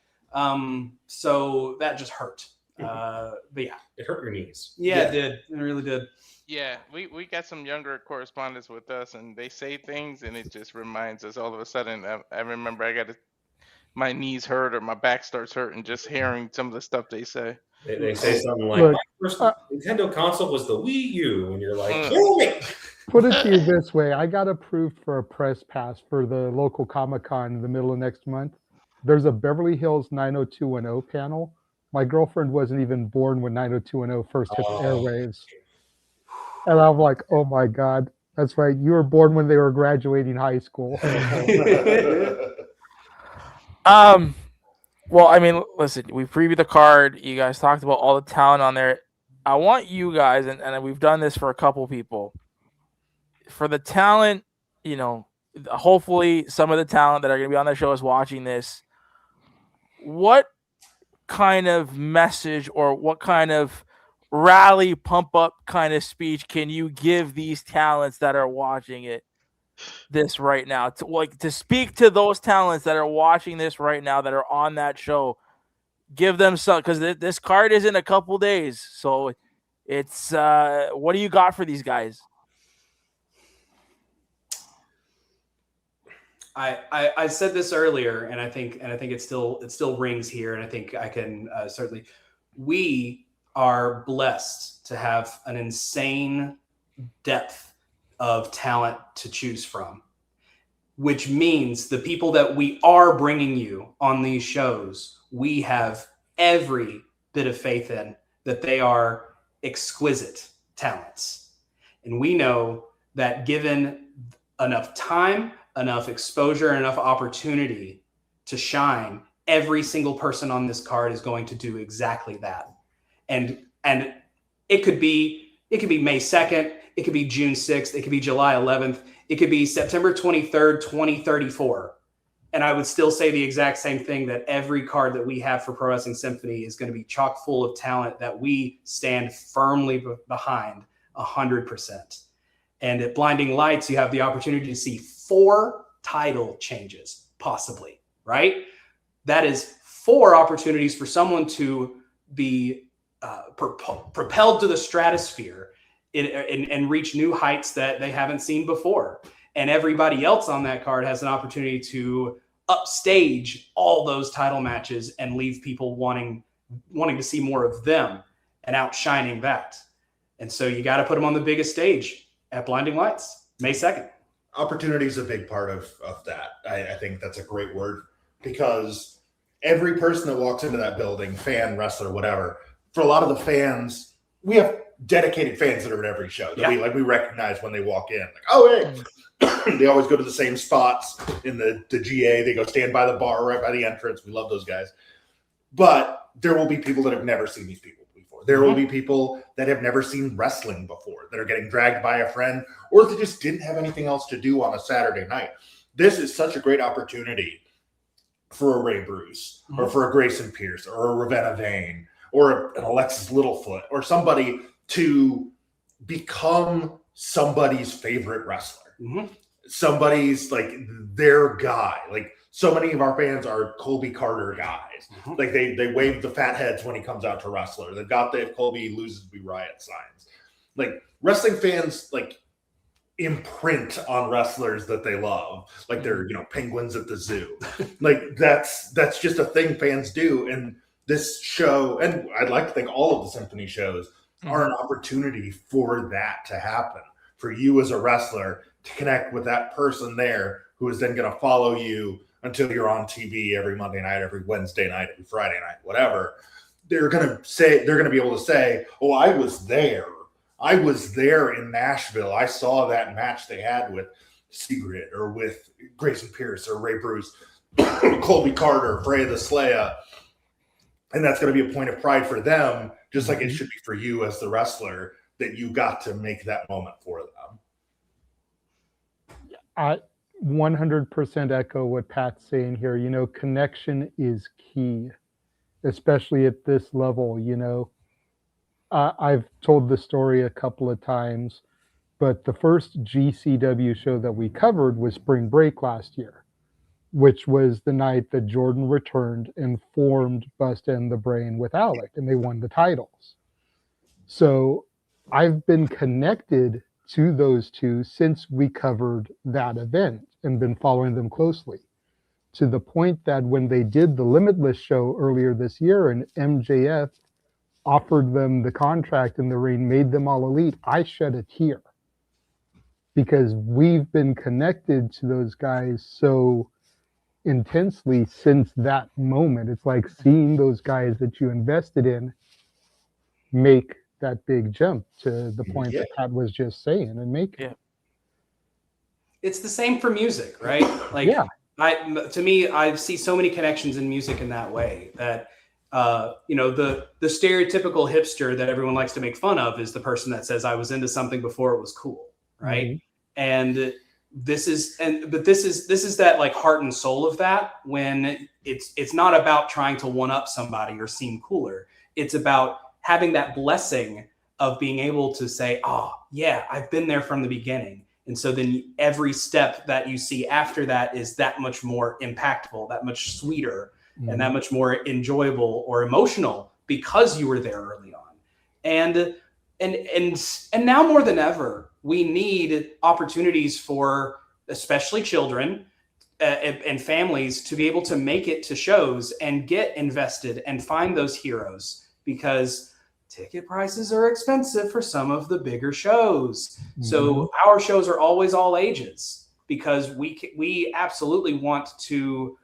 S: So that just hurt. But yeah,
T: it hurt your knees.
S: Yeah, it did. It really did.
B: Yeah, we got some younger correspondents with us, and they say things, and it just reminds us all of a sudden. I remember my knees hurt or my back starts hurting just hearing some of the stuff they say.
T: They say something like, "My first Nintendo console was the Wii U," and you're like, "Kill me."
H: Put it to you this way: I got approved for a press pass for the local Comic-Con in the middle of next month. There's a Beverly Hills 90210 panel. My girlfriend wasn't even born when 90210 first hit the airwaves. And I'm like, oh my God, that's right. You were born when they were graduating high school.
E: Well, I mean, listen, we previewed the card. You guys talked about all the talent on there. I want you guys, and we've done this for a couple people, for the talent, hopefully some of the talent that are going to be on the show is watching this. What kind of message or what kind of rally pump up kind of speech can you give these talents that are watching this right now, to speak to those talents that are watching this right now, that are on that show? Give them some, because this card is in a couple days. So it's what do you got for these guys?
S: I said this earlier, and I think it still rings here, and I think I can certainly. We are blessed to have an insane depth of talent to choose from, which means the people that we are bringing you on these shows, we have every bit of faith in that they are exquisite talents, and we know that given enough time, enough exposure, enough opportunity to shine, every single person on this card is going to do exactly that. And it could be May 2nd, it could be June 6th, it could be July 11th, it could be September 23rd, 2034. And I would still say the exact same thing, that every card that we have for Pro Wrestling Symphony is going to be chock full of talent that we stand firmly behind 100%. And at Blinding Lights, you have the opportunity to see 4 title changes, possibly, right? That is 4 opportunities for someone to be propelled to the stratosphere and reach new heights that they haven't seen before. And everybody else on that card has an opportunity to upstage all those title matches and leave people wanting to see more of them and outshining that. And so you got to put them on the biggest stage at Blinding Lights, May 2nd.
R: Opportunity is a big part of that. I think that's a great word, because every person that walks into that building, fan, wrestler, whatever, for a lot of the fans, we have dedicated fans that are at every show that we recognize when they walk in. Like, oh, hey, they always go to the same spots in the GA. They go stand by the bar right by the entrance. We love those guys. But there will be people that have never seen these people before. There will be people that have never seen wrestling before, that are getting dragged by a friend, or that just didn't have anything else to do on a Saturday night. This is such a great opportunity for a Ray Bruce, or for a Grayson Pierce, or a Ravenna Vane, or an Alexis Littlefoot, or somebody to become somebody's favorite wrestler. Somebody's like their guy. Like, so many of our fans are Colby Carter guys. Like they wave the fat heads when he comes out to wrestler. They've got the if Colby loses we riot signs. Like, wrestling fans like imprint on wrestlers that they love. Like they're, penguins at the zoo. Like that's just a thing fans do. And this show, and I'd like to think all of the Symphony shows, are an opportunity for that to happen, for you as a wrestler to connect with that person there who is then going to follow you until you're on TV every Monday night, every Wednesday night, every Friday night, whatever. They're going to be able to say, oh, I was there. I was there in Nashville. I saw that match they had with Sigrid, or with Grayson Pierce, or Ray Bruce, Colby Carter, Freya the Slaya. And that's going to be a point of pride for them, just like it should be for you as the wrestler, that you got to make that moment for them.
H: I 100% echo what Pat's saying here. Connection is key, especially at this level. I've told the story a couple of times, but the first GCW show that we covered was Spring Break last year, which was the night that Jordan returned and formed Bust and the Brain with Alec, and they won the titles. So I've been connected to those two since we covered that event and been following them closely, to the point that when they did the Limitless show earlier this year and MJF offered them the contract in the ring, made them all elite, I shed a tear, because we've been connected to those guys so intensely since that moment. It's like seeing those guys that you invested in make that big jump to the point that Pat was just saying and making.
S: It's the same for music, right? Like, to me, I see so many connections in music in that way, that the stereotypical hipster that everyone likes to make fun of is the person that says, I was into something before it was cool, right? And this is that like heart and soul of that, when it's not about trying to one up somebody or seem cooler. It's about having that blessing of being able to say, oh yeah, I've been there from the beginning. And so then every step that you see after that is that much more impactful, that much sweeter, and that much more enjoyable or emotional, because you were there early on. And now more than ever, we need opportunities for especially children and families to be able to make it to shows and get invested and find those heroes, because ticket prices are expensive for some of the bigger shows. So our shows are always all ages, because we absolutely want to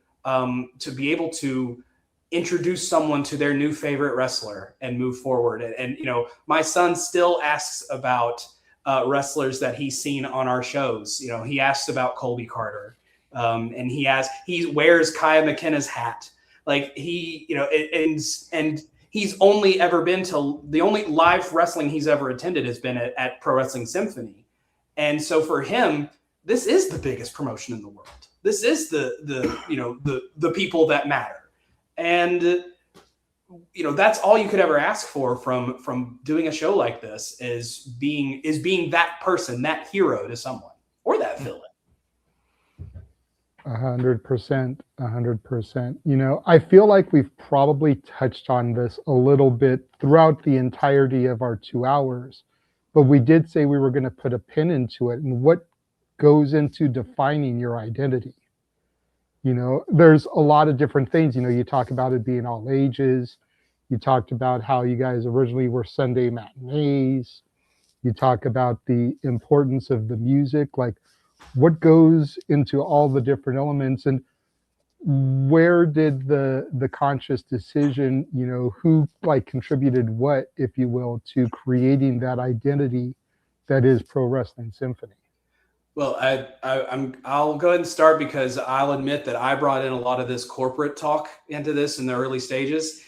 S: be able to introduce someone to their new favorite wrestler and move forward. And you know, my son still asks about wrestlers that he's seen on our shows. You know, he asks about Colby Carter, and he wears Kaya McKenna's hat. Like and he's only ever been to, the only live wrestling he's ever attended has been at Pro Wrestling Symphony. And so for him, this is the biggest promotion in the world. This is the people that matter. And, you know, that's all you could ever ask for from doing a show like this, is being that person, that hero to someone, or that villain.
H: 100%. You know, I feel like we've probably touched on this a little bit throughout the entirety of our 2 hours, but we did say we were going to put a pin into it and what goes into defining your identity. You know, there's a lot of different things. You know, you talk about it being all ages. You talked about how you guys originally were Sunday matinees. You talk about the importance of the music, like what goes into all the different elements, and where did the conscious decision, you know, who like contributed what, if you will, to creating that identity that is Pro Wrestling Symphony?
S: Well, I'll go ahead and start, because I'll admit that I brought in a lot of this corporate talk into this in the early stages,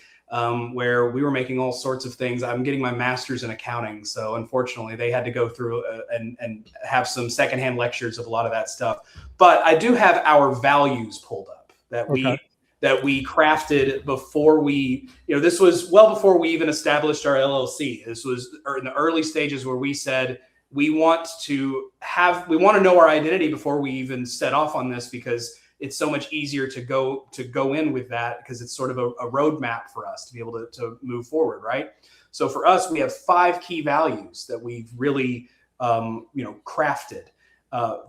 S: where we were making all sorts of things. I'm getting my master's in accounting, so unfortunately they had to go through and have some secondhand lectures of a lot of that stuff. But I do have our values pulled up that we crafted before we, you know, this was well before we even established our LLC. This was in the early stages where we said, we want to know our identity before we even set off on this, because it's so much easier to go in with that, because it's sort of a roadmap for us to be able to move forward, right? So for us, we have 5 key values that we've really crafted.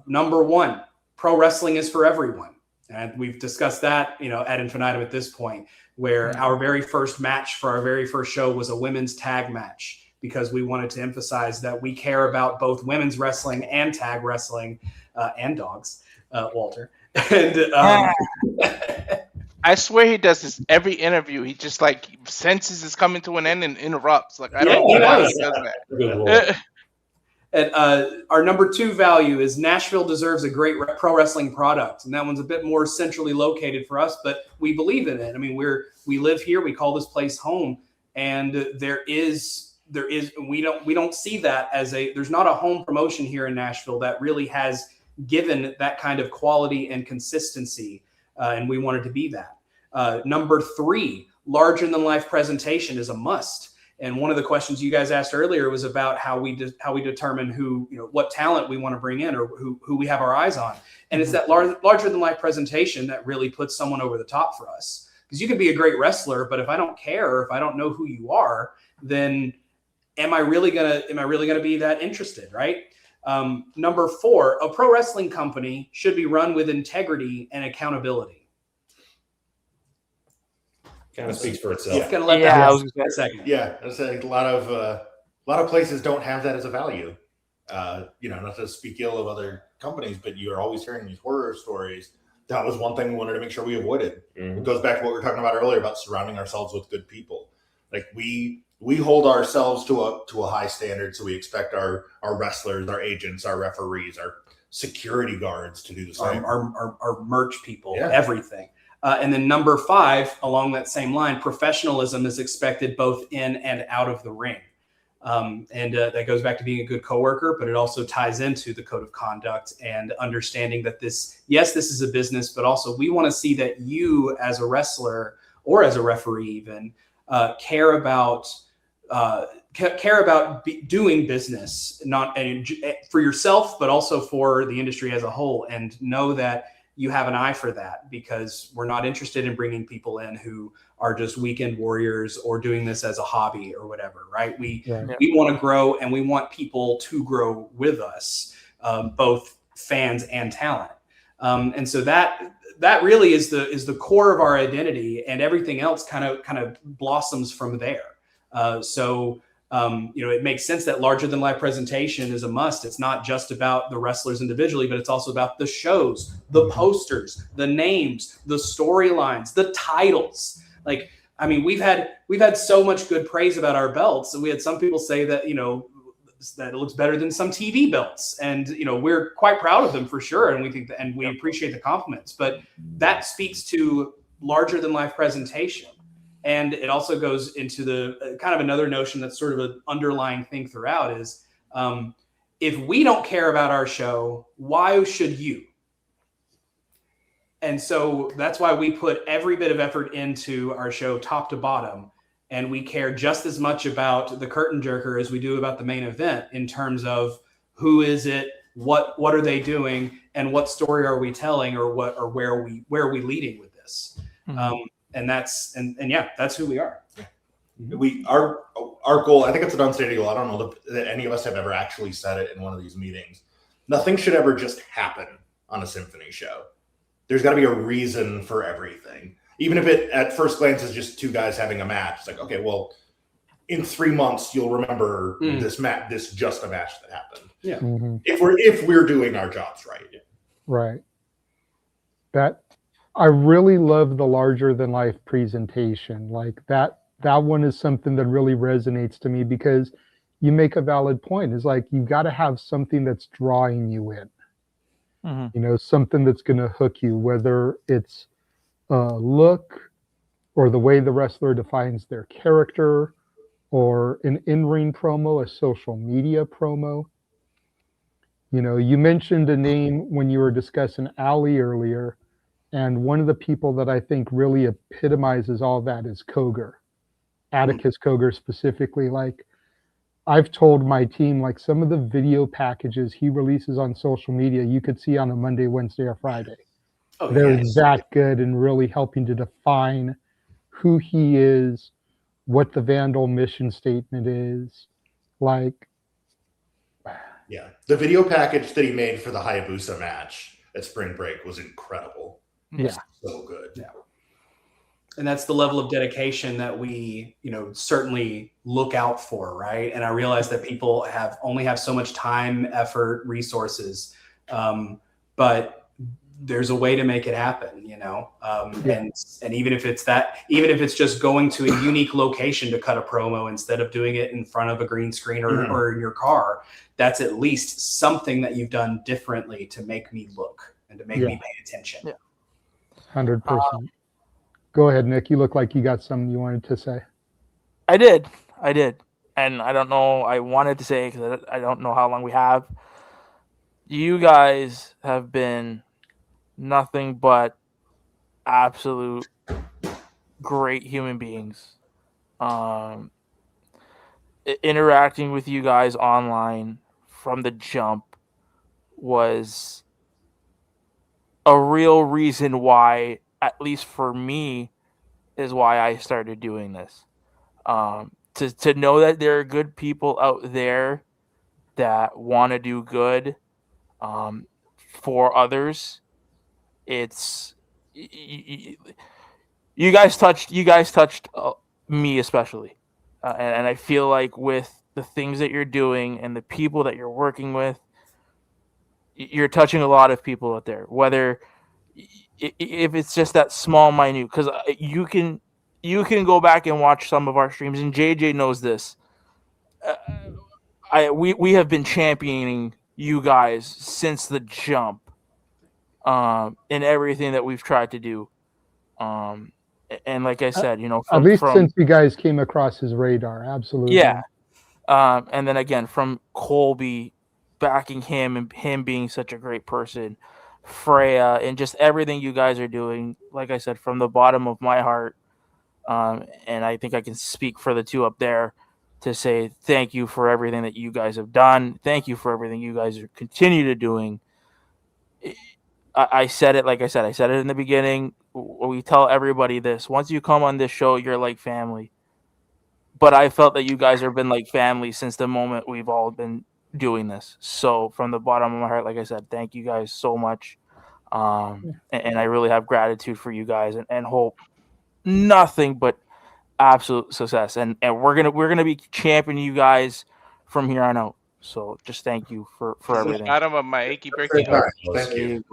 S: Number 1, pro wrestling is for everyone, and we've discussed that, you know, ad infinitum at this point. Where our very first match for our very first show was a women's tag match, because we wanted to emphasize that we care about both women's wrestling and tag wrestling, and dogs, Walter. And
B: I swear he does this every interview. He just like senses it's coming to an end and interrupts. Like, I don't know why he does that.
S: And our number 2 value is Nashville deserves a great pro wrestling product. And that one's a bit more centrally located for us, but we believe in it. I mean, we live here, we call this place home, and we don't see that as there's not a home promotion here in Nashville that really has given that kind of quality and consistency, and we wanted to be that. Number 3, larger than life presentation is a must. And one of the questions you guys asked earlier was about how we determine who, you know, what talent we want to bring in, or who we have our eyes on. And it's that larger than life presentation that really puts someone over the top for us. Because you can be a great wrestler, but if I don't care, if I don't know who you are, then am I really gonna be that interested, right? Number 4, a pro wrestling company should be run with integrity and accountability.
T: Kind of speaks for itself.
R: Yeah,
S: gonna let that a second.
R: Yeah, I say a lot of places don't have that as a value. You know, not to speak ill of other companies, but you are always hearing these horror stories. That was one thing we wanted to make sure we avoided. It goes back to what we were talking about earlier about surrounding ourselves with good people. Like we hold ourselves to a high standard, so we expect our wrestlers, our agents, our referees, our security guards to do the same.
S: Our merch people, everything. And then number 5, along that same line, professionalism is expected both in and out of the ring. And that goes back to being a good coworker, but it also ties into the code of conduct and understanding that this is a business, but also we want to see that you as a wrestler or as a referee even care about doing business, not for yourself, but also for the industry as a whole, and know that you have an eye for that, because we're not interested in bringing people in who are just weekend warriors or doing this as a hobby or whatever, right? We want to grow, and we want people to grow with us, both fans and talent. And so that really is the core of our identity, and everything else kind of blossoms from there. It makes sense that larger than life presentation is a must. It's not just about the wrestlers individually, but it's also about the shows, the posters, the names, the storylines, the titles. Like, I mean, we've had so much good praise about our belts, and we had some people say that, that it looks better than some TV belts, and we're quite proud of them for sure, and we think that, and we appreciate the compliments. But that speaks to larger than life presentation. And it also goes into the kind of another notion that's sort of an underlying thing throughout is if we don't care about our show, why should you? And so that's why we put every bit of effort into our show top to bottom. And we care just as much about the curtain jerker as we do about the main event in terms of who is it, what are they doing, and what story are we telling, or where are we leading with this? And that's who we are.
R: Our goal, I think it's an unstated goal. I don't know that any of us have ever actually said it in one of these meetings. Nothing should ever just happen on a symphony show. There's got to be a reason for everything. Even if it at first glance is just two guys having a match. It's like, okay, well, in 3 months you'll remember this just a match that happened.
S: Yeah.
R: If we're doing our jobs right.
H: Right. That I really love the larger than life presentation. Like that one is something that really resonates to me, because you make a valid point. It's like you've got to have something that's drawing you in. Something that's going to hook you, whether it's a look or the way the wrestler defines their character, or an in-ring promo, a social media promo. You mentioned a name when you were discussing Ali earlier. And one of the people that I think really epitomizes all that is Koger, Atticus Koger specifically. Like, I've told my team, like, some of the video packages he releases on social media, you could see on a Monday, Wednesday, or Friday. They're that good and really helping to define who he is, what the Vandal mission statement is. Like,
R: yeah, the video package that he made for the Hayabusa match at Spring Break was incredible.
H: Yeah,
R: so good.
S: Yeah, and that's the level of dedication that we, certainly look out for, right? And I realize that people only have so much time, effort, resources, but there's a way to make it happen, and even if it's just going to a unique location to cut a promo instead of doing it in front of a green screen or in your car, that's at least something that you've done differently to make me look and to make me pay attention.
H: Yeah. 100%. Go ahead, Nick. You look like you got something you wanted to say.
E: I did. And I don't know. I wanted to say, because I don't know how long we have. You guys have been nothing but absolute great human beings. Interacting with you guys online from the jump was a real reason why, at least for me, is why I started doing this. To know that there are good people out there that want to do good for others. It's you guys touched me especially, and I feel like with the things that you're doing and the people that you're working with, you're touching a lot of people out there, whether if it's just that small minute, because you can go back and watch some of our streams, and JJ knows this. We have been championing you guys since the jump, in everything that we've tried to do, and like I said,
H: at least since you guys came across his radar, absolutely.
E: Yeah, and then again from Colby, backing him and him being such a great person, Freya, and just everything you guys are doing. Like I said, from the bottom of my heart, and I think I can speak for the two up there to say thank you for everything that you guys have done. Thank you for everything you guys are continue to doing. I said it, like I said it in the beginning. We tell everybody this: once you come on this show, you're like family. But I felt that you guys have been like family since the moment we've all been doing this. So from the bottom of my heart, like I said, thank you guys so much. And I really have gratitude for you guys and hope nothing but absolute success. And we're gonna be championing you guys from here on out. So just thank you for everything.
B: Bottom of my achy breaky heart.
E: Thank you.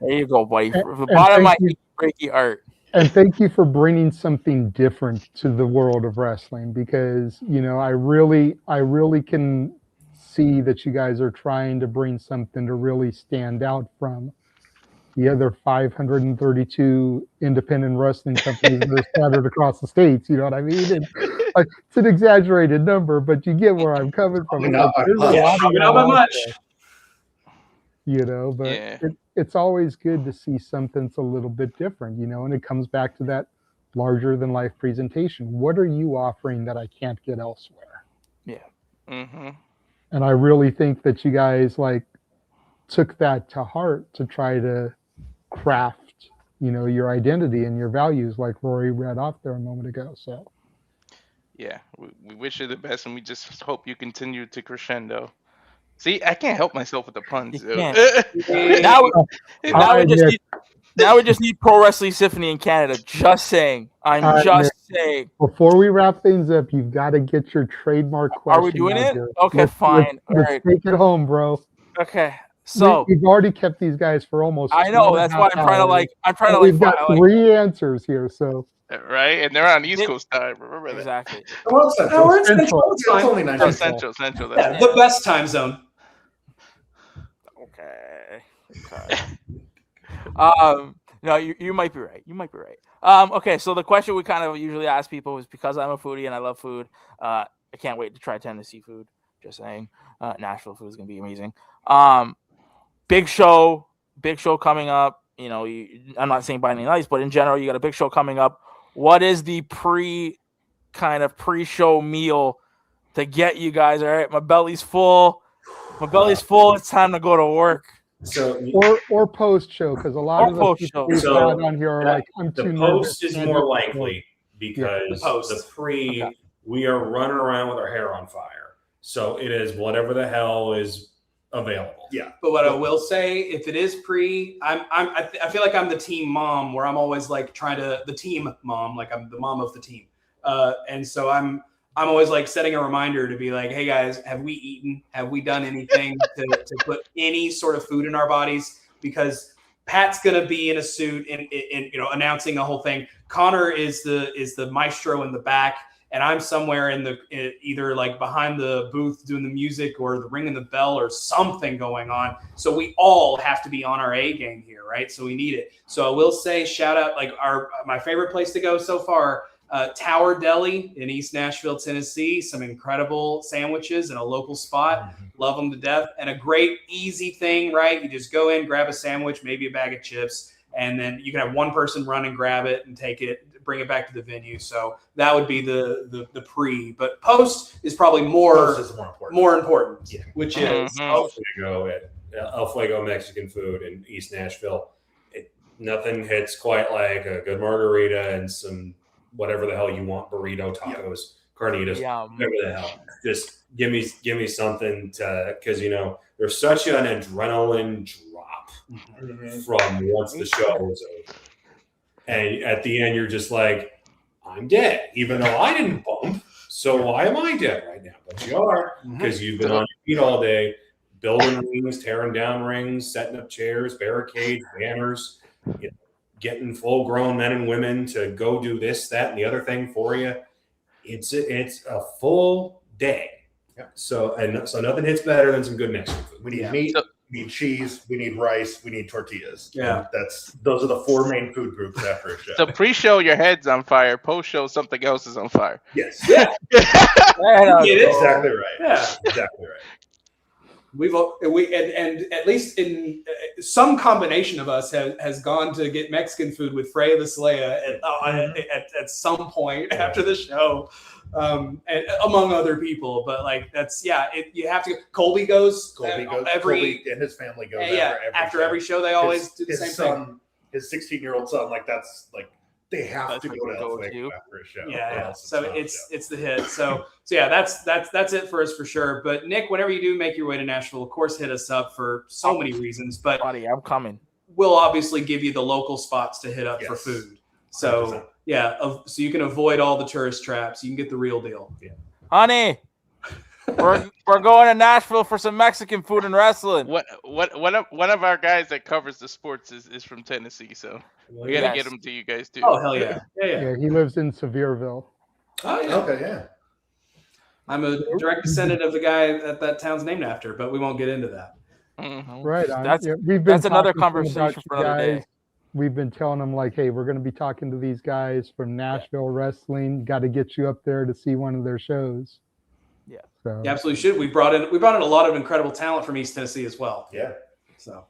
E: There you go, buddy. From the bottom of my achy breaky heart.
H: And thank you for bringing something different to the world of wrestling, because I really can see that you guys are trying to bring something to really stand out from the other 532 independent wrestling companies that are scattered across the states. You know what I mean? And, it's an exaggerated number, but you get where I'm coming from.
S: Not by much.
H: But it's always good to see something that's a little bit different, and it comes back to that larger than life presentation. What are you offering that I can't get elsewhere?
E: Yeah.
B: Mm-hmm.
H: And I really think that you guys took that to heart to try to craft, your identity and your values, like Rory read off there a moment ago. So
B: yeah, we wish you the best, and we just hope you continue to crescendo. See, I can't help myself with the puns.
E: Now we just need Pro Wrestling Symphony in Canada. Just saying. I'm just saying.
H: Before we wrap things up, you've got to get your trademark question.
E: Are we doing it?
H: Here.
E: Okay, fine.
H: Let's take it home, bro.
E: Okay. So
H: we've already kept these guys for almost.
E: I know. That's why I'm trying to
H: We've got 3 answers here, so.
B: Right, and they're on East Coast time. Remember that?
E: Exactly.
S: We're in Central. It's
R: only 9
B: Central.
S: Yeah, the best time zone.
E: Okay. No, you might be right. Okay, so the question we kind of usually ask people is, because I'm a foodie and I love food, I can't wait to try Tennessee food. Just saying, Nashville food is gonna be amazing. Big show coming up. I'm not saying by any nice, but in general, you got a big show coming up. What is the pre-show meal to get you guys? All right, my belly's full. It's time to go to work.
T: So
H: or post show, because a lot of the people we've had on here are I'm too nervous.
T: The post is more likely because the pre we are running around with our hair on fire. So it is whatever the hell is available.
R: Yeah.
S: But what I will say, if it is pre, I feel like I'm the team mom, where I'm always the team mom, like I'm the mom of the team. And so I'm always setting a reminder to be like, hey guys, have we eaten? Have we done anything to put any sort of food in our bodies? Because Pat's gonna be in a suit and announcing the whole thing. Connor is the maestro in the back, and I'm somewhere either behind the booth doing the music or the ringing the bell or something going on. So we all have to be on our A game here, right? So we need it. So I will say, shout out my favorite place to go so far. Tower Deli in East Nashville, Tennessee. Some incredible sandwiches in a local spot. Love them to death. And a great, easy thing, right? You just go in, grab a sandwich, maybe a bag of chips, and then you can have one person run and grab it and take it, bring it back to the venue. So that would be the pre. But post is probably more important.
T: Yeah.
S: Which is
T: El Fuego Mexican food in East Nashville. Nothing hits quite like a good margarita and some whatever the hell you want, burrito, tacos, carnitas, whatever the hell. Just give me something because there's such an adrenaline drop from once the show is over. And at the end, you're just like, I'm dead, even though I didn't bump. So why am I dead right now? But you are, because you've been on your feet all day, building rings, tearing down rings, setting up chairs, barricades, banners, getting full-grown men and women to go do this, that, and the other thing for you. It's a full day.
R: Yeah.
T: So nothing hits better than some good Mexican food.
R: We need meat, we need cheese, we need rice, we need tortillas.
S: Yeah.
R: And those are the 4 main food groups after a show.
B: So pre-show, your head's on fire. Post-show, something else is on fire.
R: Yes.
S: Yeah.
R: Exactly right.
S: Yeah.
R: Exactly right.
S: And at least in some combination of us has gone to get Mexican food with Freya the Slayer at some point after the show, and among other people. But you have to. Colby goes
R: Colby and his family goes
S: after every show. They always do the same thing.
R: His 16-year-old son, they have to go to El Fuego after a show.
S: Yeah. So it's the hit. So yeah, that's it for us for sure. But Nick, whenever you do make your way to Nashville, of course, hit us up for so many reasons. But
E: buddy, I'm coming.
S: We'll obviously give you the local spots to hit up for food. So 100%. So you can avoid all the tourist traps. You can get the real deal.
E: Yeah. Honey, we're going to Nashville for some Mexican food and wrestling.
B: One of our guys that covers the sports is from Tennessee, so we got to get him to you guys too.
S: Oh hell yeah.
H: Yeah, he lives in Sevierville.
S: Oh yeah.
R: Okay, yeah.
S: I'm a direct descendant of the guy that town's named after, but we won't get into that.
B: Mm-hmm.
H: Right on.
E: That's another conversation for another day.
H: We've been telling them like, hey, we're going to be talking to these guys from Nashville Wrestling. Got to get you up there to see one of their shows.
E: Yeah.
H: So.
S: You absolutely should. We brought in a lot of incredible talent from East Tennessee as well.
R: Yeah.
H: So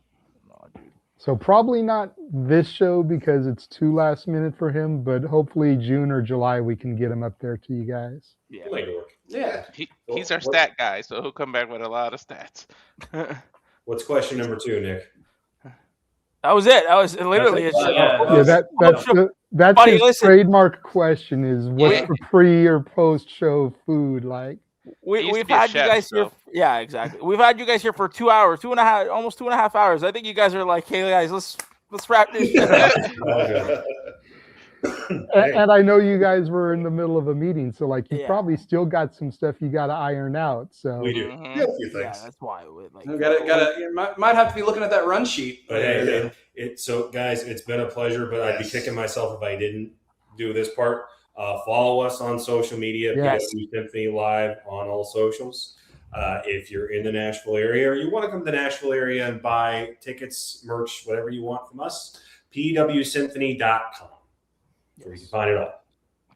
H: probably not this show because it's too last minute for him, but hopefully June or July we can get him up there to you guys.
B: Yeah.
S: Yeah.
B: He's our stat guy, so he'll come back with a lot of stats.
T: What's question number 2, Nick?
E: That was it. That was literally it.
H: That's
E: buddy,
H: his trademark question is what's the pre or post show food like?
E: We've had you guys here. Yeah, exactly. We've had you guys here for 2 hours, almost 2.5 hours. I think you guys are like, hey guys, let's wrap this shit up.
H: And I know you guys were in the middle of a meeting, so like you probably still got some stuff you got to iron out. So
T: we do.
R: Yeah, a few things.
E: Yeah, that's why.
S: Might have to be looking at that run sheet.
T: But hey, so guys, it's been a pleasure. But I'd be kicking myself if I didn't do this part. Follow us on social media, PWSymphony Live on all socials. If you're in the Nashville area or you want to come to the Nashville area and buy tickets, merch, whatever you want from us, PWSymphony.com. Where you can find it all.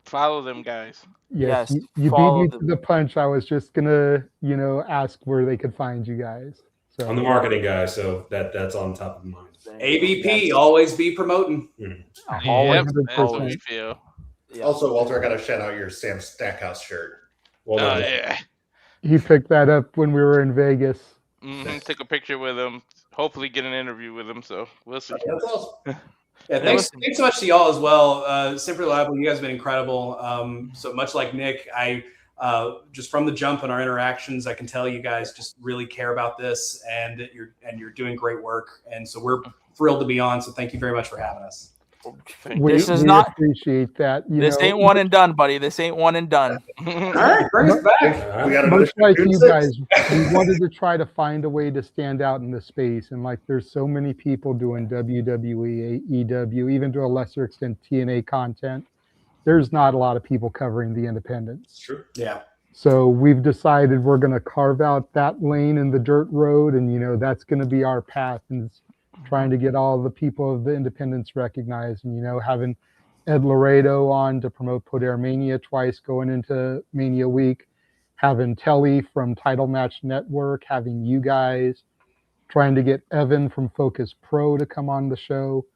B: Follow them, guys.
H: Yes, you beat me to the punch. I was just gonna, ask where they could find you guys. So
T: I'm the marketing guy, so that's on top of mind.
S: ABP, always be promoting.
T: Mm-hmm.
B: Always feel.
R: Yeah. Also, Walter, I got to shout out your Sam Stackhouse shirt.
T: Well,
B: yeah.
H: He picked that up when we were in Vegas.
B: Mm-hmm. Took a picture with him. Hopefully, get an interview with him. So we'll see.
R: That's awesome.
S: Yeah, thanks so much to y'all as well. Simply Reliable, you guys have been incredible. So much like Nick, I just from the jump in our interactions, I can tell you guys just really care about this, and you're doing great work. And so we're thrilled to be on. So thank you very much for having us.
H: We appreciate that.
E: This ain't one and done, buddy. This ain't one and done.
S: All right, bring us back.
R: We got
H: much like you guys, we wanted to try to find a way to stand out in the space, and like there's so many people doing WWE, AEW, even to a lesser extent TNA content. There's not a lot of people covering the independents.
T: Sure.
S: Yeah.
H: So we've decided we're going to carve out that lane in the dirt road, and that's going to be our path, and trying to get all the people of the independents recognized, and having Ed Laredo on to promote Poder Mania twice going into Mania week, having Telly from Title Match Network, having you guys, trying to get Evan from Focus Pro to come on the show.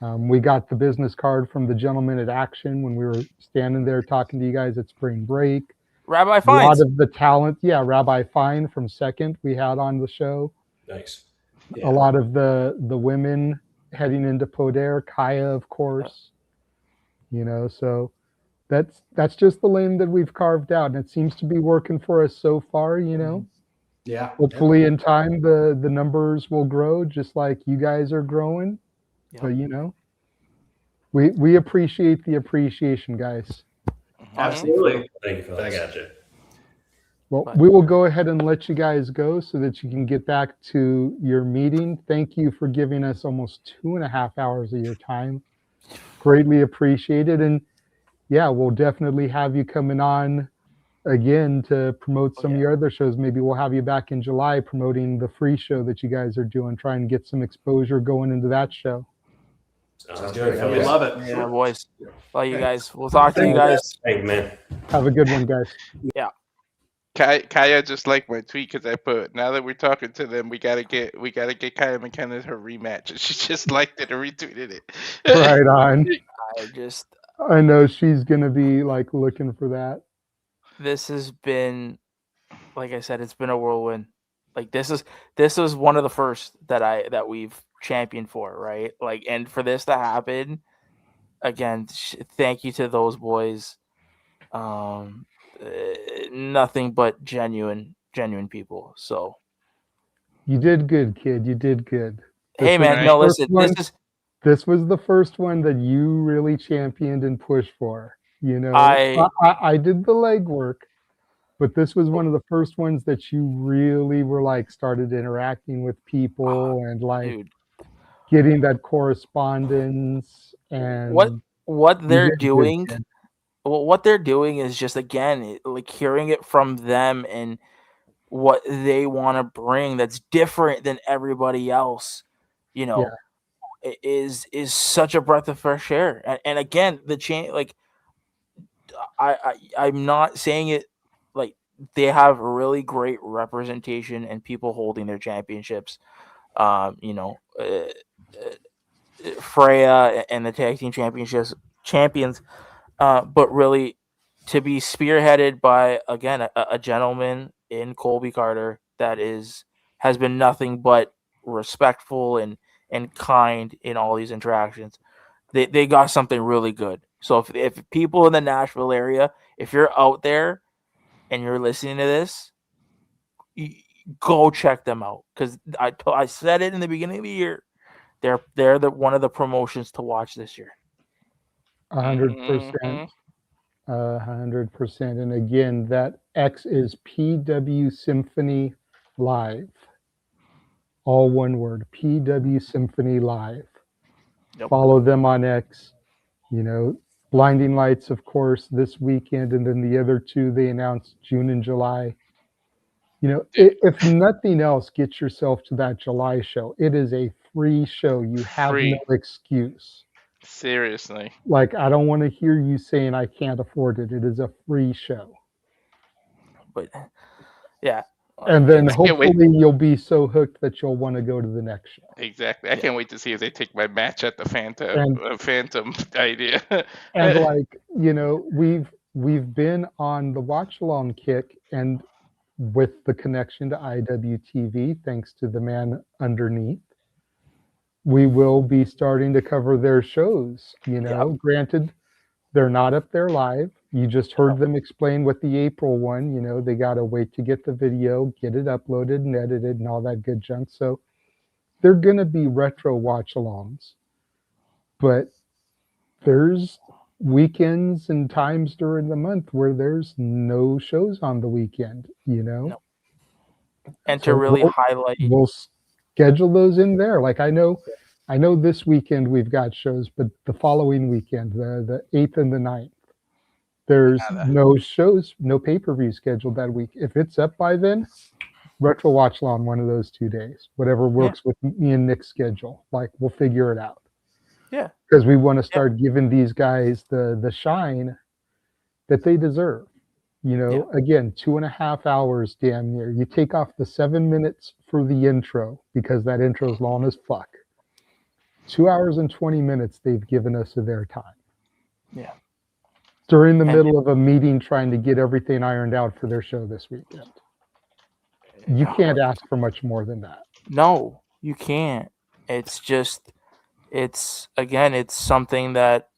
H: We got the business card from the gentleman at Action when we were standing there talking to you guys at spring break.
E: Rabbi Fine.
H: A lot of the talent, Rabbi Fine from Second we had on the show.
T: Nice.
H: Yeah. A lot of the women heading into Poder, Kaya, of course, so that's just the lane that we've carved out, and it seems to be working for us so far,
S: Yeah.
H: Hopefully in time the numbers will grow just like you guys are growing. Yeah. But we appreciate the appreciation, guys.
S: Absolutely.
T: Thank you, fellas.
R: I got you.
H: Well, we will go ahead and let you guys go so that you can get back to your meeting. Thank you for giving us almost 2.5 hours of your time. Greatly appreciated. And we'll definitely have you coming on again to promote some of your other shows. Maybe we'll have you back in July promoting the free show that you guys are doing, trying to get some exposure going into that show.
T: Sounds good.
S: We love it.
E: Yeah, boys. Love you guys. We'll talk to you guys.
T: Thank you, man.
H: Have a good one, guys.
E: Yeah.
B: Kaya just liked my tweet because I put, now that we're talking to them, we gotta get Kaya McKenna her rematch. She just liked it and retweeted it.
H: Right on.
E: I
H: know she's gonna be like looking for that.
E: This has been, like I said, it's been a whirlwind. Like this is one of the first that we've championed for, right? Like, and for this to happen,
Q: again, thank you to those boys. Nothing but genuine people. So
H: you did good, kid. You did good.
Q: Hey, man, no, listen,
H: this was the first one that you really championed and pushed for. You know, I did the legwork, but this was one of the first ones that you really were like started interacting with people and like getting that correspondence and
Q: what they're doing. Well, what they're doing is just, again, like hearing it from them and what they want to bring that's different than everybody else, you know, is such a breath of fresh air. And again, like I'm not saying it like they have really great representation and people holding their championships. You know, Freya and the tag team champions, but really to be spearheaded by, again, a gentleman in Colby Carter that has been nothing but respectful and kind in all these interactions. They got something really good. So if people in the Nashville area, if you're out there and you're listening to this, go check them out, because I said it in the beginning of the year. They're one of the promotions to watch this year.
H: 100%. 100%. And again, that X is PWSymphony Live. All one word, PWSymphony Live. Yep. Follow them on X. You know, Blinding Lights, of course, this weekend, and then the other two they announced June and July. You know, if nothing else, get yourself to that July show. It is a free show. You have no excuse.
B: Seriously.
H: Like, I don't want to hear you saying I can't afford it. It is a free show.
Q: But yeah.
H: And then hopefully you'll be so hooked that you'll want to go to the next show.
B: Exactly. I can't wait to see if they take my match at the Phantom idea.
H: And like, you know, we've been on the watch along kick, and with the connection to IWTV, thanks to the man underneath, we will be starting to cover their shows. You know, granted, they're not up there live. You just heard them explain what the April one, you know, they got to wait to get the video, get it uploaded and edited and all that good junk. So they're going to be retro watch alongs. But there's weekends and times during the month where there's no shows on the weekend, you know?
Q: No. And so to really highlight.
H: We'll schedule those in there. Like, I know this weekend we've got shows, but the following weekend, the 8th and the 9th, there's no shows, no pay-per-view scheduled that week. If it's up by then, retro watch along one of those 2 days, whatever works with me and Nick's schedule. Like, we'll figure it out.
Q: Yeah.
H: Because we want to start giving these guys the shine that they deserve. You know, again, 2.5 hours damn near. You take off the 7 minutes for the intro, because that intro is long as fuck. 2 hours and 20 minutes they've given us of their time.
Q: Yeah.
H: During the middle of a meeting trying to get everything ironed out for their show this weekend. You can't ask for much more than that.
Q: No, you can't. It's just, it's something that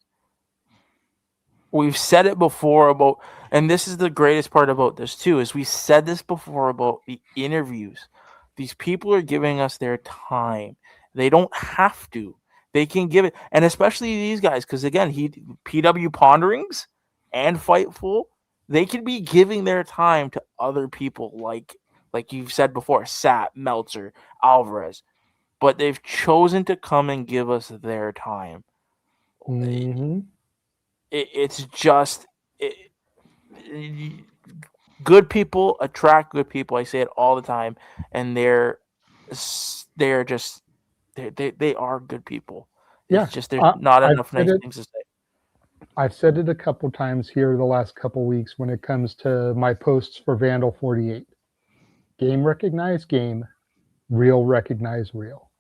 Q: we've said it before about, and this is the greatest part about this too, is we said this before about the interviews. These people are giving us their time. They don't have to. They can give it, and especially these guys, because again, PW Ponderings and Fightful, they can be giving their time to other people like you've said before, Sat, Meltzer, Alvarez, but they've chosen to come and give us their time.
H: Mm-hmm.
Q: It's just good people attract good people. I say it all the time, and they are good people.
H: Yeah,
Q: it's just there's not enough nice things to say.
H: I've said it a couple times here the last couple weeks when it comes to my posts for Vandal 48. Game recognize game, real recognize real.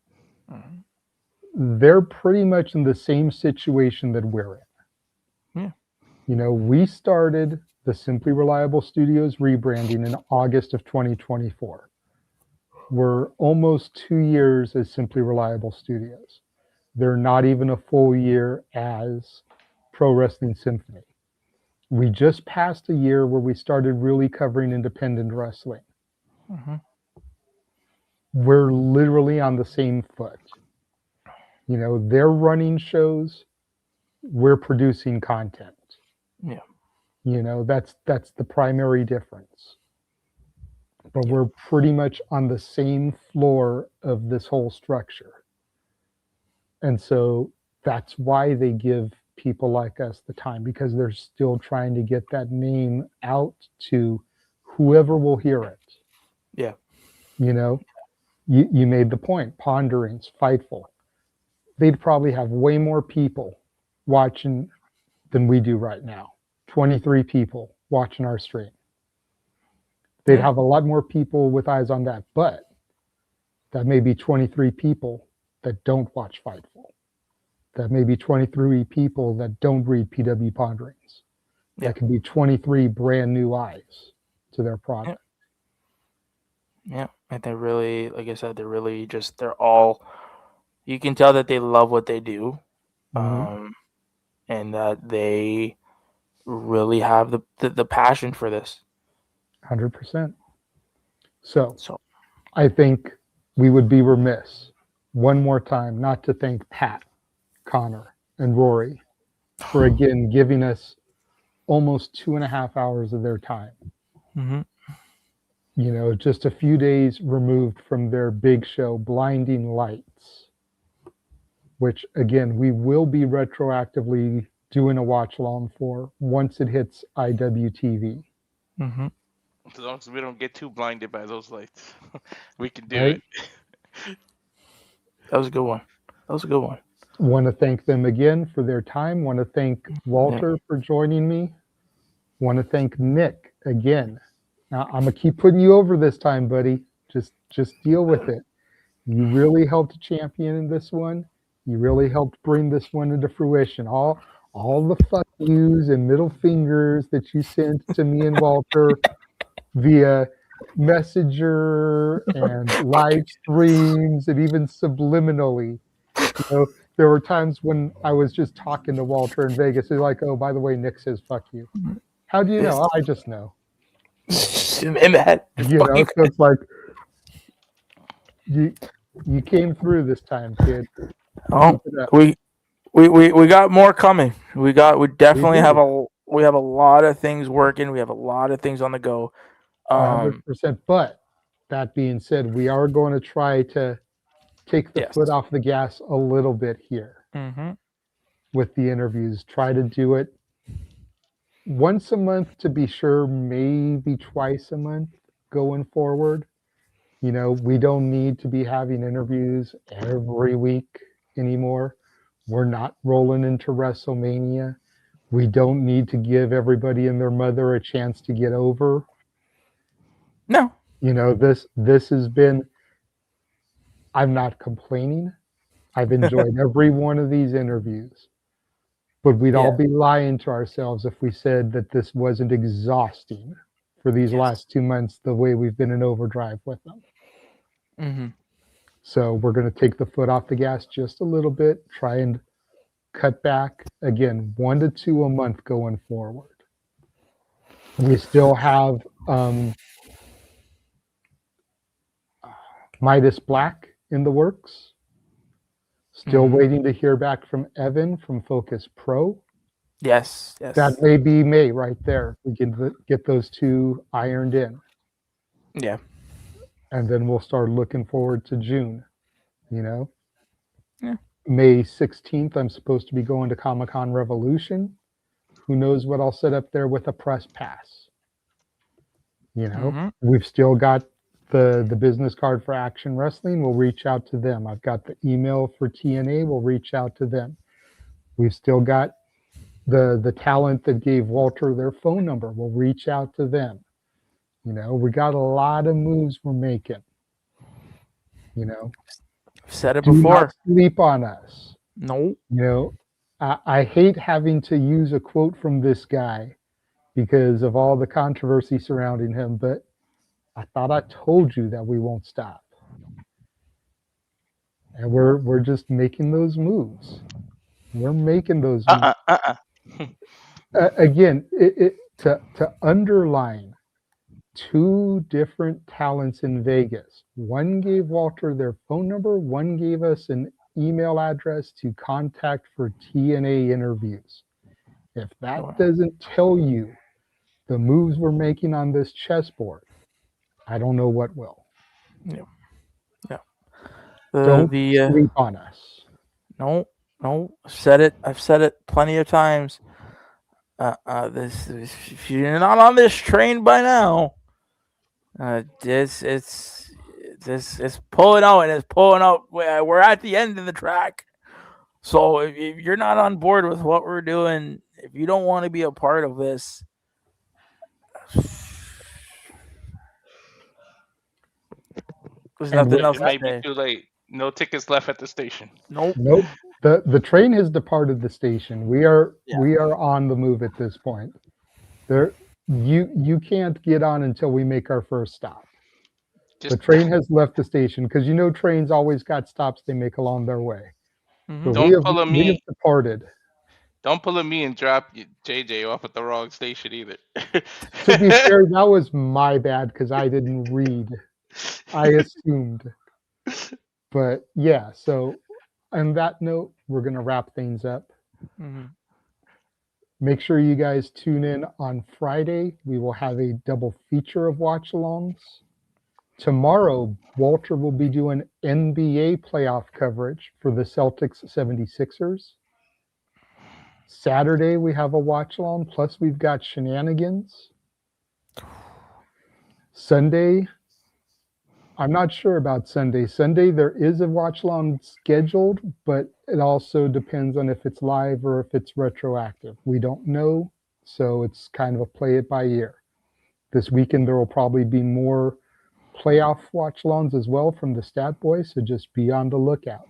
H: Mm-hmm. They're pretty much in the same situation that we're in.
Q: Yeah.
H: You know, we started the Simply Reliable Studios rebranding in August of 2024. We're almost 2 years as Simply Reliable Studios. They're not even a full year as Pro Wrestling Symphony. We just passed a year where we started really covering independent wrestling.
E: Mm-hmm.
H: We're literally on the same foot. You know, they're running shows, we're producing content.
E: Yeah.
H: You know, that's the primary difference. But we're pretty much on the same floor of this whole structure. And so that's why they give people like us the time, because they're still trying to get that name out to whoever will hear it.
E: Yeah.
H: You know, you made the point, Ponderings, Fightful. They'd probably have way more people watching than we do right now. 23 people watching our stream. They'd have a lot more people with eyes on that, but that may be 23 people that don't watch Fightful. That may be 23 people that don't read PW Ponderings.
E: Yeah.
H: That could be 23 brand new eyes to their product.
E: Yeah. And they're really, like I said, they're all, you can tell that they love what they do. And that they really have the passion for this.
H: 100%. So I think we would be remiss one more time not to thank Pat, Connor, and Rory for again giving us almost 2.5 hours of their time.
E: Mm-hmm.
H: You know, just a few days removed from their big show, Blinding Lights, which again we will be retroactively doing a watch along for once it hits IWTV.
E: Mm-hmm.
B: As long as we don't get too blinded by those lights, we can do
H: Right.
B: it.
E: That was a good one.
H: Want to thank them again for their time. Want to thank Walter for joining me. Want to thank Nick again. Now I'm gonna keep putting you over this time, buddy. Just deal with it. You really helped champion in this one. You really helped bring this one into fruition. All the fuck yous and middle fingers that you sent to me and Walter via Messenger and live streams and even subliminally. You know, there were times when I was just talking to Walter in Vegas. He's like, "Oh, by the way, Nick says fuck you." How do you know? I just know.
E: In the head.
H: You know, so it's like you came through this time, kid.
E: Oh, we got more coming. We definitely have a lot of things working. We have a lot of things on the go.
H: 100%. But that being said, we are going to try to take the foot off the gas a little bit here with the interviews. Try to do it once a month to be sure, maybe twice a month going forward. You know, we don't need to be having interviews every week anymore. We're not rolling into WrestleMania. We don't need to give everybody and their mother a chance to get over.
E: No.
H: You know, this has been, I'm not complaining. I've enjoyed every one of these interviews. But we'd all be lying to ourselves if we said that this wasn't exhausting for these last 2 months, the way we've been in overdrive with them.
E: Mm-hmm.
H: So we're going to take the foot off the gas just a little bit, try and cut back, again, 1 to 2 a month going forward. We still have Midas Black in the works. Still waiting to hear back from Evan from Focus Pro.
E: Yes.
H: That may be May right there. We can get those two ironed in.
E: Yeah.
H: And then we'll start looking forward to June, you know?
E: Yeah.
H: May 16th, I'm supposed to be going to Comic-Con Revolution. Who knows what I'll set up there with a press pass. You know, we've still got the business card for Action Wrestling. We'll reach out to them. I've got the email for TNA. We'll reach out to them. We've still got the talent that gave Walter their phone number. We'll reach out to them. You know, we got a lot of moves we're making. You know,
E: I've said it
H: do
E: before.
H: not sleep on us.
E: No.
H: You know, I hate having to use a quote from this guy because of all the controversy surrounding him, but I thought I told you that we won't stop. And we're just making those moves. We're making those moves. Again, to underline 2 different talents in Vegas. One gave Walter their phone number. One gave us an email address to contact for TNA interviews. If that doesn't tell you the moves we're making on this chessboard, I don't know what will.
Q: Yeah.
H: Don't sleep on us.
Q: No. I've said it plenty of times. If you're not on this train by now, it's pulling out and it's pulling out. We're at the end of the track. So if you're not on board with what we're doing, if you don't want to be a part of this, there's nothing else.
B: It might be too late. No tickets left at the station.
Q: Nope.
H: The train has departed the station. We are on the move at this point. You can't get on until we make our first stop. The train has left the station because trains always got stops they make along their way.
B: Mm-hmm.
H: So we have departed.
B: Don't pull a me and drop JJ off at the wrong station either.
H: To be fair, that was my bad because I didn't read. I assumed. But yeah, so on that note, we're going to wrap things up.
Q: Mm-hmm.
H: Make sure you guys tune in on Friday. We will have a double feature of watch-alongs. Tomorrow, Walter will be doing NBA playoff coverage for the Celtics 76ers. Saturday, we have a watch-along, plus we've got Shenanigans. Sunday, I'm not sure about Sunday. Sunday, there is a watch-along scheduled, but it also depends on if it's live or if it's retroactive. We don't know, so it's kind of a play it by ear. This weekend, there will probably be more playoff watch-alongs as well from the Stat Boys, so just be on the lookout.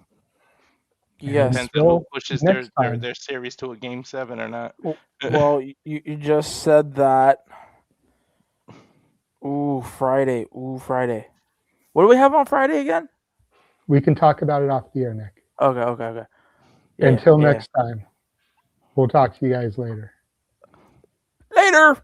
Q: Yes.
B: Depends on who pushes their series to a Game 7 or not.
Q: Well, you just said that. Friday. What do we have on Friday again?
H: We can talk about it off the air, Nick.
Q: Okay.
H: Until next time. We'll talk to you guys later.
Q: Later.